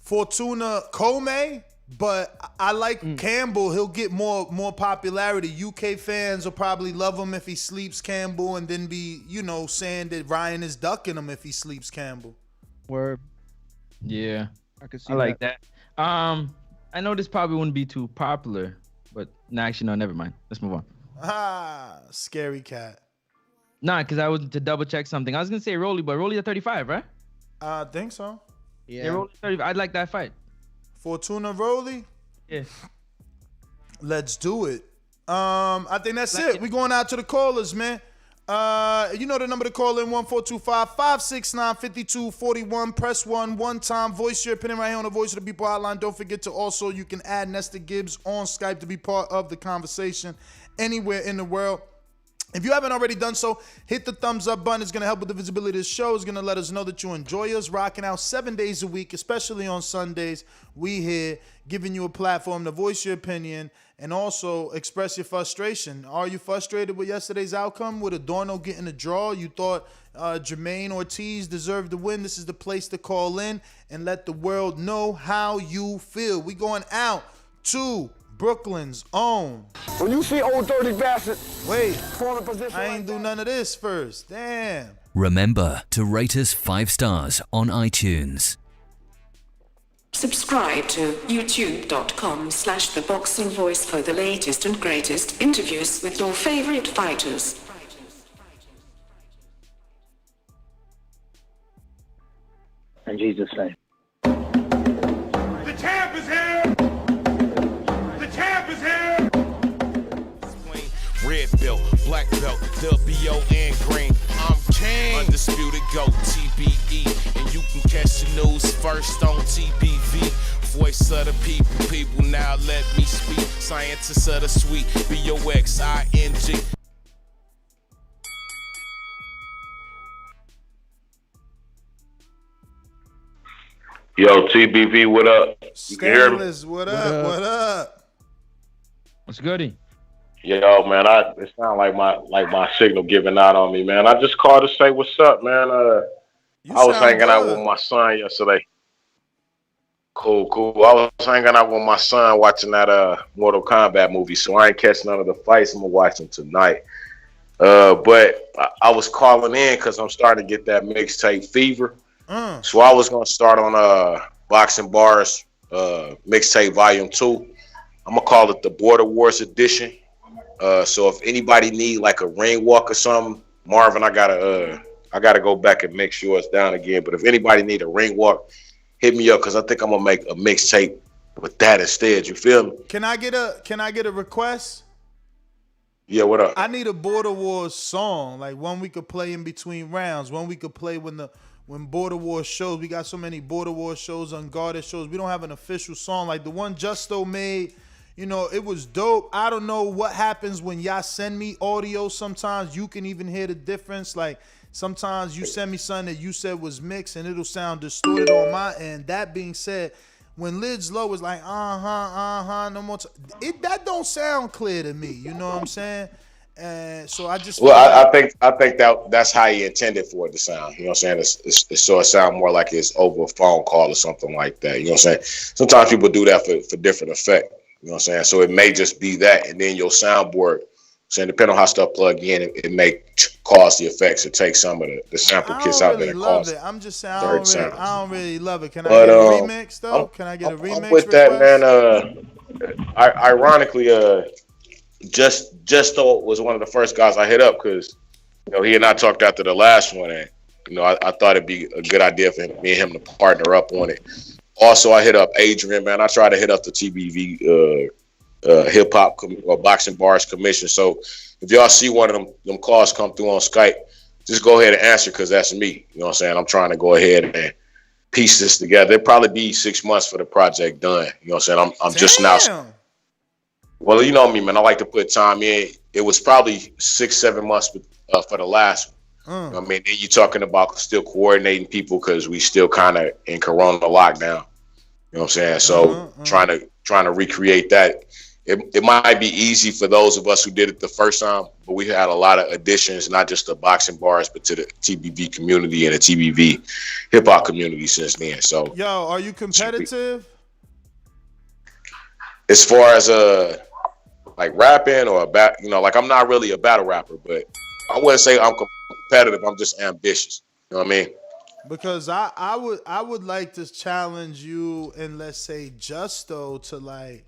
Fortuna Comey, but I like Campbell. He'll get more popularity. UK fans will probably love him if he sleeps Campbell, and then be, you know, saying that Ryan is ducking him if he sleeps Campbell. Word. Yeah, I can see. I like that. I know this probably wouldn't be too popular, but no, actually, no, never mind. Let's move on. Scary cat. Nah, because I was to double check something. I was gonna say Rolly, but Rolly's at 35, right? I think so. Yeah, Rolly's 35. I'd like that fight. Fortuna Rolly? Yeah. Let's do it. I think that's it. We're going out to the callers, man. You know the number to call in, 1425-569-5241. Press 1 time. Voice your opinion right here on the Voice of the People hotline. Don't forget to also, you can add Nestor Gibbs on Skype to be part of the conversation anywhere in the world. If you haven't already done so, hit the thumbs up button. It's going to help with the visibility of the show. It's going to let us know that you enjoy us, rocking out 7 days a week, especially on Sundays. We here giving you a platform to voice your opinion and also express your frustration. Are you frustrated with yesterday's outcome, with Adorno getting a draw? You thought Jamaine Ortiz deserved to win? This is the place to call in and let the world know how you feel. We going out to Brooklyn's own. When you see old dirty bastard. Wait, I ain't do none of this first. Damn. Remember to rate us 5 stars on iTunes. Subscribe to youtube.com/theboxingvoice for the latest and greatest interviews with your favorite fighters. In Jesus' name. The champ is here! The champ is here! Red belt, black belt, WO and green. I'm king. Undisputed GOAT, TBE. And you can catch the news first on TBV. Voice of the people now let me speak. Scientists of the sweet, B-O-X-I-N-G. Yo, TBV, what up? You can hear me? Stainless, what up? What up? What's goody? Yo, man, it sounds like my signal giving out on me, man. I just called to say what's up, man. I was hanging out with my son yesterday. Cool. I was hanging out with my son watching that Mortal Kombat movie, so I ain't catching none of the fights. I'm gonna watch them tonight. But I was calling in because I'm starting to get that mixtape fever. So I was gonna start on Boxing Bars mixtape volume 2. I'm gonna call it the Border Wars edition. So if anybody need like a ring walk or something, Marvin, I gotta go back and make sure it's down again. But if anybody need a ring walk, hit me up because I think I'm gonna make a mixtape with that instead. You feel me? Can I get a request? Yeah, what up? I need a Border Wars song, like one we could play in between rounds, one we could play when Border Wars shows. We got so many Border Wars shows, unguarded shows. We don't have an official song like the one Justo made. You know, it was dope. I don't know what happens when y'all send me audio. Sometimes you can even hear the difference. Like sometimes you send me something that you said was mixed and it'll sound distorted on my end. That being said, when Lid's low is like no more, that don't sound clear to me. You know what I'm saying? And so I just I think that's how he intended for it to sound. You know what I'm saying? It's so it sound more like it's over a phone call or something like that. You know what I'm saying? Sometimes people do that for different effect. You know what I'm saying? So it may just be that, and then your soundboard. So depending on how stuff plug in, it may cause the effects or take some of the sample kits out there. I'm just saying I don't really love it. Can I get a remix though? Can I get a remix? I'm with that, man. Ironically, Justo was one of the first guys I hit up because he and I talked after the last one, and I thought it'd be a good idea for me and him to partner up on it. Also, I hit up Adrian, man. I tried to hit up the TBV hip hop or Boxing Bars commission. So if y'all see one of them calls come through on Skype, just go ahead and answer because that's me. You know what I'm saying? I'm trying to go ahead and piece this together. It'll probably be 6 months for the project done. You know what I'm saying? I'm just now. Well, you know me, man. I like to put time in. It was probably 6-7 months for the last one. I mean, then you're talking about still coordinating people because we still kind of in Corona lockdown. You know what I'm saying? So trying to recreate that. It might be easy for those of us who did it the first time, but we had a lot of additions, not just to Boxing Bars, but to the TBV community and the TBV hip hop community since then. So, yo, are you competitive? As far as like rapping or like I'm not really a battle rapper, but I wouldn't say I'm competitive. I'm just ambitious. You know what I mean? Because I would like to challenge you and let's say Justo to like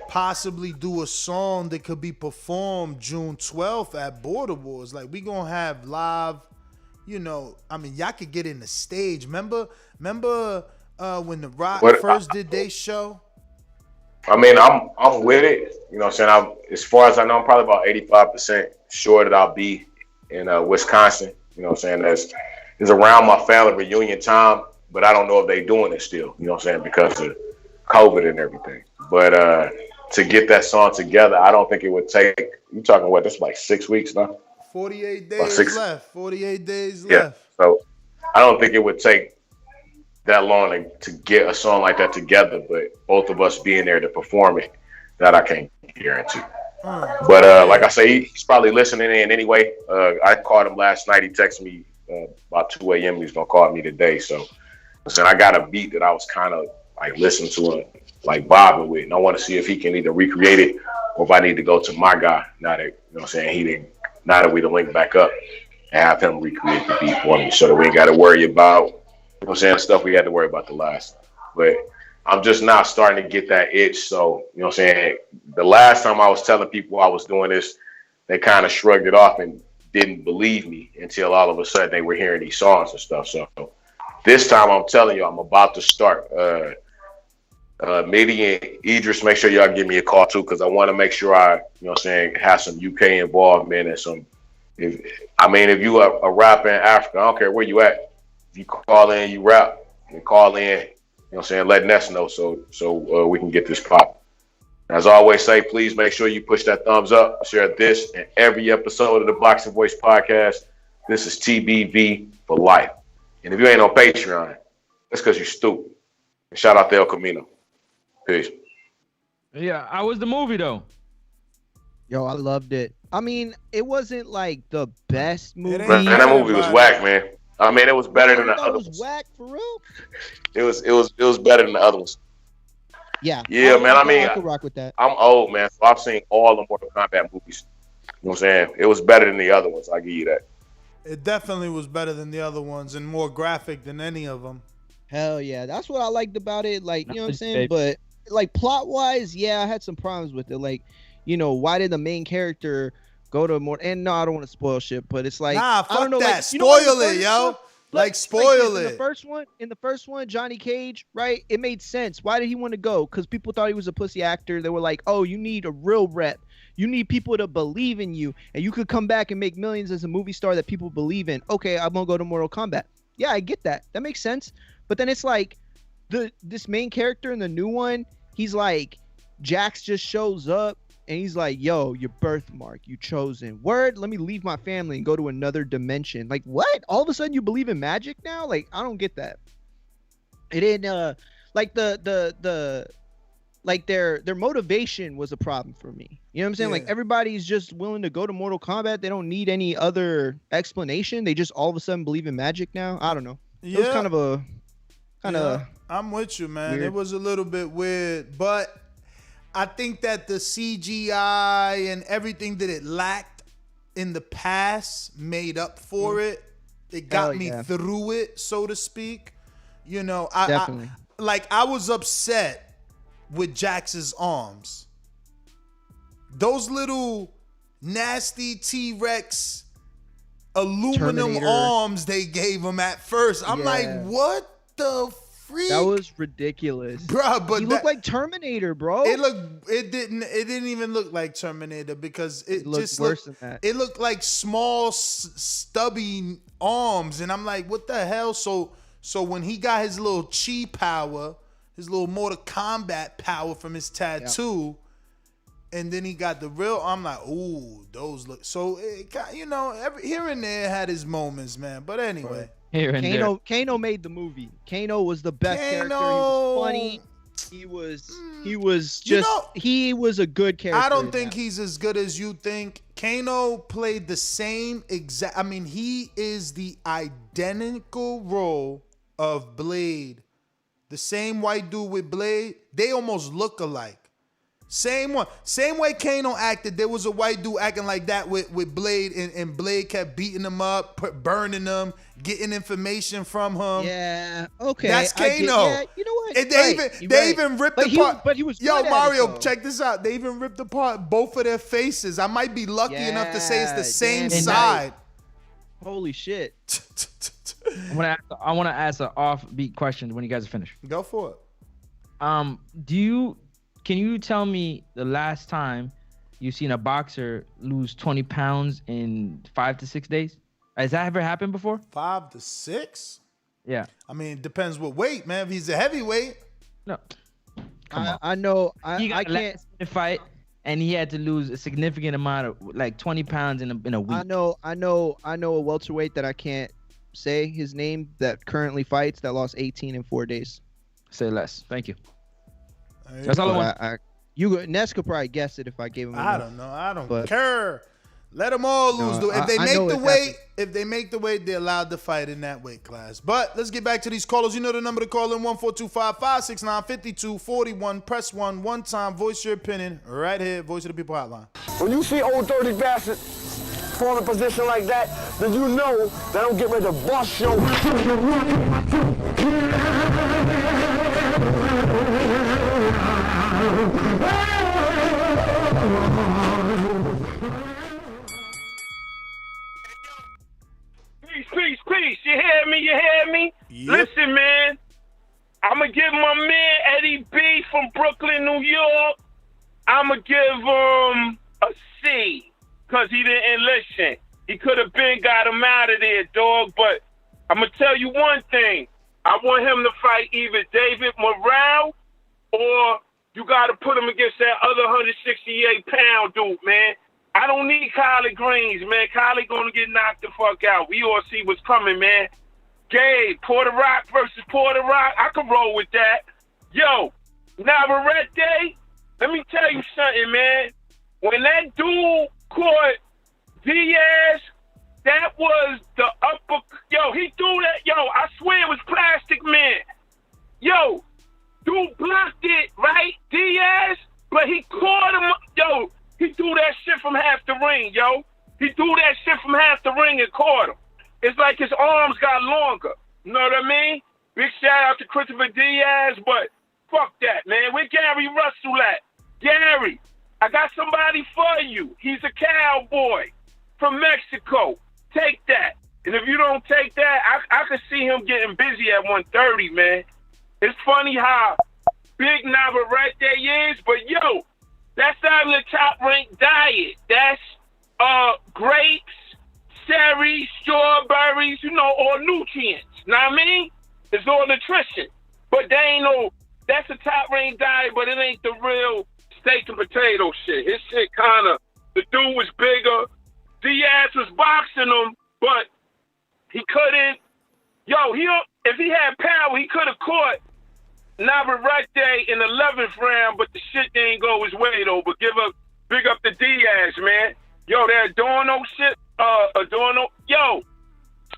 possibly do a song that could be performed June 12th at Border Wars. Like we gonna have live, I mean y'all could get in the stage. Remember when the Rock first did their show? I mean, I'm with it. You know what I'm saying? As far as I know, I'm probably about 85% sure that I'll be in Wisconsin. You know what I'm saying? It's around my family reunion time, but I don't know if they doing it still. You know what I'm saying? Because of COVID and everything. But to get that song together, I don't think it would take. You talking what? That's like 6 weeks now. 48 days left. 48 days left. Yeah. So I don't think it would take that long to get a song like that together, but both of us being there to perform it, that I can't guarantee. But like I say, he's probably listening in anyway. I called him last night. He texted me about 2 a.m. He's gonna call me today. So listen, I got a beat that I was kind of like listening to him, like bobbing with, and I want to see if he can either recreate it or if I need to go to my guy now that what I'm saying now that we the link back up and have him recreate the beat for me, so that we ain't got to worry about what I'm saying, stuff we had to worry about the last time. But I'm just now starting to get that itch. So, what I'm saying, the last time I was telling people I was doing this, they kind of shrugged it off and didn't believe me until all of a sudden they were hearing these songs and stuff. So this time I'm telling you, I'm about to start. Midi and Idris, make sure y'all give me a call too, because I want to make sure I, have some UK involvement and some If you are a rapper in Africa, I don't care where you at. If you call in, you rap, and call in, you know what I'm saying, letting us know so we can get this pop. As I always say, please make sure you push that thumbs up, share this and every episode of the Boxing Voice podcast. This is TBV for life. And if you ain't on Patreon, that's because you're stupid. And shout out to El Camino. Peace. Yeah, how was the movie though? Yo, I loved it. I mean, it wasn't like the best movie. Man, that movie was whack, man. I mean, it was better than the other ones. It was whack for real. It was better than the other ones. Yeah. Yeah, man. I could rock with that. I'm old, man, so I've seen all the Mortal Kombat movies. You know what I'm saying? It was better than the other ones. I'll give you that. It definitely was better than the other ones and more graphic than any of them. Hell yeah. That's what I liked about it. Like, you know what I'm saying? But like plot-wise, yeah, I had some problems with it. Like, you know, why did the main character go to more? And no, I don't want to spoil shit, but it's like, nah, fuck I don't know, that. like, Spoil it, yo. Like, spoil it. In the first one, Johnny Cage, right? It made sense. Why did he want to go? Because people thought he was a pussy actor. They were like, oh, you need a real rep. You need people to believe in you, and you could come back and make millions as a movie star that people believe in. Okay, I'm gonna go to Mortal Kombat. Yeah, I get that. That makes sense. But then it's like this main character in the new one, he's like, Jax just shows up and he's like, yo, your birthmark, you chosen. Word, let me leave my family and go to another dimension. Like, what? All of a sudden you believe in magic now? Like, I don't get that. It didn't like like their motivation was a problem for me. You know what I'm saying? Yeah. Like, everybody's just willing to go to Mortal Kombat. They don't need any other explanation. They just all of a sudden believe in magic now. I don't know. Yeah. It was kind of I'm with you, man. weird. It was a little bit weird, but I think that the CGI and everything that it lacked in the past made up for it. It got me through it, so to speak. You know, I was upset with Jax's arms. Those little nasty T-Rex aluminum Terminator arms they gave him at first. I'm like, what the freak? That was ridiculous, bro. But he looked like Terminator, bro. It didn't even look like Terminator because it just worse looked, than that. It looked like small stubby arms, and I'm like, what the hell? So when he got his little chi power, his little Mortal Kombat power from his tattoo, and then he got the real, I'm like, ooh, those look. So, you know, here and there had his moments, man. But anyway. Kano made the movie. Kano was the best character. He was funny. He was just, he was a good character. I don't think he's as good as you think. Kano played the same exact, I mean, he is the identical role of Blade. The same white dude with Blade, they almost look alike. Same one. Same way Kano acted, there was a white dude acting like that with Blade, and Blade kept beating him up, burning him, getting information from him. Yeah, okay. That's Kano. Yeah, you know what? And they even ripped apart. But he was Yo, good at Mario, it, check this out. They even ripped apart both of their faces. I might be lucky enough to say it's the same damn side. Holy shit. I want to ask an offbeat question when you guys are finished. Go for it. Can you tell me the last time you've seen a boxer lose 20 pounds in 5 to 6 days? Has that ever happened before? 5 to 6? Yeah. I mean, it depends what weight, man. If he's a heavyweight. No. I know. He got I can't fight, and he had to lose a significant amount of like 20 pounds in a week. I know a welterweight that I can't say his name that currently fights that lost 18 in 4 days. Say less. Thank you. That's all I want. Ness could probably guess it if I gave him. I don't know. I don't care. Let them all lose. If they make the weight, they're allowed to fight in that weight class. But let's get back to these callers. You know the number to call in: 1-425-569-5241. Press 1 time. Voice your opinion right here. Voice of the People hotline. When you see old dirty bastard form a position like that, then you know that I'm getting ready to bust your. Peace. You hear me? Yep. Listen, man. I'm going to give my man Eddie B from Brooklyn, New York, I'm going to give him a C because he didn't listen. He could have been got him out of there, dog. But I'm going to tell you one thing. I want him to fight either David Morale or you got to put him against that other 168-pound dude, man. I don't need Kylie Greens, man. Kylie going to get knocked the fuck out. We all see what's coming, man. Gabe, Puerto Rock versus Puerto Rock. I can roll with that. Yo, Navarrete, let me tell you something, man. When that dude caught Diaz, that was the upper. Yo, he threw that. Yo, I swear it was Plastic Man. Yo, dude blocked it, right? Diaz, but he caught him. Yo, he threw that shit from half the ring, yo. He threw that shit from half the ring and caught him. It's like his arms got longer. You know what I mean? Big shout out to Christopher Diaz, but fuck that, man. Where Gary Russell at? Gary, I got somebody for you. He's a cowboy from Mexico. Take that. And if you don't take that, I could see him getting busy at 130, man. It's funny how big Navarrete is, but yo, that's not even a top-ranked diet. That's grapes, cherries, strawberries, you know, all nutrients. Know what I mean? It's all nutrition. But they ain't no, that's a top-ranked diet, but it ain't the real steak and potato shit. His shit kind of, the dude was bigger. Diaz was boxing him, but he couldn't. Yo, if he had power, he could have caught Navarrete in the 11th round, but the shit didn't go his way, though. But big up the Diaz, man. Yo, that Adorno shit, Adorno. Yo,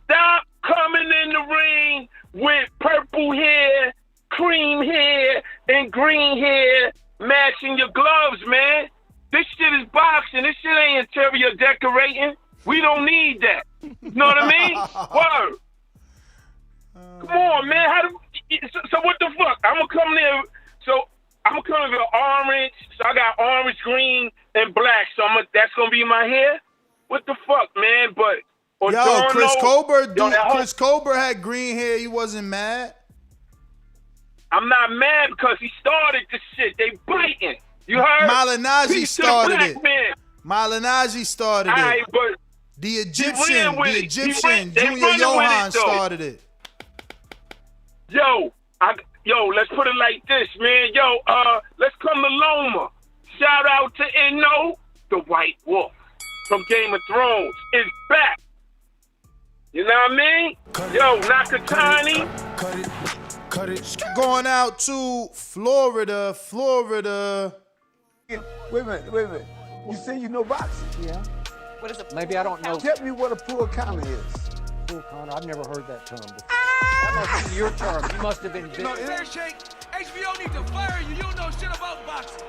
stop coming in the ring with purple hair, cream hair, and green hair matching your gloves, man. This shit is boxing. This shit ain't interior decorating. We don't need that. You know what I mean? Word. Come on, man. So what the fuck? I'm going to come there. So I'm going to come with orange. So I got orange, green, and black. So that's going to be my hair? What the fuck, man? But Yo, Chris Colbert had green hair. He wasn't mad. I'm not mad because he started the shit. They biting. You heard? Malignaggi started it. Man. Malignaggi started it. But the Egyptian, Junior Johan started it. Yo, let's put it like this, man. Yo, let's come to Loma. Shout out to Eno, the White Wolf from Game of Thrones, is back. You know what I mean? Yo, Nakatani. Going out to Florida. Wait a minute. You say you know boxing? Yeah. What is it? Maybe I don't know. Tell me what a pool counter is. Pool counter? I've never heard that term before. That must be your term. You must have been busy. Fair shake. HBO needs to fire you. You don't know shit about boxing.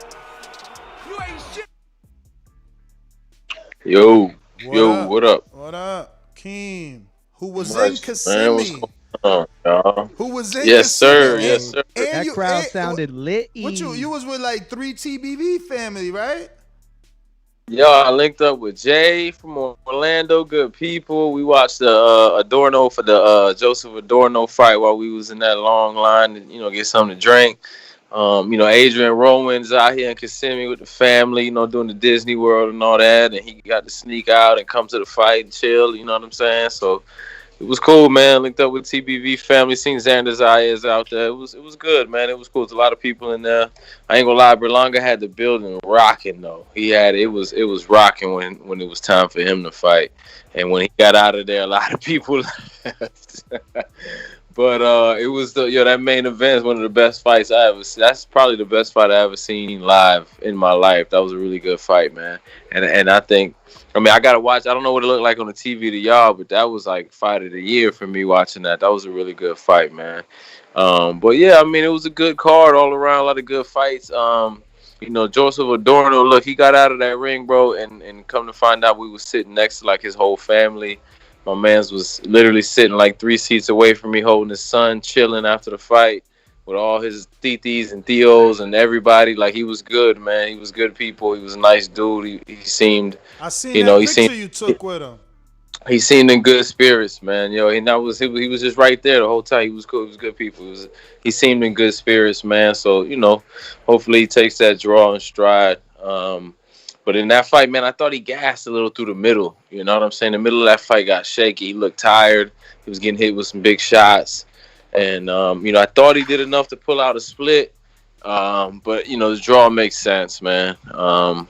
You ain't shit. What up? What up, Keem? Who was in Kissimmee? Who was in Yes, sir. Kissimmee? Yes, sir. That crowd sounded lit. What you was with like 3 TBV family, right? Yo, I linked up with Jay from Orlando. Good people. We watched the Adorno for the Joseph Adorno fight while we was in that long line to, get something to drink. Adrian Rowan's out here in Kissimmee with the family, doing the Disney World and all that. And he got to sneak out and come to the fight and chill, you know what I'm saying? So it was cool, man. Linked up with TBV family, seen Xander Zayas out there. It was good, man. It was cool. There's a lot of people in there. I ain't gonna lie, Berlanga had the building rocking though. It was rocking when it was time for him to fight. And when he got out of there, a lot of people left. But it was that main event is one of the best fights I ever seen. That's probably the best fight I ever seen live in my life. That was a really good fight, man. And I think, I gotta watch. I don't know what it looked like on the TV to y'all, but that was like fight of the year for me watching that. That was a really good fight, man. But yeah, it was a good card all around. A lot of good fights. Joseph Adorno, look, he got out of that ring, bro, and come to find out we was sitting next to like his whole family. My man's was literally sitting like 3 seats away from me, holding his son, chilling after the fight with all his titis and tios and everybody. Like, he was good, man. He was good people. He was a nice dude. He seemed, I seen that picture you took with him. He seemed in good spirits, man. And he was just right there the whole time. He was cool. He was good people. He seemed in good spirits, man. So, hopefully he takes that draw in stride. But in that fight, man, I thought he gassed a little through the middle. You know what I'm saying? The middle of that fight got shaky. He looked tired. He was getting hit with some big shots. And, I thought he did enough to pull out a split. But, the draw makes sense, man. And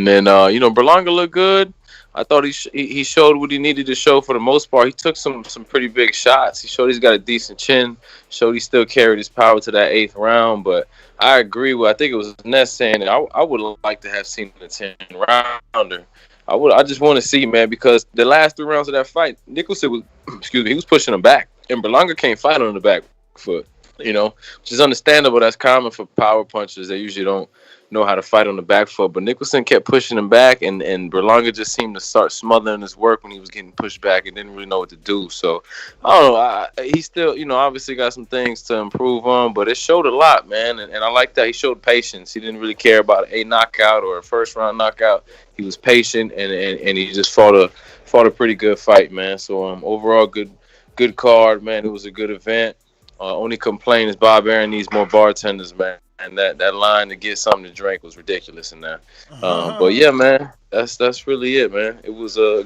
then, Berlanga looked good. I thought he showed what he needed to show for the most part. He took some pretty big shots. He showed he's got a decent chin. Showed he still carried his power to that 8th round. But I agree with, I think it was Ness saying that I would like to have seen the 10-rounder. I just want to see, man, because the last 3 rounds of that fight, Nicholson was, he was pushing him back. And Berlanga can't fight on the back foot, which is understandable. That's common for power punchers. They usually don't know how to fight on the back foot, but Nicholson kept pushing him back, and Berlanga just seemed to start smothering his work when he was getting pushed back and didn't really know what to do. So I don't know. He still, obviously got some things to improve on, but it showed a lot, man. And I like that he showed patience. He didn't really care about a knockout or a first round knockout. He was patient, and he just fought a pretty good fight, man. So overall, good card, man. It was a good event. Only complaint is Bob Arum needs more bartenders, man. And that line to get something to drink was ridiculous in there. But yeah, man, that's really it, man. It was a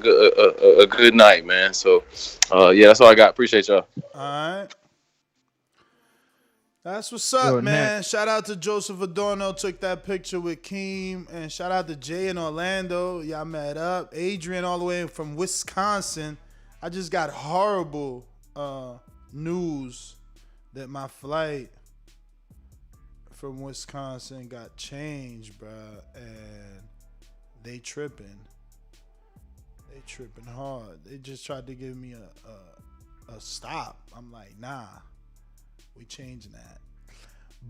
good night, man. So yeah, that's all I got. Appreciate y'all. All right. That's what's up, man. Shout out to Joseph Adorno, took that picture with Keem. And shout out to Jay in Orlando. Y'all met up. Adrian all the way from Wisconsin. I just got horrible news that my flight from Wisconsin got changed, bro, and they tripping hard. They just tried to give me a stop. I'm like, nah, we changing that.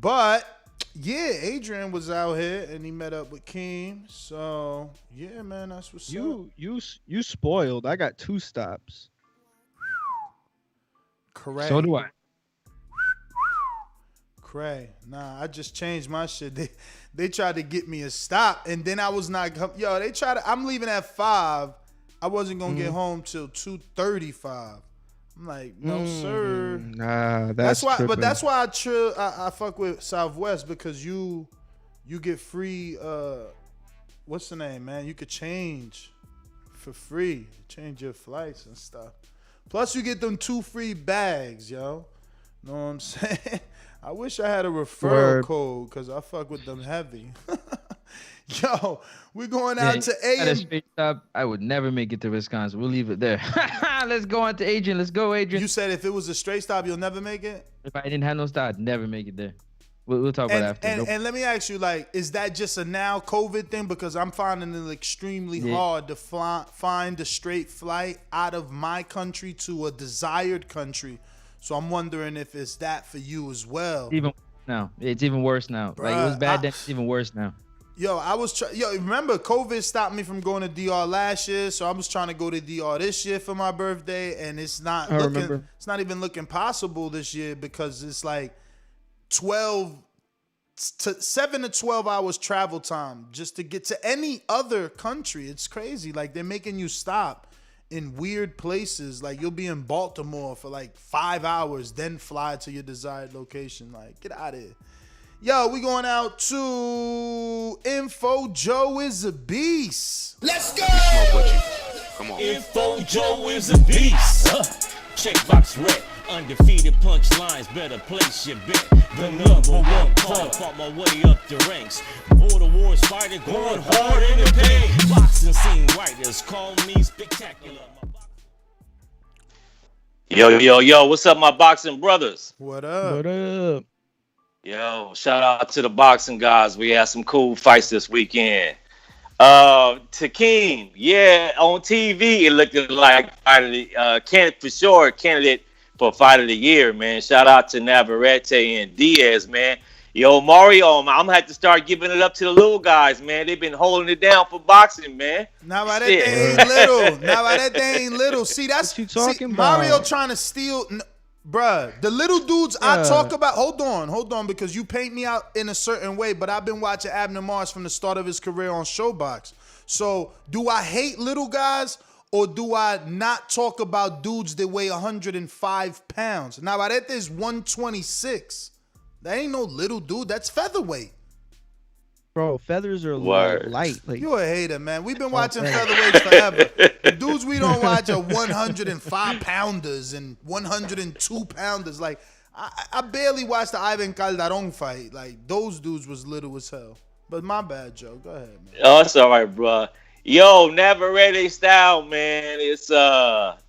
But yeah, Adrian was out here and he met up with Keem. So yeah, man, that's what's up. You spoiled. I got 2 stops. Correct. So do I. Cray. Nah, I just changed my shit. They tried to get me a stop, and then I was not. They tried to. I'm leaving at 5. I wasn't gonna get home till 2:35. I'm like, no, sir. Nah, that's why. tripping. But that's why I fuck with Southwest, because you get free. What's the name, man? You could change for free. Change your flights and stuff. Plus, you get them 2 free bags, yo. Know what I'm saying? I wish I had a referral code, because I fuck with them heavy. Yo, we're going out to AM. I would never make it to Wisconsin. We'll leave it there. Let's go on to Adrian. Let's go, Adrian. You said if it was a straight stop, you'll never make it? If I didn't have no stop, I'd never make it there. We'll talk about it after. And let me ask you, like, is that just a now COVID thing? Because I'm finding it extremely hard to find a straight flight out of my country to a desired country. So I'm wondering if it's that for you as well. It's even worse now. Bruh, like, it was bad then, it's even worse now. Yo, remember COVID stopped me from going to DR last year, so I was trying to go to DR this year for my birthday, and it's not even looking possible this year, because it's like 7 to 12 hours travel time just to get to any other country. It's crazy. Like, they're making you stop in weird places. Like, you'll be in Baltimore for like 5 hours, then fly to your desired location. Like, get out of here. Yo, we going out to Info Joe is a beast. Let's go! Come on. Info Joe is a beast. Checkbox red. Undefeated punchlines, better place your bet. The #1 call, fought my way up the ranks. Border wars fighter, going hard in the pain. Boxing scene writers call me spectacular. Yo, what's up, my boxing brothers? What up? Yo, shout out to the boxing guys. We had some cool fights this weekend. Tekeem, yeah, on TV, it looked like candidate for Fight of the Year, man. Shout out to Navarrete and Diaz, man. Yo, Mario, I'm gonna have to start giving it up to the little guys, man. They've been holding it down for boxing, man. Navarrete ain't little. Navarrete ain't little. See, that's what you talking about. Mario trying to steal. Bruh, the little dudes I talk about, hold on, because you paint me out in a certain way, but I've been watching Abner Mars from the start of his career on Showbox. So, do I hate little guys, or do I not talk about dudes that weigh 105 pounds? Navarrete is 126. That ain't no little dude. That's featherweight. Bro, feathers are Word. light. Like, You a hater, man. We've been watching featherweights forever. The dudes we don't watch are 105 pounders and 102 pounders. Like, I barely watched the Ivan Calderon fight. Like, those dudes was little as hell. But my bad, Joe. Go ahead, man. Oh, it's all right, bro. Yo, Navarrete style, man. It's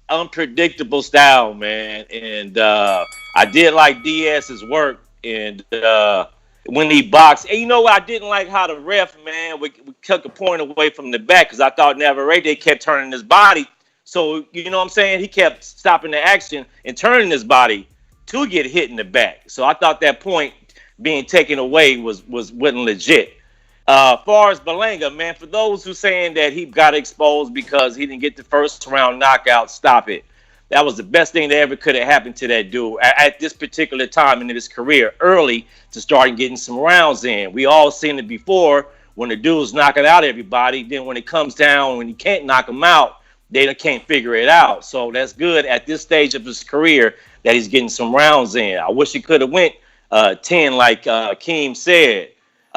unpredictable style, man. And I did like Diaz's work. And when he boxed, and you know what? I didn't like how the ref, man, we took a point away from the back because I thought Navarrete kept turning his body. So, you know what I'm saying? He kept stopping the action and turning his body to get hit in the back. So I thought that point being taken away wasn't legit. Far as Berlanga, man, for those who saying that he got exposed because he didn't get the first round knockout, stop it. That was the best thing that ever could have happened to that dude at this particular time in his career, early to start getting some rounds in. We all seen it before when the dude's knocking out everybody. Then when it comes down, when he can't knock them out, they can't figure it out. So that's good at this stage of his career that he's getting some rounds in. I wish he could have went 10 like Keem said.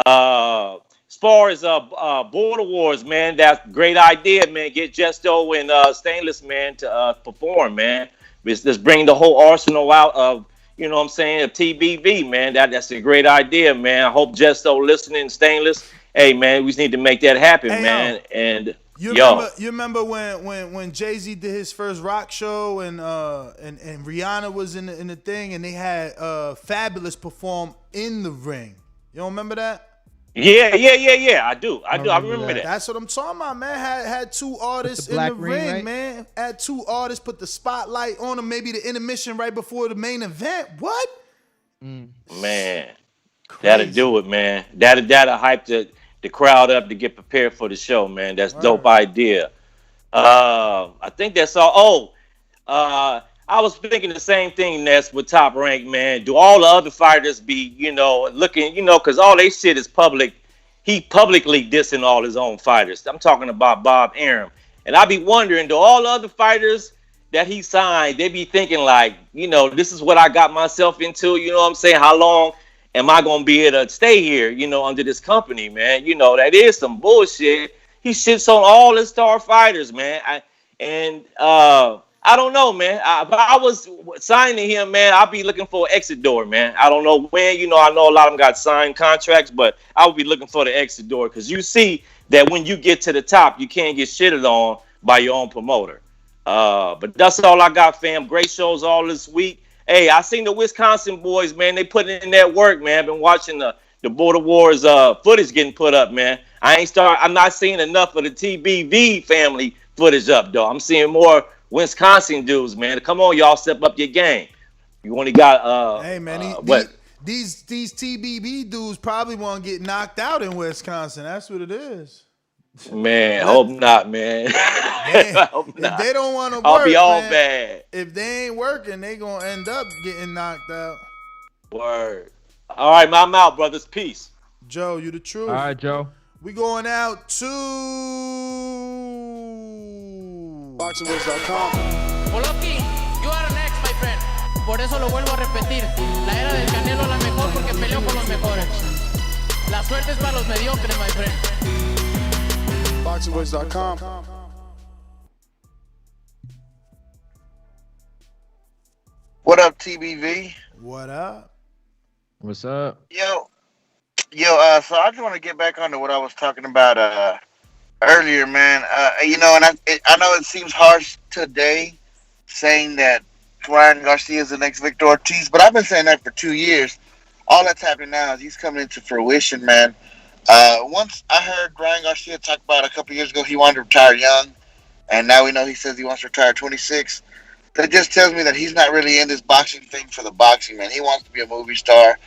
As far as Border Wars, man, that's a great idea, man. Get Jesto and Stainless, man, to perform, man. Just bring the whole arsenal out of, you know what I'm saying, of TBV, man. That's a great idea, man. I hope Jesto listening, Stainless. Hey, man, we just need to make that happen, man. And you remember when Jay-Z did his first rock show and Rihanna was in the thing and they had Fabulous perform in the ring. You don't remember that? Yeah. I do. I remember that. That's what I'm talking about, man. Had two artists in the ring, right? Man. Had two artists, put the spotlight on them, maybe the intermission right before the main event. What? Man, that'll do it, man. That'll hype the crowd up to get prepared for the show, man. That's dope idea. I think that's all. I was thinking the same thing, Ness, with Top Rank, man. Do all the other fighters be, looking, because all they shit is public. He publicly dissing all his own fighters. I'm talking about Bob Arum. And I be wondering, do all the other fighters that he signed, they be thinking like, this is what I got myself into, you know what I'm saying? How long am I going to be able to stay here, under this company, man? That is some bullshit. He shits on all his star fighters, man. I don't know, man. If I was signing him, man, I'd be looking for an exit door, man. I don't know when. I know a lot of them got signed contracts, but I would be looking for the exit door because you see that when you get to the top, you can't get shitted on by your own promoter. But that's all I got, fam. Great shows all this week. Hey, I seen the Wisconsin boys, man. They put in that work, man. I've been watching the Border Wars footage getting put up, man. I'm not seeing enough of the TBV family footage up, though. I'm seeing more Wisconsin dudes, man. Come on, y'all, step up your game. You only got hey, man, these TBB dudes probably want to get knocked out in Wisconsin. That's what it is. Man, hope not, man. If they don't want to work, I'll be all man, bad. If they ain't working, they gonna end up getting knocked out. Word. All right, I'm out, brothers. Peace. Joe, you the truth. All right, Joe. We going out to BoxingWords.com. Oloki, you are next, my friend. Por eso lo vuelvo a repetir. La era del Canelo es la mejor porque peleó con los mejores. La suerte es para los mediocres, my friend. BoxingWords.com. What up, TBV? What up? What's up? Yo, so I just want to get back onto what I was talking about earlier, man. And I know it seems harsh today saying that Ryan Garcia is the next Victor Ortiz, but I've been saying that for 2 years. All that's happening now is he's coming into fruition, man. Once I heard Ryan Garcia talk about a couple years ago he wanted to retire young, and now we know he says he wants to retire 26. That just tells me that he's not really in this boxing thing for the boxing, man. He wants to be a movie star.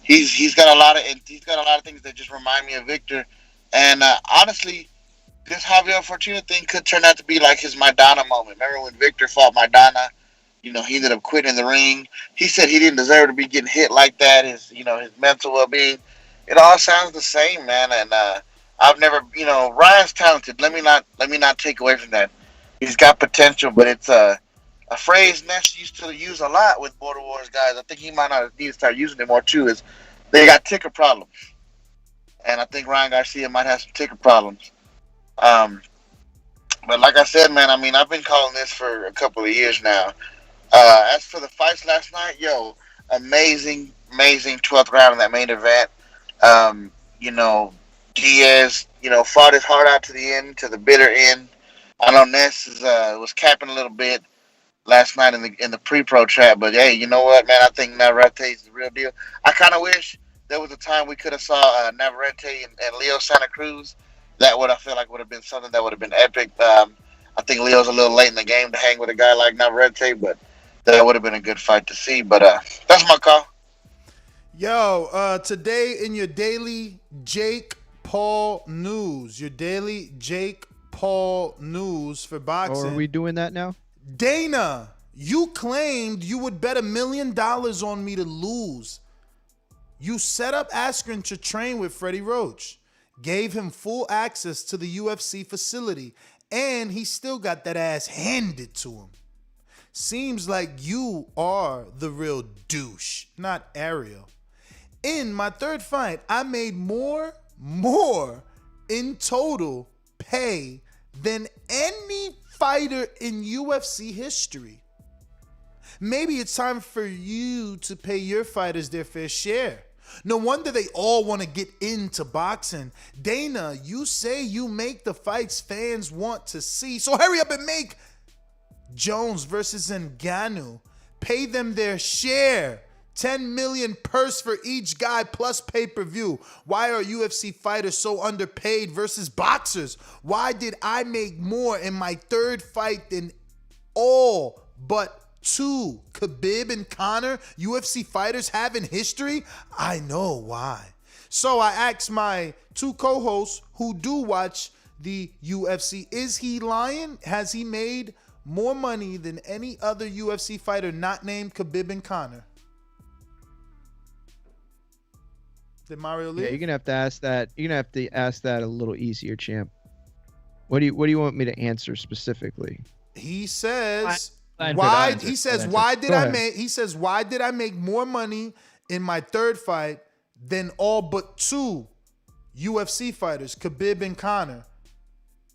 He's got a lot of things that just remind me of Victor. And honestly, this Javier Fortuna thing could turn out to be like his Maidana moment. Remember when Victor fought Maidana? He ended up quitting the ring. He said he didn't deserve to be getting hit like that. His mental well-being. It all sounds the same, man. And I've never, Ryan's talented. Let me not take away from that. He's got potential, but it's a phrase Ness used to use a lot with Border Wars guys. I think he might not need to start using it more too. Is they got ticker problems. and I think Ryan Garcia might have some ticket problems. But like I said, man, I mean, I've been calling this for a couple of years now. As for the fights last night, amazing 12th round in that main event. Diaz, fought his heart out to the end, to the bitter end. I know Ness was capping a little bit last night in the pre-pro chat, but hey, you know what, man? I think Navarrete is the real deal. I kind of wish there was a time we could have saw Navarrete and Leo Santa Cruz. I feel like would have been something that would have been epic. I think Leo's a little late in the game to hang with a guy like Navarrete, but that would have been a good fight to see. But that's my call. Yo, today in your daily Jake Paul news, for boxing. Are we doing that now? Dana, you claimed you would bet $1 million on me to lose. You set up Askren to train with Freddie Roach, gave him full access to the UFC facility, and he still got that ass handed to him. Seems like you are the real douche, not Ariel. In my third fight, I made more in total pay than any fighter in UFC history. Maybe it's time for you to pay your fighters their fair share. No wonder they all want to get into boxing. Dana, you say you make the fights fans want to see. So hurry up and make Jones versus Ngannou. Pay them their share. 10 million purse for each guy plus pay-per-view. Why are UFC fighters so underpaid versus boxers? Why did I make more in my third fight than all but 2 Khabib and Conor UFC fighters have in history? I know why. So I asked my 2 co-hosts who do watch the UFC, is he lying? Has he made more money than any other UFC fighter not named Khabib and Conor? Did Mario leave? Yeah, you're gonna have to ask that. You're gonna have to ask that a little easier, champ. What do you want me to answer specifically? He says why did I make more money in my third fight than all but 2 UFC fighters, Khabib and Conor,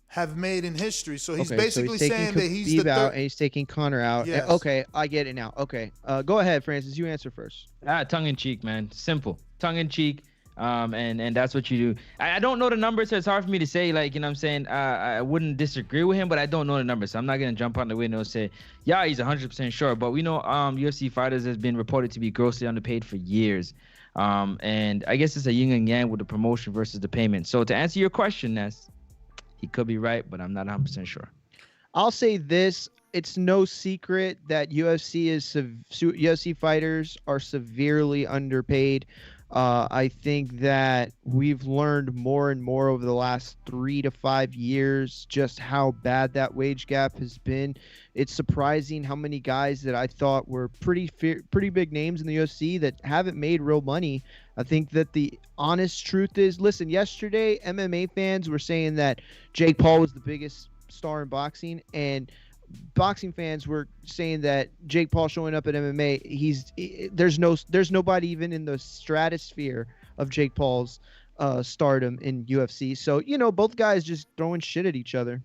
have made in history. So he's basically saying that he's the out and he's taking Conor out. Yes. Okay, I get it now. Okay, go ahead, Francis. You answer first. Tongue in cheek, man. Simple. Tongue in cheek. And that's what you do. I don't know the numbers, so it's hard for me to say, like, you know what I'm saying? I wouldn't disagree with him, but I don't know the numbers. So I'm not going to jump on the window and say, yeah, he's 100% sure. But we know UFC fighters has been reported to be grossly underpaid for years. And I guess it's a yin and yang with the promotion versus the payment. So to answer your question, Ness, he could be right, but I'm not 100% sure. I'll say this. It's no secret that UFC fighters are severely underpaid. I think that we've learned more and more over the last 3 to 5 years just how bad that wage gap has been. It's surprising how many guys that I thought were pretty big names in the UFC that haven't made real money. I think that the honest truth is, listen, yesterday MMA fans were saying that Jake Paul was the biggest star in boxing, and boxing fans were saying that Jake Paul showing up at MMA, there's nobody even in the stratosphere of Jake Paul's stardom in UFC. So, both guys just throwing shit at each other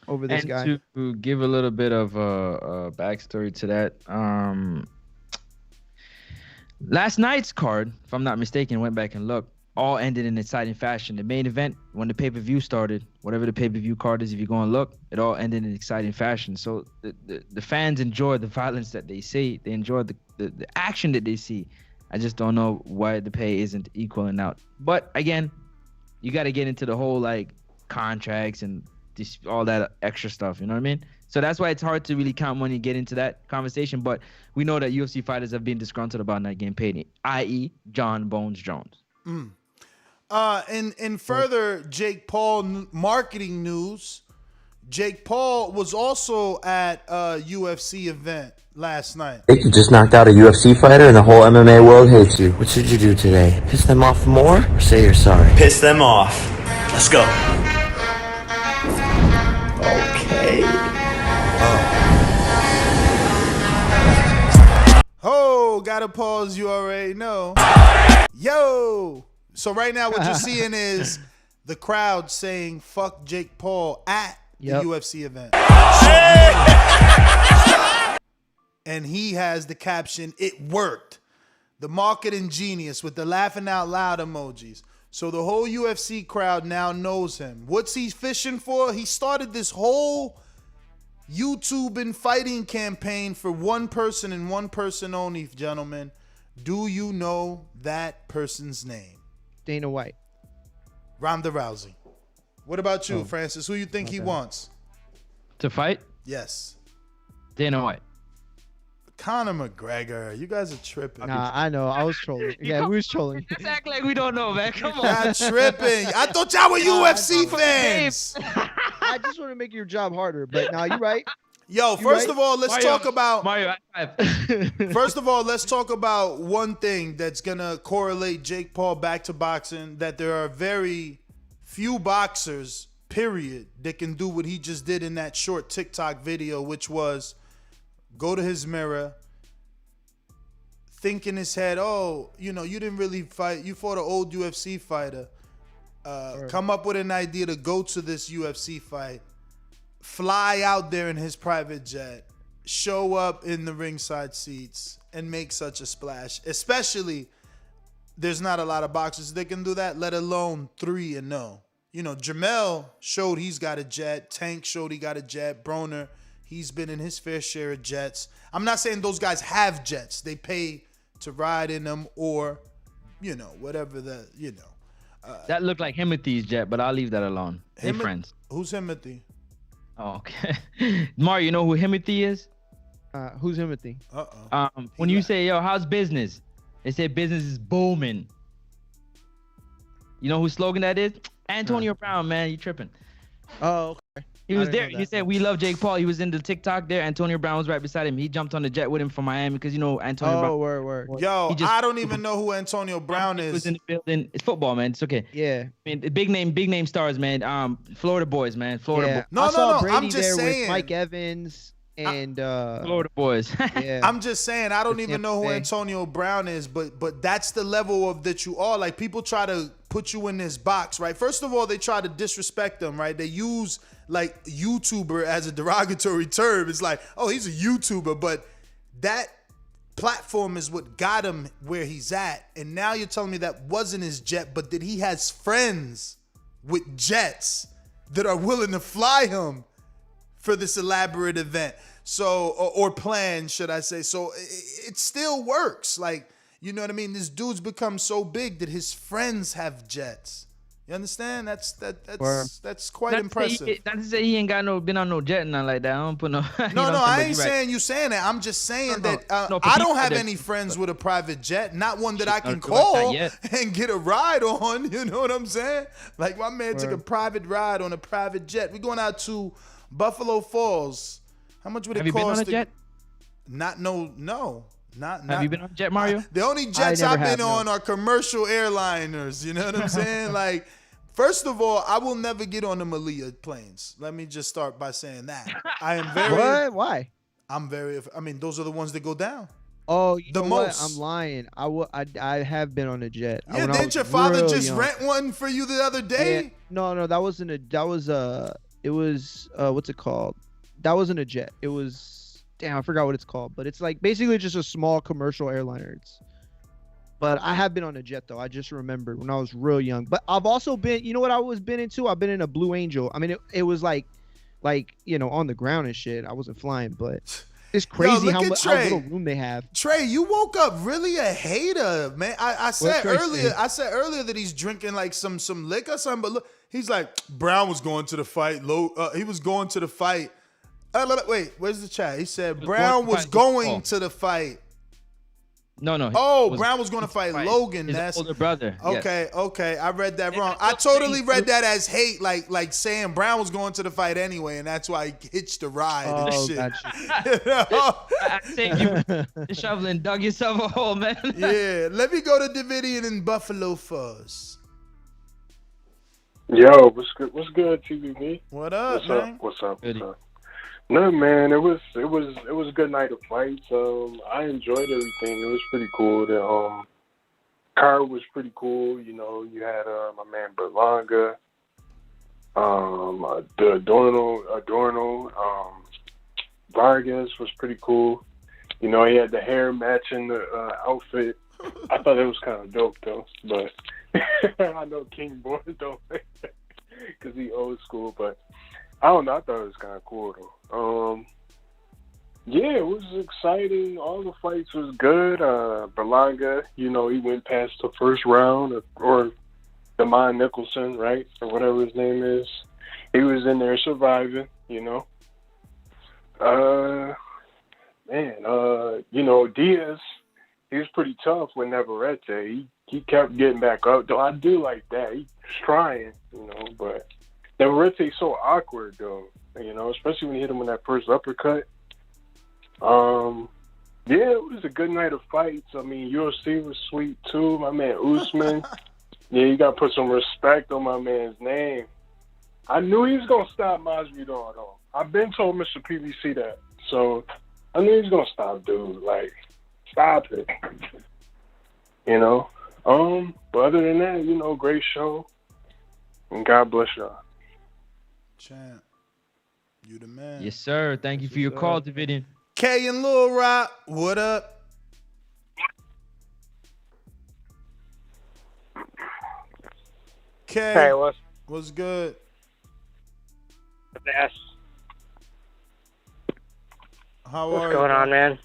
over this guy. And to give a little bit of a backstory to that, last night's card, if I'm not mistaken, went back and looked, all ended in exciting fashion. The main event, when the pay-per-view started, whatever the pay-per-view card is, if you go and look, it all ended in exciting fashion. So the fans enjoy the violence that they see. They enjoy the action that they see. I just don't know why the pay isn't equaling out. But again, you got to get into the whole like contracts and all that extra stuff. You know what I mean? So that's why it's hard to really count money and get into that conversation. But we know that UFC fighters have been disgruntled about not getting paid, i.e. John Bones Jones. And further Jake Paul marketing news, Jake Paul was also at a UFC event last night. You just knocked out a UFC fighter and the whole MMA world hates you. What should you do today? Piss them off more or say you're sorry? Piss them off. Let's go. Okay. Oh, gotta pause, you already know. Yo, So right now what you're seeing is the crowd saying "fuck Jake Paul" at the UFC event. And he has the caption, "It worked." The marketing genius with the laughing out loud emojis. So the whole UFC crowd now knows him. What's he fishing for? He started this whole YouTube and fighting campaign for one person and one person only, gentlemen. Do you know that person's name? Dana White. Ronda Rousey. What about you, Francis? Who you think he wants? To fight? Yes. Dana White. Conor McGregor. You guys are tripping. Nah, I know. I was trolling. Yeah, we was trolling. Let's act like we don't know, man. Come on. Y'all tripping. I thought y'all were UFC fans. I just want to make your job harder, but now you're right. Yo, first of all, let's talk about Mario. First of all, let's talk about one thing that's gonna correlate Jake Paul back to boxing. That there are very few boxers, period, that can do what he just did in that short TikTok video, which was go to his mirror, think in his head, oh, you know, you didn't really fight. You fought an old UFC fighter. Come up with an idea to go to this UFC fight. Fly out there in his private jet, show up in the ringside seats, and make such a splash. Especially, there's not a lot of boxers that can do that, let alone 3-0. You know, Jamel showed he's got a jet. Tank showed he got a jet. Broner, he's been in his fair share of jets. I'm not saying those guys have jets. They pay to ride in them or, you know, whatever the, you know. That looked like Himothy's jet, but I'll leave that alone. They friends. Who's Himothy? Oh, okay. Mario, you know who Himothy is? Who's Himothy? When you say, yo, how's business? They say business is booming. You know whose slogan that is? Antonio Brown, man. You tripping. Oh, okay. He was there. He said, "We love Jake Paul." He was in the TikTok there. Antonio Brown was right beside him. He jumped on the jet with him from Miami because, you know, Antonio Brown. Oh, word. Yo, I don't even know who Antonio Brown is. He was in the building. It's football, man. It's okay. Yeah. I mean, big name stars, man. Florida boys, man. Florida boys. I saw Brady I'm just there saying. with Mike Evans and Florida boys. Yeah. I'm just saying, I don't even know who Antonio Brown is, but that's the level of that you are. Like, people try to put you in this box, right? First of all, they try to disrespect them, right? They use like YouTuber as a derogatory term. It's like, oh, he's a YouTuber, but that platform is what got him where he's at. And now you're telling me that wasn't his jet, but that he has friends with jets that are willing to fly him for this elaborate event. So, or plan, should I say. So it still works. Like, you know what I mean? This dude's become so big that his friends have jets. You understand? That's quite impressive. Not to say he ain't got been on no jet and nothing like that. I don't put no. No, I ain't saying you saying that. I'm just saying that I don't have any friends with a private jet. Not one that I can call and get a ride on. You know what I'm saying? Like, my man took a private ride on a private jet. We're going out to Buffalo Falls. How much would it cost? Have you been on a jet? Not. Have you been on a jet, Mario? The only jets I've been on are commercial airliners. You know what I'm saying? Like, first of all, I will never get on the Malia planes. Let me just start by saying that. I am very. What? Why? I mean, those are the ones that go down. Oh, you the know most. What? I'm lying. I have been on a jet. Yeah, didn't your father just rent one for you the other day? Yeah. No, that wasn't a. That was It was what's it called? That wasn't a jet. It was. Damn, I forgot what it's called, but it's like basically just a small commercial airliner. But I have been on a jet though. I just remembered when I was real young. But I've also been, you know what I was been into? I've been in a Blue Angel. I mean, it was like, you know, on the ground and shit. I wasn't flying, but it's crazy how little room they have. Trey, you woke up really a hater, man. I said earlier that he's drinking like some liquor or something, but look, he's like, Brown was going to the fight. He was going to the fight. Wait, where's the chat? He said Brown was going to the fight. No. Brown was going to fight Logan. His That's older brother. Okay. I read that wrong. I totally read that as hate, like saying Brown was going to the fight anyway, and that's why he hitched the ride and shit. Gotcha. You know? I think you shoveling dug yourself a hole, man. Yeah. Let me go to Davidian in Buffalo Falls. Yo, what's good, TVB? What up, man? What's up? No, man, it was a good night of fights. I enjoyed everything. It was pretty cool to card was pretty cool. You know, you had my man Berlanga, the Adorno, Vargas was pretty cool. You know, he had the hair matching the outfit. I thought it was kind of dope though, but I know King Boy don't because he old school, but I don't know. I thought it was kind of cool though. Yeah, it was exciting. All the fights was good. Berlanga, you know, he went past the first round, or Demond Nicholson, right, or whatever his name is. He was in there surviving, you know. You know, Diaz, he was pretty tough with Navarrete. He kept getting back up, though. I do like that. He's trying, you know, but Navarrete's so awkward, though, you know, especially when you hit him with that first uppercut. Yeah, it was a good night of fights. I mean, UFC was sweet, too. My man Usman. Yeah, you got to put some respect on my man's name. I knew he was going to stop Masvidal, though. I've been told Mr. PBC that. So, I knew he was going to stop, dude. Like, stop it. You know? But other than that, you know, great show. And God bless y'all. Champ. You the man. Yes, sir. Thank you for your call, Davidian. K and Lil Rock, what up? K, hey, what's good? Yes. How What's are going you? on, man?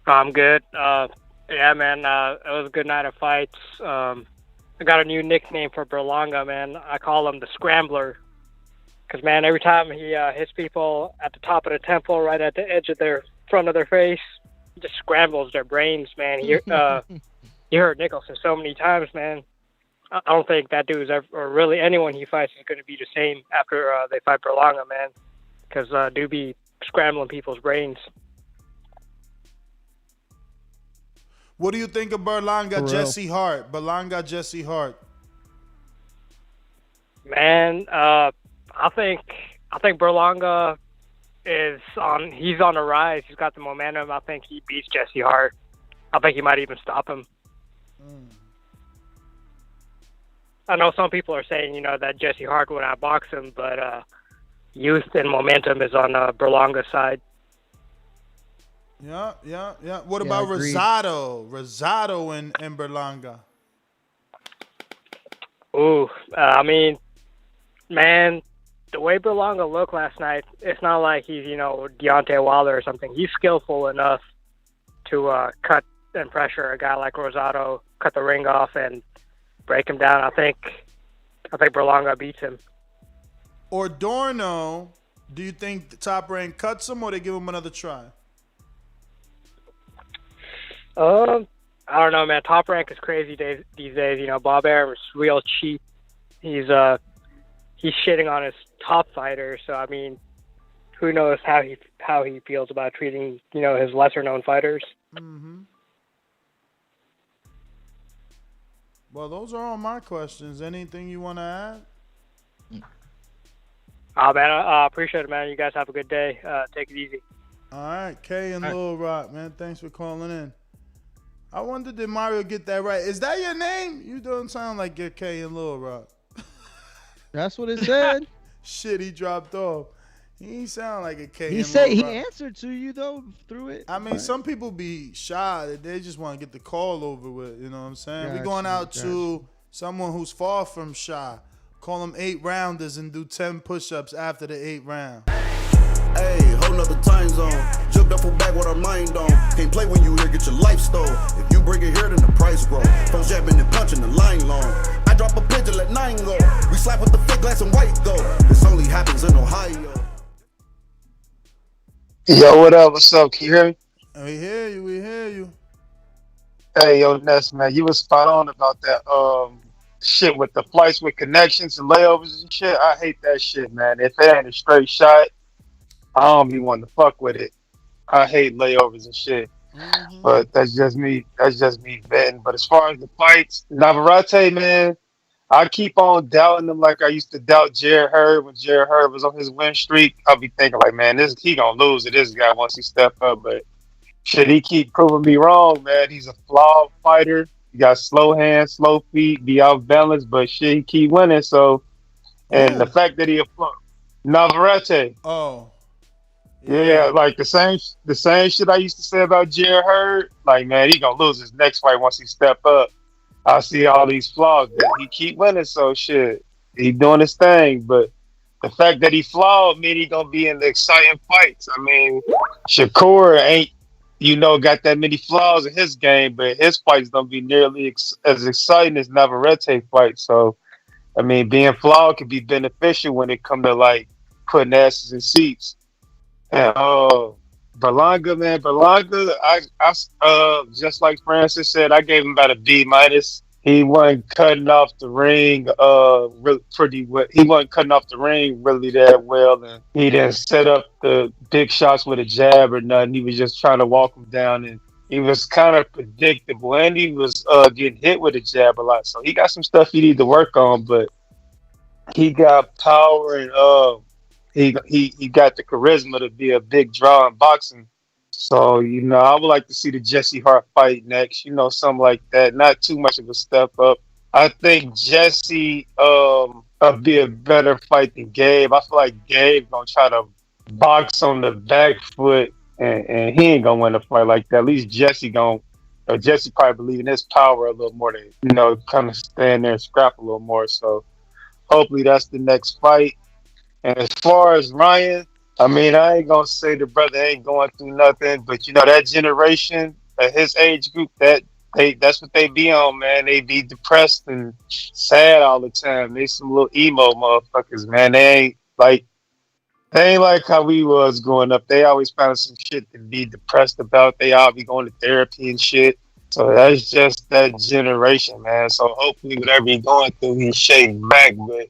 I'm good. Yeah, man. It was a good night of fights. I got a new nickname for Berlanga, man. I call him the Scrambler. Because, man, every time he hits people at the top of the temple, right at the edge of their front of their face, he just scrambles their brains, man. You heard Nicholson so many times, man. I don't think that dude's ever, or really anyone he fights is going to be the same after they fight Berlanga, man. Because dude be scrambling people's brains. What do you think of Berlanga, Jesse Hart? Berlanga, Jesse Hart. Man, I think Berlanga he's on the rise. He's got the momentum. I think he beats Jesse Hart. I think he might even stop him. I know some people are saying, you know, that Jesse Hart would outbox him, but youth and momentum is on Berlanga's side. Yeah. What about Rosado? Rosado and Berlanga. Ooh, I mean, man, the way Berlanga looked last night, it's not like he's, you know, Deontay Wilder or something. He's skillful enough to cut and pressure a guy like Rosado, cut the ring off and break him down. I think Berlanga beats him. Adorno, do you think the Top Rank cuts him or they give him another try? I don't know, man. Top Rank is crazy these days. You know, Bob Arum is real cheap. He's shitting on his top fighters. So I mean, who knows how he feels about treating, you know, his lesser known fighters. Mm-hmm. Well, those are all my questions. Anything you want to add? Oh, man, I appreciate it, man. You guys have a good day. Take it easy. All right, Kay and Lil Rock, man. Thanks for calling in. I wonder, did Mario get that right? Is that your name? You don't sound like you're Kay and Lil Rock. That's what it said. Shit, he dropped off. He ain't sound like a K. He said he answered to you though through it. I mean, some people be shy. They just want to get the call over with. You know what I'm saying? We're going out to someone who's far from shy. Call them 8-rounders and do 10 push-ups after the 8th round. Hey, whole nother time zone. Jumped up for back with our mind on. Can't play when you here, get your life stole. If you bring it here, then the price grow. Folks jabbing and punching the line long. I drop a pigeon, let 9 go. We slap with the thick glass and white though. This only happens in Ohio. Yo, what up? What's up? Can you hear me? We hear you. Hey, yo, Ness, man, you was spot on about that shit with the flights with connections and layovers and shit. I hate that shit, man. If it ain't a straight shot, I don't be wanting to fuck with it. I hate layovers and shit. Mm-hmm. But that's just me. That's just me venting. But as far as the fights, Navarrete, man, I keep on doubting him like I used to doubt Jared Hurd when Jared Hurd was on his win streak. I'll be thinking like, man, he gonna lose to this guy once he step up. But shit, he keep proving me wrong, man. He's a flawed fighter. He got slow hands, slow feet, be off balance, but shit, he keep winning. So, and the fact that Navarrete. Oh. Yeah, like the same shit I used to say about Jared Hurd. Like, man, he gonna lose his next fight once he step up. I see all these flaws, but he keep winning. So shit, he doing his thing. But the fact that he flawed mean he gonna be in the exciting fights. I mean, Shakur ain't got that many flaws in his game, but his fights don't be nearly as exciting as Navarrete fight. So, I mean, being flawed can be beneficial when it come to like putting asses in seats. And Berlanga, man, I just like Francis said, I gave him about a B minus. He wasn't cutting off the ring pretty well. He wasn't cutting off the ring really that well, and he didn't set up the big shots with a jab or nothing. He was just trying to walk him down, and he was kind of predictable, and he was getting hit with a jab a lot. So he got some stuff he need to work on, but he got power and he got the charisma to be a big draw in boxing. So, I would like to see the Jesse Hart fight next, something like that. Not too much of a step up. I think Jesse will be a better fight than Gabe. I feel like Gabe gonna try to box on the back foot and he ain't gonna win a fight like that. At least Jesse probably believe in his power a little more than, kind of stand there and scrap a little more. So hopefully that's the next fight. And as far as Ryan, I mean, I ain't gonna say the brother ain't going through nothing, but that generation, his age group, that's what they be on, man. They be depressed and sad all the time. They some little emo motherfuckers, man. They ain't like how we was growing up. They always found some shit to be depressed about. They all be going to therapy and shit. So that's just that generation, man. So hopefully whatever he's going through, he's shaking back. But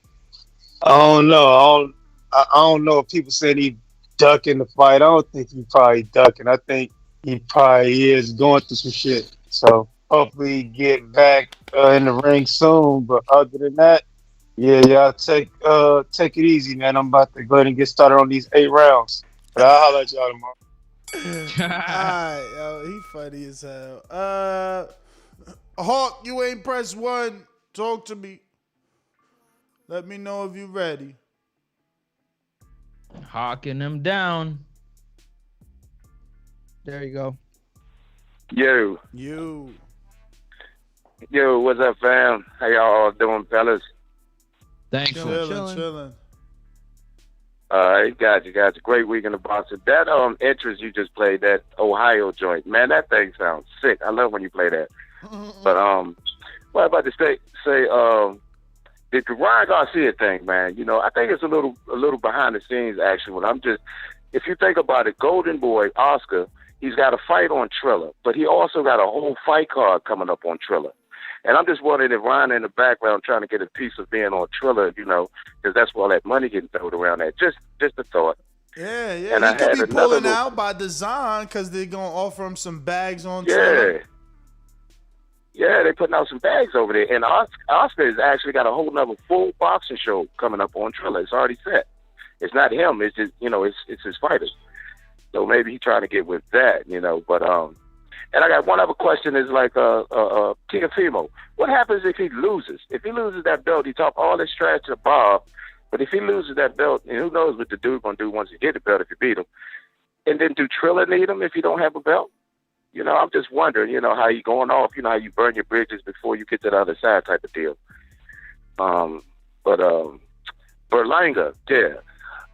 I don't know. I don't know if people said he ducking the fight. I don't think he probably ducking. I think he probably is going through some shit. So hopefully he get back in the ring soon. But other than that, y'all take it easy, man. I'm about to go ahead and get started on these 8 rounds. But I'll holler at y'all tomorrow. Alright, yo, he funny as hell. Hawk, you ain't press 1. Talk to me. Let me know if you ready. Hawking them down. There you go. Yo, what's up, fam? How y'all all doing, fellas? Thanks. Chilling. You guys, great week in the boxing. That entrance you just played, that Ohio joint, man, that thing sounds sick. I love when you play that. But what I'm about to say, the Ryan Garcia thing, man, I think it's a little behind the scenes action. If you think about it, Golden Boy Oscar, he's got a fight on Triller, but he also got a whole fight card coming up on Triller. And I'm just wondering if Ryan in the background trying to get a piece of being on Triller, because that's where all that money getting thrown around at. Just a thought. Yeah. And he could be pulling out by design because they're going to offer him some bags on Triller. Yeah, they're putting out some bags over there. And Oscar has actually got a whole nother full boxing show coming up on Triller. It's already set. It's not him. It's just, it's his fighters. So maybe he's trying to get with that, But, and I got one other question is like, Teofimo. What happens if he loses? If he loses that belt, he talk all this trash to Bob. But if he loses that belt, and who knows what the dude going to do once he get the belt if he beat him. And then do Triller need him if he don't have a belt? I'm just wondering, how you going off, how you burn your bridges before you get to the other side type of deal. But Berlanga, yeah.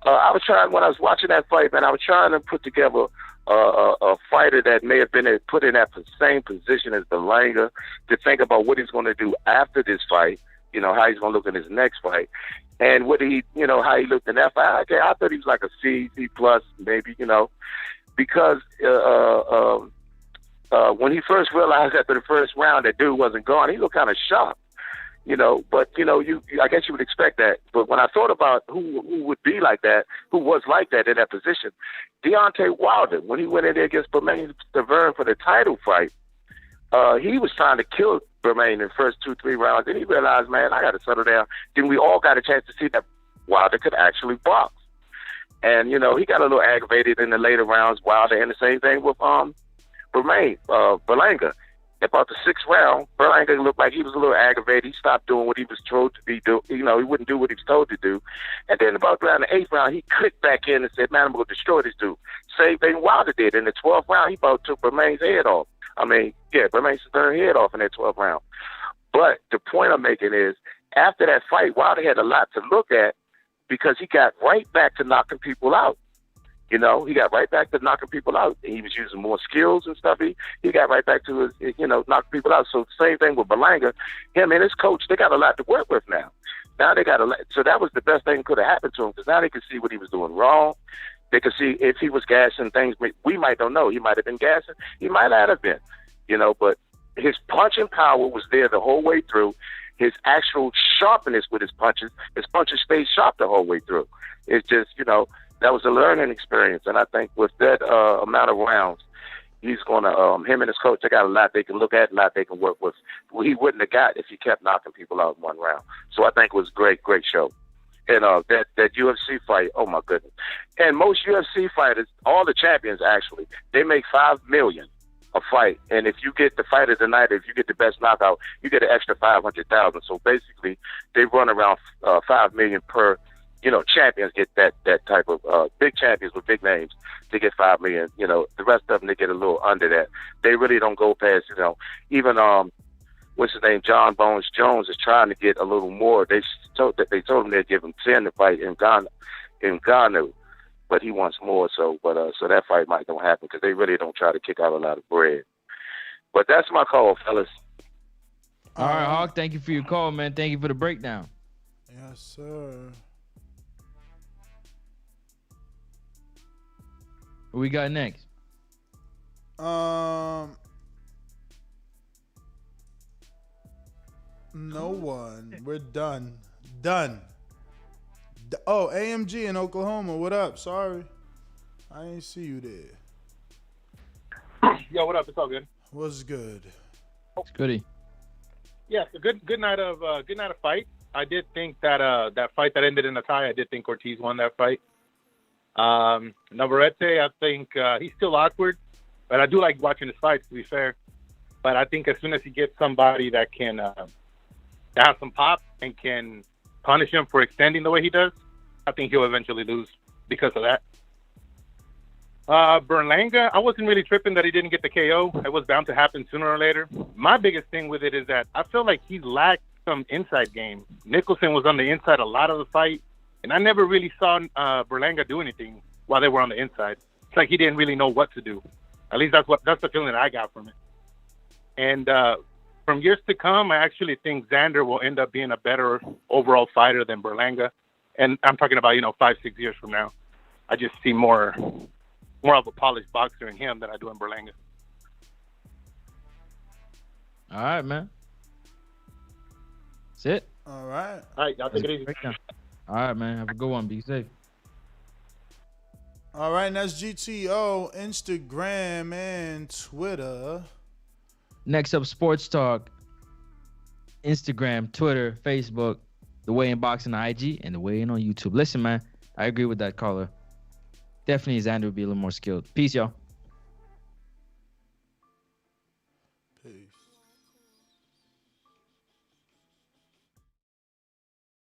I was trying, when I was watching that fight, man, I was trying to put together a fighter that may have been put in that same position as Berlanga to think about what he's going to do after this fight, how he's going to look in his next fight. And what he, how he looked in that fight. Okay, I thought he was like a C plus, maybe, because when he first realized after the first round that dude wasn't gone, he looked kind of shocked, but I guess you would expect that. But when I thought about who would be like that, who was like that in that position, Deontay Wilder, when he went in there against Berlanga for the title fight, he was trying to kill Berlanga in the first 2-3 rounds. Then he realized, man, I got to settle down. Then we all got a chance to see that Wilder could actually box. And, he got a little aggravated in the later rounds, Wilder, and the same thing with Berlanga. About the 6th round, Berlanga looked like he was a little aggravated. He stopped doing what he was told to be do. You know, he wouldn't do what he was told to do. And then about around the 8th round, he clicked back in and said, "Man, I'm going to destroy this dude." Same thing Wilder did. In the 12th round, he about took Berlanga's head off. Berlanga's third head off in that 12th round. But the point I'm making is, after that fight, Wilder had a lot to look at because he got right back to knocking people out. You know, he got right back to knocking people out. He was using more skills and stuff. He got right back to his, knocking people out. So same thing with Berlanga. Him and his coach, they got a lot to work with now. Now they got a lot. So that was the best thing that could have happened to him, because now they could see what he was doing wrong. They could see if he was gassing things. We might don't know. He might have been gassing. He might not have been, but his punching power was there the whole way through. His actual sharpness with his punches stayed sharp the whole way through. It's just, that was a learning experience. And I think with that amount of rounds, he's going to, him and his coach, they got a lot they can look at, a lot they can work with. Well, he wouldn't have got if he kept knocking people out in one round. So I think it was great show. And that UFC fight, oh my goodness. And most UFC fighters, all the champions actually, they make $5 million a fight. And if you get the fight of the night, if you get the best knockout, you get an extra $500,000. So basically, they run around $5 million per. Champions get that type of big champions with big names. They get $5 million. The rest of them, they get a little under that. They really don't go past. Even what's his name, John Bones Jones is trying to get a little more. They told him they'd give him 10 to fight in Ghana, but he wants more. So that fight might don't happen because they really don't try to kick out a lot of bread. But that's my call, fellas. All right, Hawk. Thank you for your call, man. Thank you for the breakdown. Yes, sir. What we got next? No one. We're done. Oh, AMG in Oklahoma. What up? Sorry, I ain't see you there. Yo, what up? It's all good. What's good? It's goody. Yeah, it's a good night of fight. I did think that that fight that ended in a tie, I did think Ortiz won that fight. Navarrete, I think he's still awkward, but I do like watching his fights, to be fair. But I think as soon as he gets somebody that can that has some pop and can punish him for extending the way he does, I think he'll eventually lose because of that. Berlanga, I wasn't really tripping that he didn't get the KO. It was bound to happen sooner or later. My biggest thing with it is that I feel like he lacked some inside game. Nicholson was on the inside a lot of the fight, and I never really saw Berlanga do anything while they were on the inside. It's like he didn't really know what to do. At least that's the feeling that I got from it. And from years to come, I actually think Xander will end up being a better overall fighter than Berlanga. And I'm talking about 5-6 years from now. I just see more of a polished boxer in him than I do in Berlanga. All right, man. That's it. All right. All right, y'all take it easy. All right, man. Have a good one. Be safe. All right, and that's GTO, Instagram, and Twitter. Next up, Sports Talk. Instagram, Twitter, Facebook, The Way in Boxing on IG, and The Way in on YouTube. Listen, man, I agree with that caller. Definitely Xander would be a little more skilled. Peace, y'all.